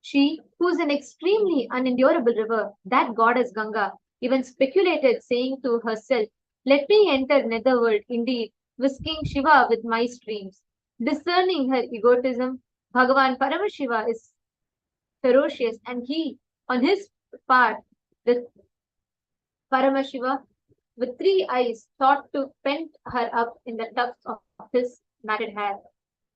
She, who is an extremely unendurable river, that goddess Ganga, even speculated, saying to herself, "Let me enter netherworld indeed, whisking Shiva with my streams." Discerning her egotism, Bhagavan Paramashiva is ferocious, and he, on his part, the Paramashiva, with 3 eyes, thought to pent her up in the tufts of his matted hair.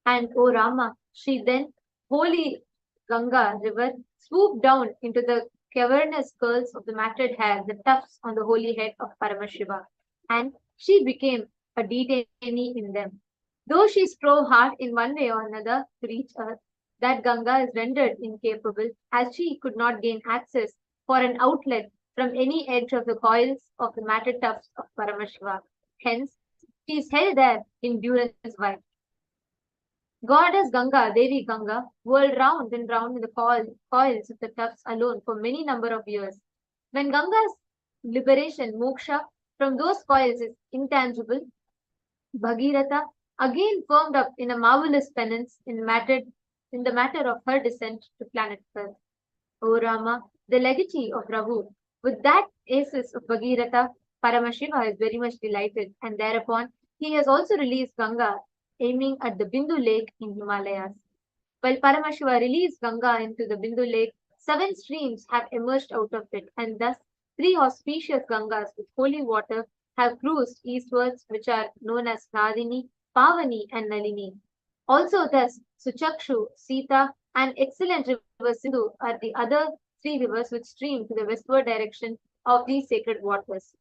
And O Rama, she then, holy Ganga river, swooped down into the cavernous curls of the matted hair, the tufts on the holy head of Paramashiva, and she became a detainee in them. Though she strove hard in one way or another to reach earth, that Ganga is rendered incapable, as she could not gain access for an outlet from any edge of the coils of the matted tufts of Paramashiva. Hence, she is held there in durance vile. Goddess Ganga, Devi Ganga, whirled round and round in the coils of the tufts alone for many number of years. When Ganga's liberation, moksha, from those coils is intangible, Bhagirath again firmed up in a marvelous penance in the matter of her descent to planet Earth. O Rama, the legatee of Rahu, with that aces of Bhagirath, Paramashiva is very much delighted, and thereupon he has also released Ganga, aiming at the Bindu lake in Himalayas. While Paramashiva released Ganga into the Bindu lake, 7 streams have emerged out of it, and thus 3 auspicious Gangas with holy water have cruised eastwards, which are known as Hladini, Pavani, and Nalini. Also, thus, Suchakshu, Sita, and excellent river Sindhu are the other 3 rivers which stream to the westward direction of these sacred waters.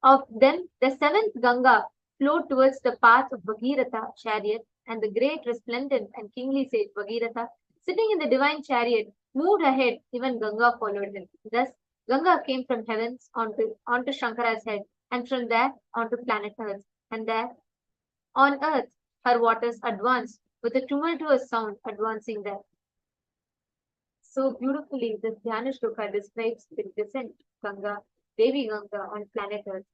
Of them, the 7th Ganga flowed towards the path of Bhagiratha chariot, and the great, resplendent, and kingly sage Bhagiratha, sitting in the divine chariot, moved ahead, even Ganga followed him. Thus, Ganga came from heavens onto Shankara's head, and from there onto planet Earth. And there, on Earth, her waters advanced with a tumultuous sound advancing there. So beautifully, this Dhyana Shloka describes the descent of Ganga, Devi Ganga on planet Earth.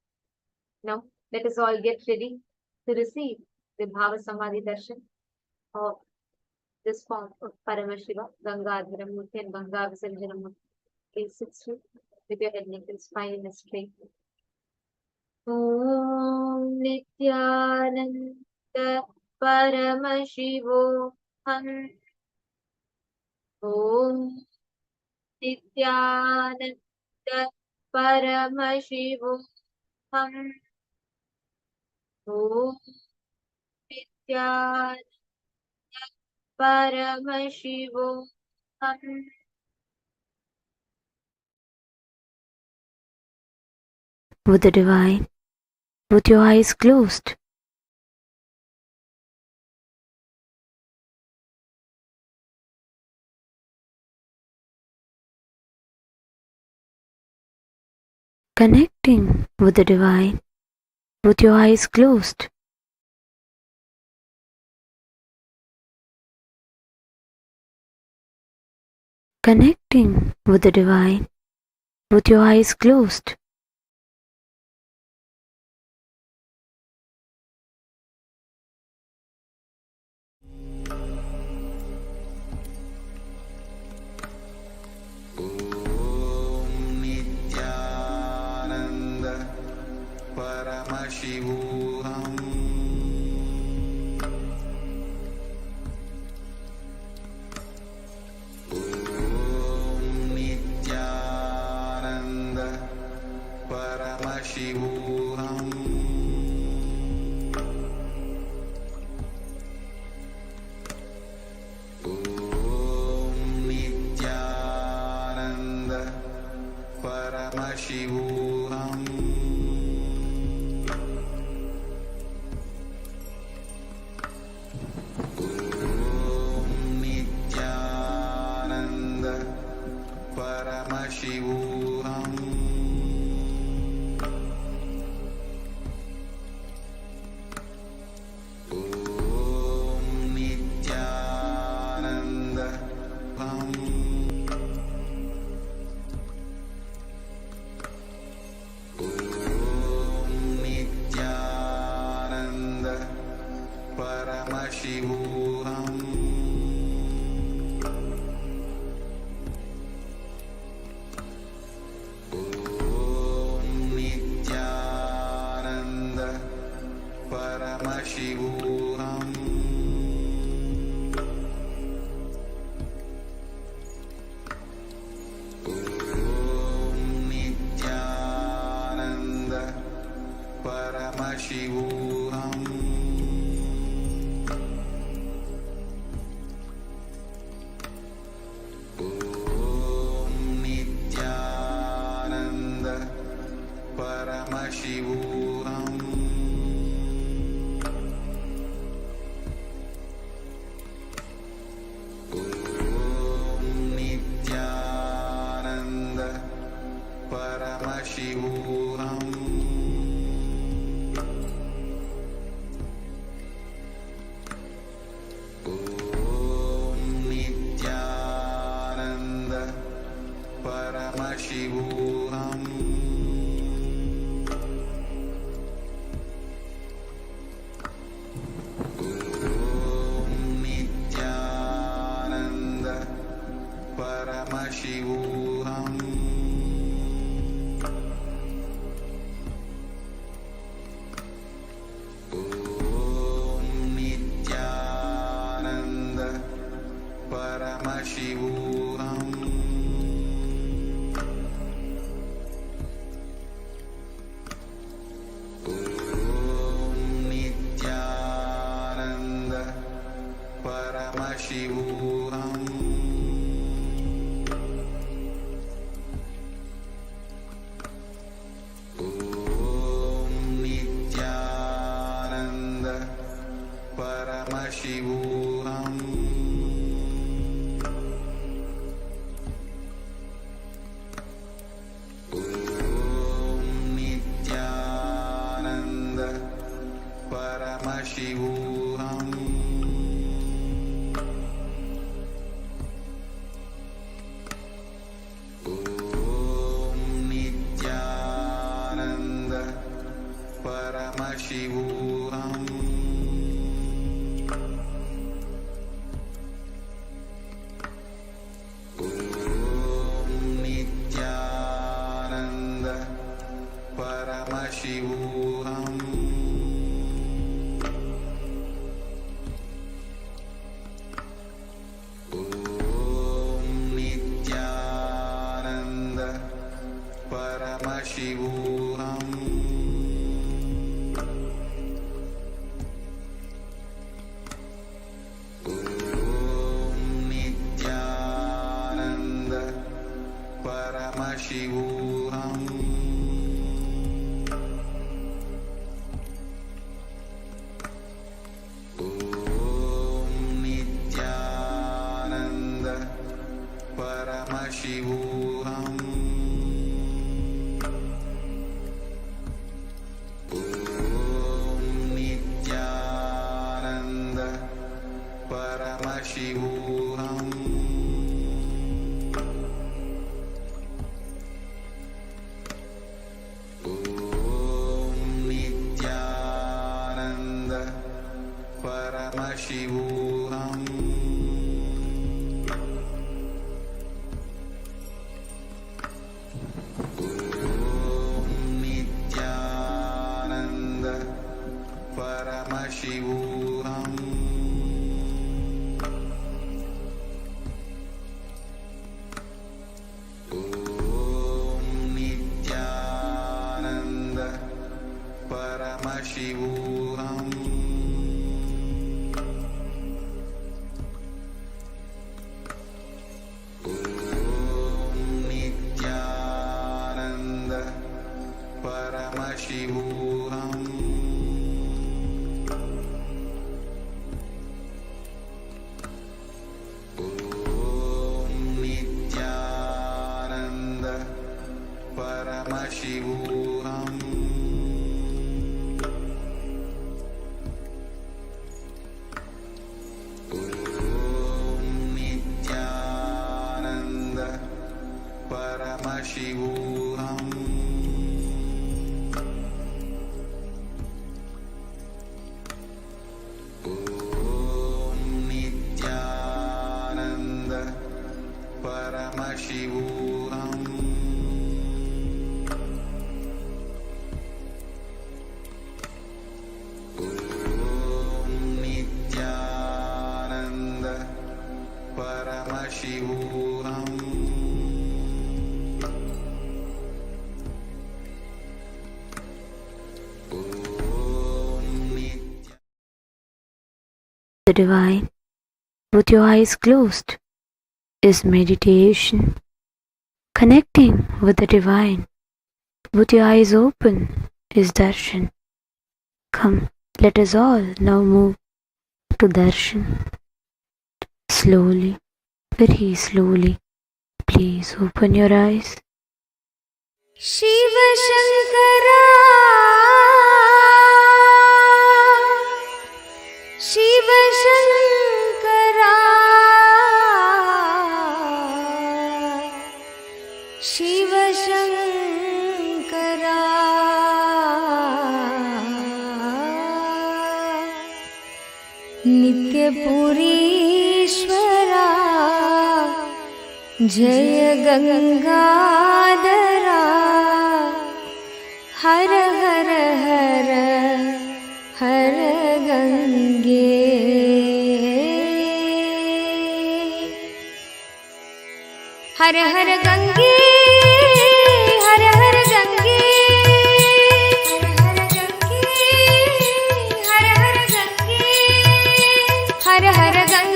Now, let us all get ready to receive the Bhava Samadhi Darshan of this form of Paramashiva, Gangadhara Murthy and Ganga Visanjana Murthy. Please sit still with your head, neck and spine in a straight. Om Nithyananda Paramashivo Ham. Om Nithyananda Paramashivo Ham. Om Nithyananda Paramashivo Ham. With the divine, with your eyes closed. Connecting with the divine, with your eyes closed. Connecting with the divine, with your eyes closed. Nithyananda Paramashivam. Nithyananda Paramashivam. Nithyananda Paramashivam. Nithyananda Paramashivam. Nithyananda Nithyananda Paramashivam. Nithyananda Paramashivam. Nithyananda Paramashivam. Nithyananda Paramashivam. Nithyananda Paramashivam. Nithyananda Paramashivam. Nithyananda Paramashivam. Nithyananda Paramashivam. Nithyananda Paramashivam. Nithyananda Paramashivam. Nithyananda Paramashivam. Nithyananda Paramashivam. The divine, with your eyes closed, is meditation. Connecting with the divine, with your eyes open, is darshan. Come, let us all now move to darshan. Slowly, very slowly, please open your eyes. Shiva Shankara, Shiva Shankara, Shiva Shankara, Nitya Purishwara, Jaya Gangadhara, Har Har Har Har Gange, Har Har Gange, Har Har Gange, Har Har Gange, Har Har Gange, Har Har Gange, Har Har Gange, Har Har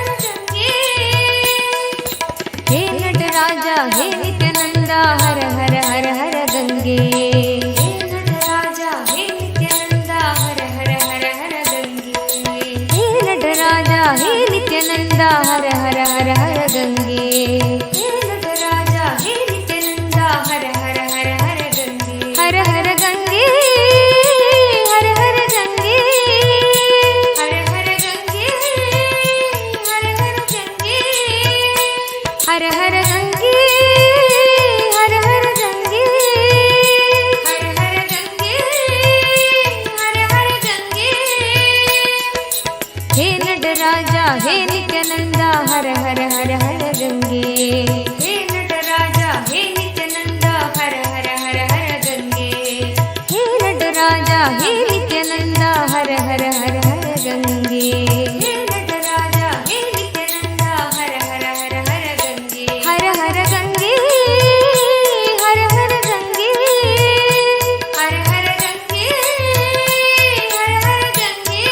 Gange, He Nataraja, He Nithyananda, Har Har Har Har Gange, He Nataraja, He Nithyananda, Har Har Har Har Gange, He Nataraja, He Nithyananda, Har Har Har Har Gange, He Nataraja, He Nithyananda, Har Har Har Har Gange, Har Har Gange, Har Har Gange, Har Har Gange, Har Har Gange, Har Har Gange, Har Har Gange, Har Har Gange, Har Har Gange, He Nataraja, He Nithyananda, Har Har Har Har Gange, He Nataraja, He Nithyananda, Har Har Har Har Gange, He Nataraja, He Nithyananda, Har Har Har Har Gange, He Nataraja, He Nithyananda, Har Har Har Har Gange, Har Har Gange, Har Har Gange, Har Har Gange, Har Har Gange,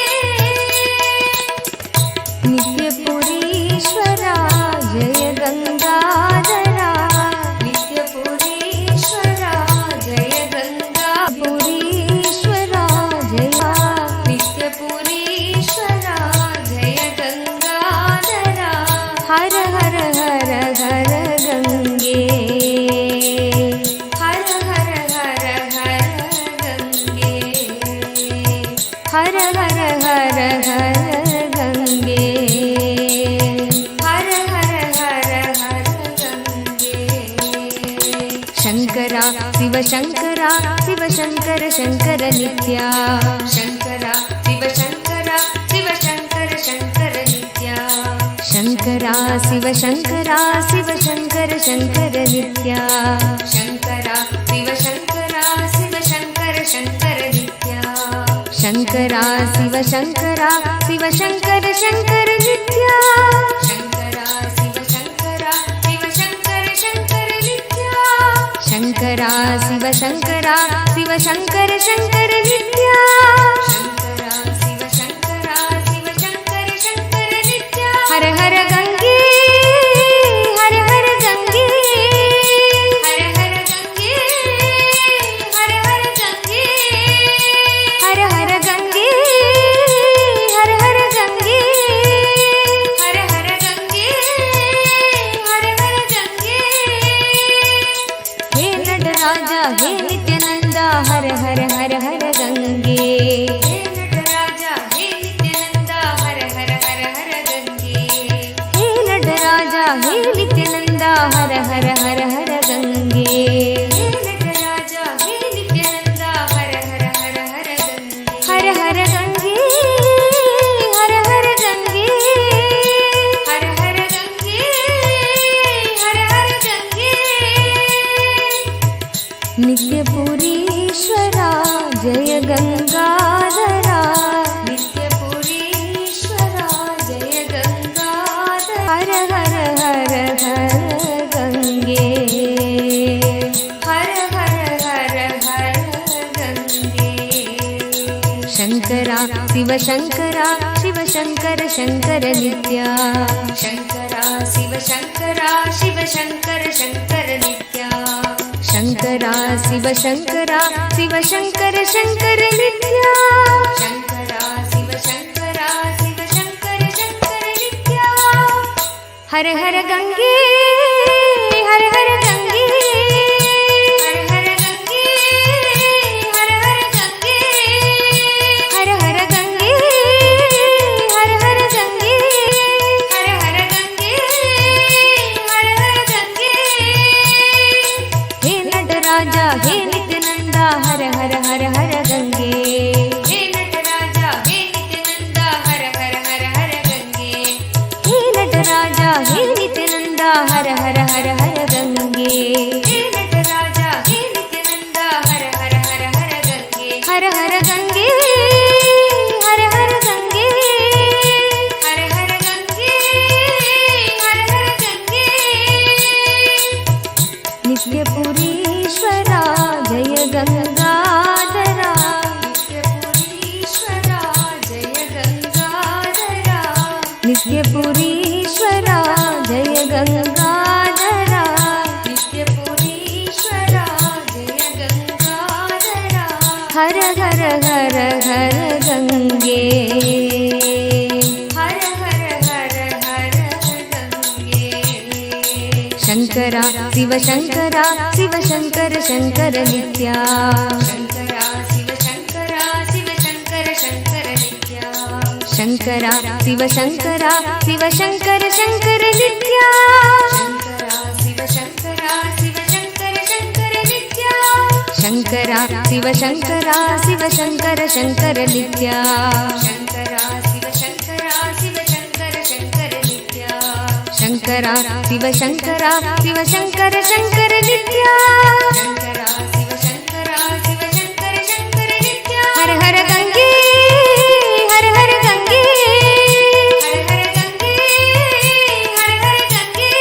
हर हर हर हर गंगे हर हर हर हर गंगे शंकरा शिव शंकरा शिव शंकर शंकर नित्या शंकरा शिव शंकरा शिव शंकर शंकर नित्या शंकरा शिव शंकरा शिव शंकर शंकर नित्या शंकरा शिव शंकरा शिव शंकर शंकर नित्या शंकरा शिव शंकरा शिव शंकर शंकर नित्या शंकरा शिव शंकरा शिव शंकर शंकर नित्या शंकरा शिव शंकरा शिव शंकर शंकर नित्या शंकरा शिव शंकरा शिव शंकर शंकर नित्या हर हर गंगे हर हर गंगे हर हर गंगे हर हर गंगे हर हर गंगे हर हर गंगे हर हर गंगे हर हर गंगे हे नटराजा हे नित्यानंदा हर हर हर हर गंगे हे नटराजा हे नित्यानंदा हर हर हर हर गंगे हे नटराजा हे नित्यानंदा हर हर हर हर गंगे हे नटराजा हे नित्यानंदा हर हर हर हर गंगे हर हर गंगे हर हर गंगे हर हर गंगे हर हर गंगे नित्यपुरीश्वरा जय गंगाधरा नित्यपुरीश्वरा जय गंगाधरा हर हर हर हर गंगे हर हर हर हर गंगे शंकरा शिव शंकरा शिव शंकर शंकर नित्या शंकरा शिव शंकरा शिव शंकर शंकर नित्या शंकरा शिव शंकरा शिव शंकर शंकर नित्या शंकरा शिव शंकरा शिव शंकर शंकर नित्या हर हर गंगे हर हर गंगे हर हर गंगे हर हर गंगे हर हर गंगे हर हर गंगे हर हर गंगे हर हर गंगे हे नटराजा हे नित्यानंदा हर हर हर हर गंगे हे नटराजा हे नित्यानंदा हर हर हर हर गंगे हे नटराजा हे नित्यानंदा हर हर हर हर गंगे हे नटराजा हे नित्यानंदा हर हर हर हर गंगे हर हर गंगे हर हर गंगे हर हर गंगे हर हर गंगे नित्यपुरीश्वरा जय गंगाधरा नित्यपुरीश्वरा जय गंगाधरा नित्यपुरीश्वरा जय गंगाधरा नित्यपुरीश्वरा जय गंगाधरा हर हर हर हर गंगे हर हर हर हर गंगे शंकरा शिव शंकरा शिव शंकर शंकर नित्या शंकरा शिव शंकरा शिव शंकर शंकर नित्या शंकरा शिव शंकरा शिव शंकर शंकर नित्या शंकरा शिव शंकरा शिव शंकर शंकर नित्या शंकरा शिव शंकरा शिव शंकर शंकर नित्या शंकरा शिव शंकरा शिव शंकर शंकर नित्या शंकरा शिव शंकरा शिव शंकर शंकर नित्या शंकरा शिव शंकरा शिव शंकर शंकर नित्या हर हर गंगे हर हर गंगे हर हर गंगे हर हर गंगे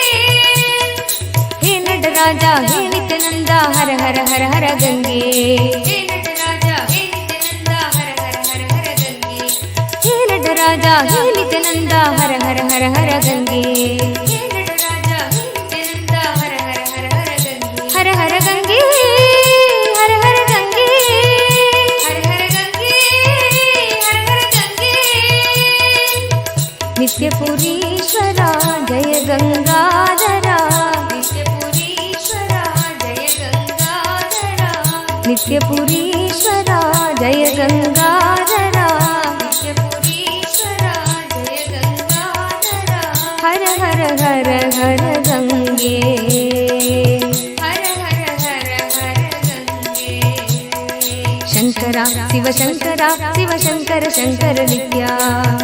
हे नटराजा हे नित्यानंदा हर हर हर हर गंगे हे नटराजा हे नित्यानंदा हर हर हर हर गंगे हे नटराजा हे नित्यानंदा हर हर हर हर गंगे हे नटराजा हे नित्यानंदा हर हर हर हर गंगे हर हर गंगे हर हर गंगे हर हर गंगे हर हर गंगे नित्यपुरीश्वरा जय गंगाधरा नित्यपुरीश्वरा जय गंगाधरा नित्यपुरीश्वरा जय गंगाधरा शङ्करा शिव शङ्करा शिव शङ्कर शङ्कर नित्या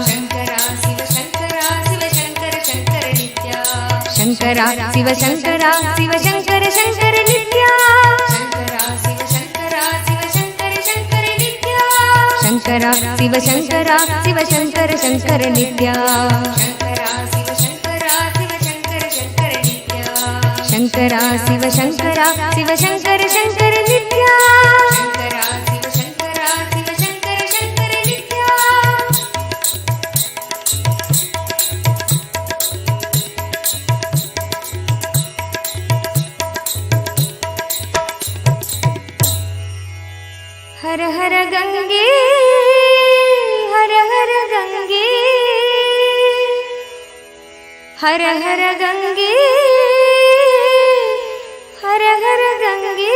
शङ्करा शिव शङ्करा शिव शङ्कर शङ्कर नित्या शङ्करा शिव शङ्करा शिव शङ्कर शङ्कर नित्या शङ्करा शिव शङ्करा शिव शङ्कर शङ्कर नित्या शङ्करा शिव शङ्करा शिव शङ्कर शङ्कर नित्या शङ्करा शिव शङ्करा शिव शङ्कर शङ्कर नित्या शङ्करा शिव शङ्करा शिव शङ्कर शङ्कर नित्या शङ्करा शिव शङ्करा शिव शङ्कर शङ्कर नित्या हर हर गंगे हर हर गंगे हर हर गंगे हर हर गंगे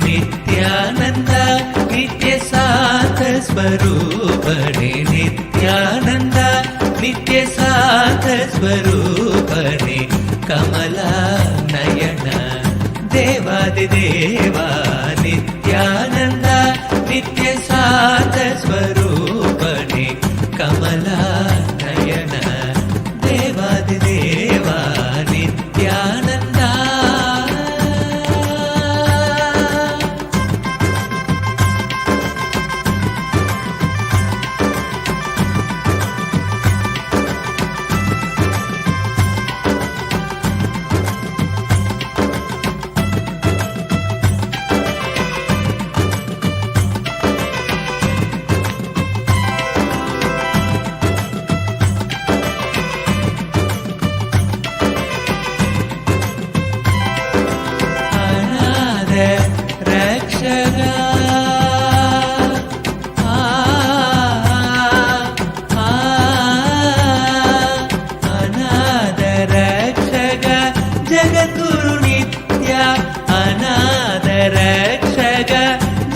नित्यानंद नित्य साथ स्वरूपणे नित्यानंद नित्य साथ स्वरूपणे कमला नयन देवादिदेवा नित्यानंद नित्य साथ स्वरूपणे कमला नयन देवादिदेवा नित्यानंदा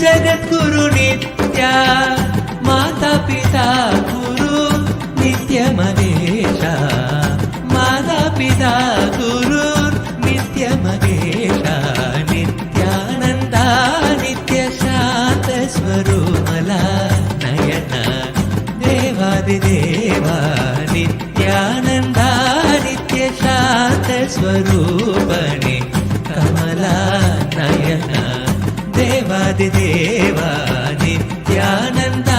जगद्गुरु नित्या माता पिता गुरु नित्य महेशा माता पिता गुरु नित्य महेशा नित्यानंदा नित्य शांत स्वरूपला नयन देवादिदेवा नित्यानंदा नित्य शांत स्वरूपणे कमला नयन देवादिदेवा नित्यानंदा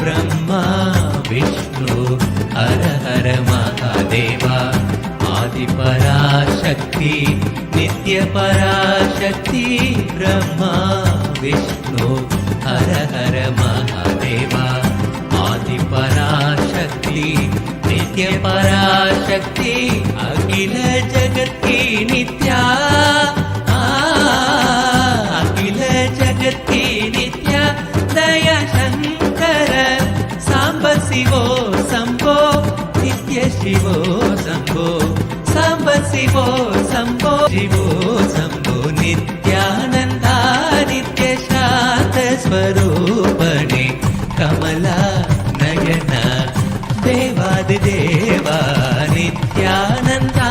ब्रह्मा विष्णु हर हर महादेवा आदि पराशक्ति नित्य पराशक्ति ब्रह्मा विष्णु हर हर महादेवा आदि पराशक्ति नित्य पराशक्ति अखिल जगत की नित्या अखिल जगत की नित्या दया शंकर सांब शिवो शंभो नित्य शिवो शंभो सांब शिवो शंभो शिवो शंभो नित्यानंदा नित्य शांत स्वरूपणे कमला नयन देवादिदेवा नित्यानंदा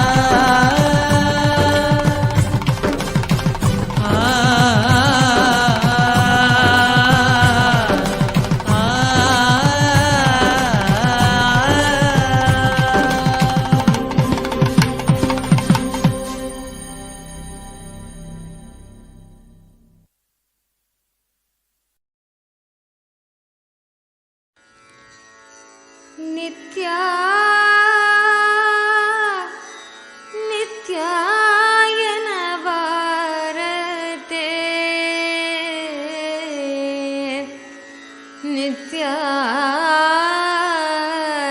ನಿತ್ಯಾಯನ ಭಾರತೆ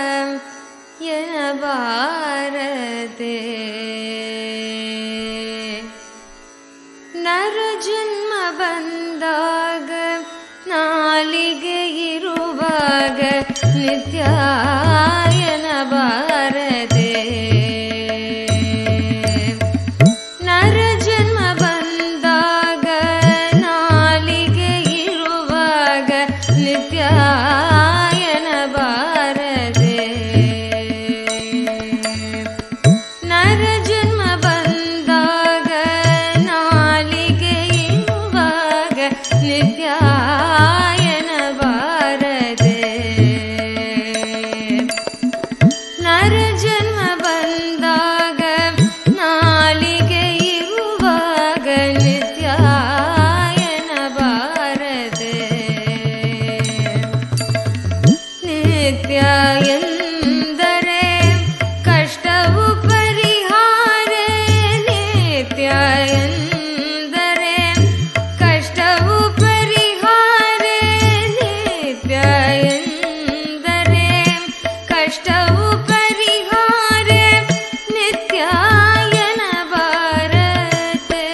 ನಿತ್ಯಾಯನ ಭಾರತೆ ನರ ಜನ್ಮ ಬಂದಾಗ ನಾಲಿಗೆ ಇರುವಾಗ ನಿತ್ಯಾಯನ ಭಾರತೆ ನರ ಜನ್ಮ ಬಂದಾಗ ನಾಲಿಗೆ ಇರುವಾಗ ನಿತ್ಯಾಯನ ಭಾರತೆ ನರ ಜನ್ಮ ಬಂದಾಗ ನಾಲಿಗೆ ಇರುವಾಗ ನಿತ್ಯಾಯನ ಭಾರತೆ ನರ ಜನ್ಮ ಬಂದಾಗ ನಾಲಿಗೆ ಇರುವಾಗ ನಿತ್ಯಾಯನ ಭಾರತೆ ನಿತ್ಯ ಎಂದರೆ ಕಷ್ಟವು ಪರಿಹಾರ ನಿತ್ಯ ಎಂದರೆ ಕಷ್ಟವು ಪರಿಹಾರ ನಿತ್ಯ ಎಂದರೆ ಕಷ್ಟವು ಪರಿಹಾರ ನಿತ್ಯಾಯನ ಭಾರತೆ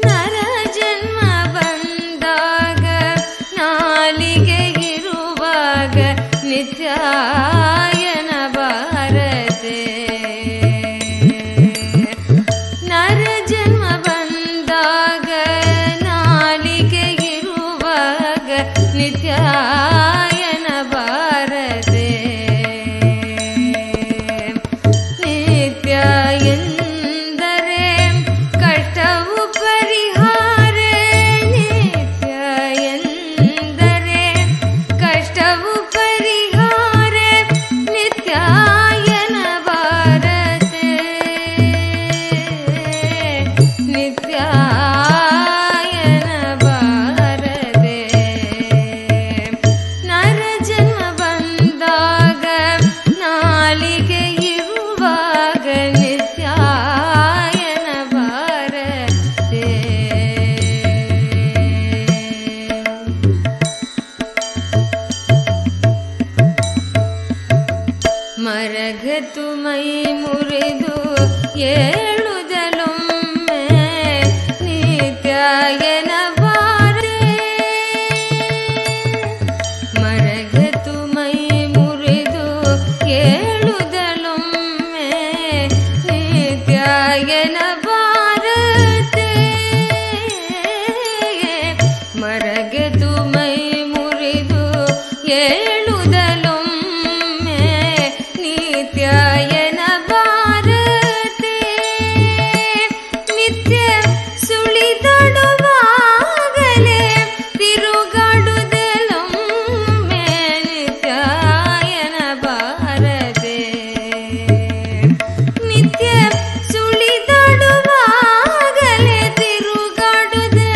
ನರ ಜನ್ಮ ಬಂದಾಗ ನಾಲಿಗೆ ಇರುವಾಗ ನಿತ್ಯಾಯನ ಭಾರತೆ ನರ ಜನ್ಮ ಬಂದಾಗ ನಾಲಿಗೆ ಇರುವಾಗ ನಿತ್ಯಾಯನ ಭಾರತೆ ನಿತ್ಯ ಎಂದರೆ ಕಷ್ಟವು ಪರಿಹಾರ ನಿತ್ಯ ಎಂದರೆ ಕಷ್ಟವು ಪರಿಹಾರ ನಿತ್ಯಾಯನ ಭಾರತೆ ನಿತ್ಯಾಯನ ಭಾರತೆ ನರ ಜನ್ಮ ಬಂದಾಗ ನಾಲಿಗೆ ಇರುವಾಗ ನಿತ್ಯಾಯನ ಭಾರತೆ ಮರಗತು ಮೈ ಮುರಿದು ಏಳುದಲೊಮ್ಮೆ ನಿತ್ಯಾಯನ ಭಾರತೆ ಮರಗತು ಮೈ ಮುರಿದು ಏಳುದಲೊಮ್ಮೆ ನಿತ್ಯಾಯನ ಭಾರತೆ ಮರಗತು ಮೈ ಮುರಿದು ಏಳುದಲೊಮ್ಮೆ ನಿತ್ಯಾಯನ ಭಾರತೆ ನಿತ್ಯ ಸುಳಿದೊಡುವಾಗಲೇ ತಿರುಗಾಡುದಲೊಮ್ಮೆ ನಿತ್ಯಾಯನ ಭಾರತೆ ನಿತ್ಯ ಸುಳಿದೊಡುವಾಗಲೇ ತಿರುಗಾಡುದಲೊಮ್ಮೆ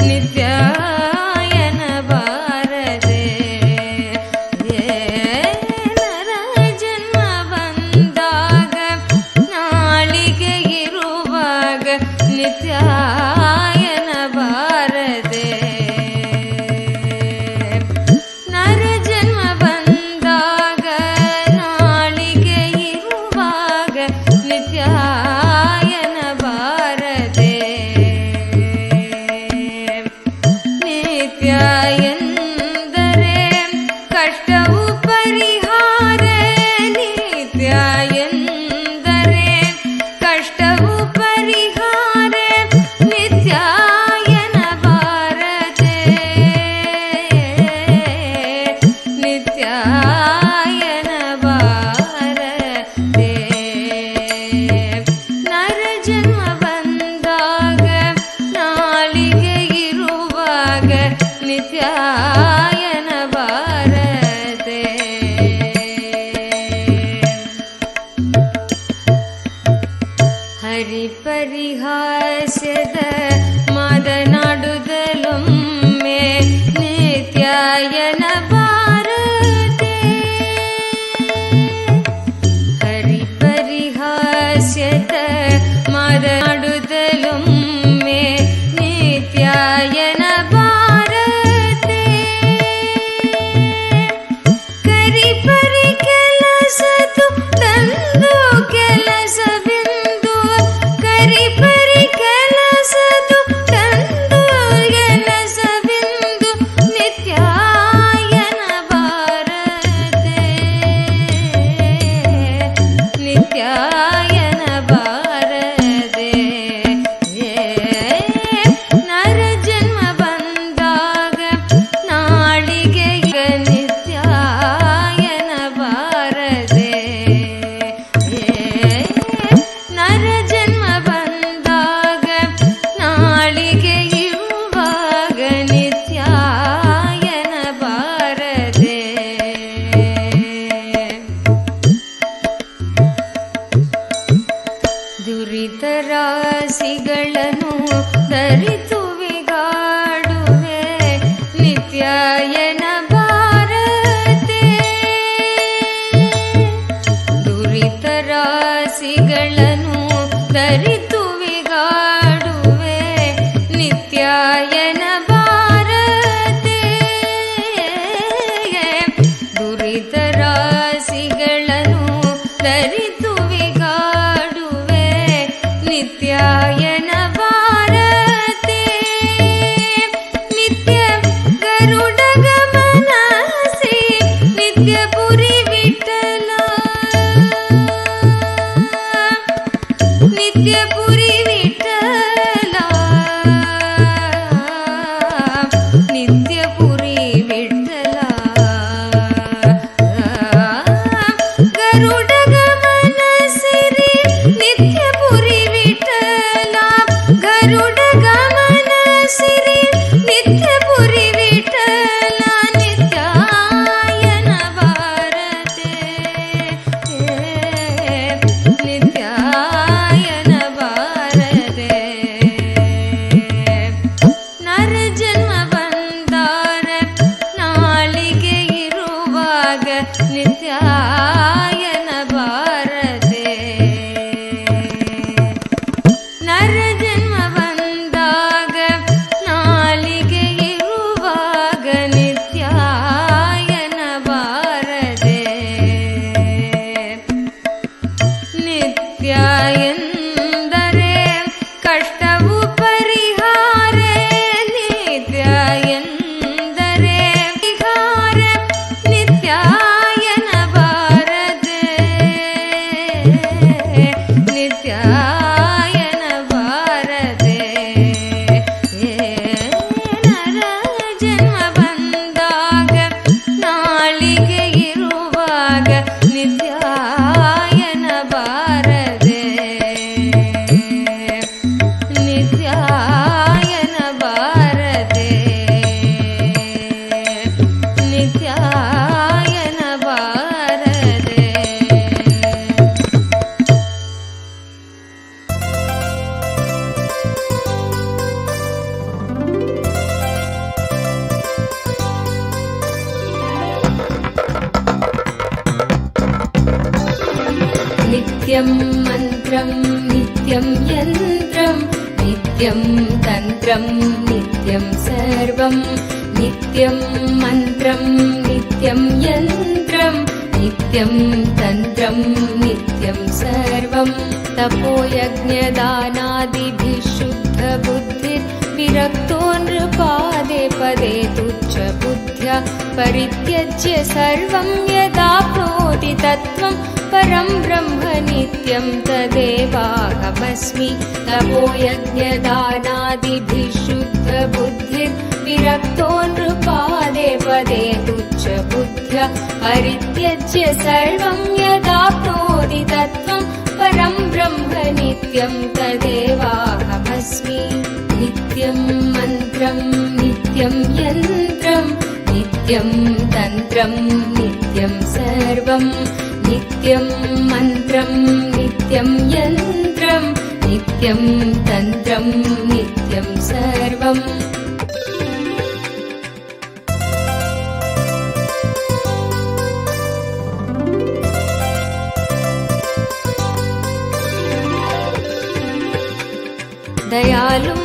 ನಿತ್ಯಾಯನ ಭಾರತೆ ನರ ಜನ್ಮ ಬಂದಾಗ ನಾಲಿಗೆ ಇರುವಾಗ ನಿತ್ಯಾಯನ ಭಾರತೆ ನರ ಜನ್ಮ ಬಂದಾಗ ನಾಲಿಗೆ ಇರುವಾಗ ನಿತ್ಯಾಯನ ಭಾರತೆ ನಿತ್ಯ ಎಂದರೆ ಕಷ್ಟವು ಪರಿಹಾರ ನಿತ್ಯ ಎಂದರೆ ಕಷ್ಟವು ಪರಿಹಾರ ನಿತ್ಯಾಯನ ಭಾರತೆ ನಿತ್ಯಾಯನ ಭಾರತೆ ನರ ಜನ್ಮ ಬಂದಾಗ ನಾಲಿಗೆ ಇರುವಾಗ ನಿತ್ಯಾಯನ ಭಾರತೆ ಹರಿ ಪರಿಹಾಸ್ಯದ ಮಾತನಾಡುದಲೊಮ್ಮೆ ನಿತ್ಯಾಯನ ಭಾರತೆ ನಿತ್ಯಾಯನ ಭಾರತೆ ದುರಿತ ರಾಶಿಗಳನ್ನು ತರಿತು ವಿಗಾಡುವೆ ನಿತ್ಯಾಯನ ಭಾರತೆ ನಿತ್ಯ ಗರುಡ ಗಮನಸಿ ನಿತ್ಯ ಪುರಿ ವಿಠಲ ನಿತ್ಯ ಪುರಿ ವಿಠಲ ನಿತ್ಯ ಪುರಿ ವಿಠಲ ಗರುಡ ಗಮನ ಸಿರಿ ನಿತ್ಯ ಪುರಿ ವಿಠಲ ಗರುಡ ಗಮನ ಸಿರಿ ನಿತ್ಯ ಪುರಿ ವಿಠಲ ನಿತ್ಯಾಯನ ಭಾರತೆ ನಿತ್ಯಾಯನ ಭಾರತೆ ನರ ಜನ್ಮ ಬಂದಾರ ನಾಳಿಗೆ ಇರುವಾಗ ನಿತ್ಯಾಯನ ಭಾರತೆ ನರ ಜನ್ಮ ಬಂದಾಗ ನಾಳಿಗೆ ಇರುವಾಗ ನಿತ್ಯಾಯನ ಭಾರತೆ ನಿತ್ಯ ಎಂದರೆ ಕಷ್ಟವು ಪರಿಹಾರ ನಿತ್ಯ ಎಂದರೆ ಪರಿಹಾರ ನಿತ್ಯಾಯನ ಭಾರತೆ ನಿತ್ಯಾಯನ ಭಾರತೆ ನರ ಜನ್ಮ ಬಂದಾಗ ನಾಳಿಗೆ ಇರುವಾಗ ನಿತ್ಯಾಯನ ಭಾರತೆ ನಿತ್ಯಾಯನ ಭಾರತೆ ನಿತ್ಯಾಯನ ಭಾರತೆ नित्यं मन्त्रं नित्यं यन्त्रं नित्यं तन्त्रं नित्यं सर्वं नित्यं मन्त्रं नित्यं यन्त्रं नित्यं तन्त्रं नित्यं सर्वं तपोयज्ञदानादिभिः शुद्धबुद्धिर्विरक्तो नृपादे पदे तुच्छ बुद्ध्या परित्यज्य सर्वं यदाप्नोति तत्त्वं परं ब्रह्म नित्यं तदेवाहमस्मि तपोयज्ञदानादिभिः शुद्धबुद्धिर्विरक्तो नृपादे पदे तुच्छ बुद्ध्या परित्यज्य सर्वं यदाप्नोति तत्त्वं परं ब्रह्म नित्यं तदेवाहमस्मि नित्यं मन्त्रं नित्यं यन्त्रं नित्यं तन्त्रं नित्यं सर्वं नित्यं मन्त्रं नित्यं यन्त्रं नित्यं तन्त्रं नित्यं सर्वम् दयालुं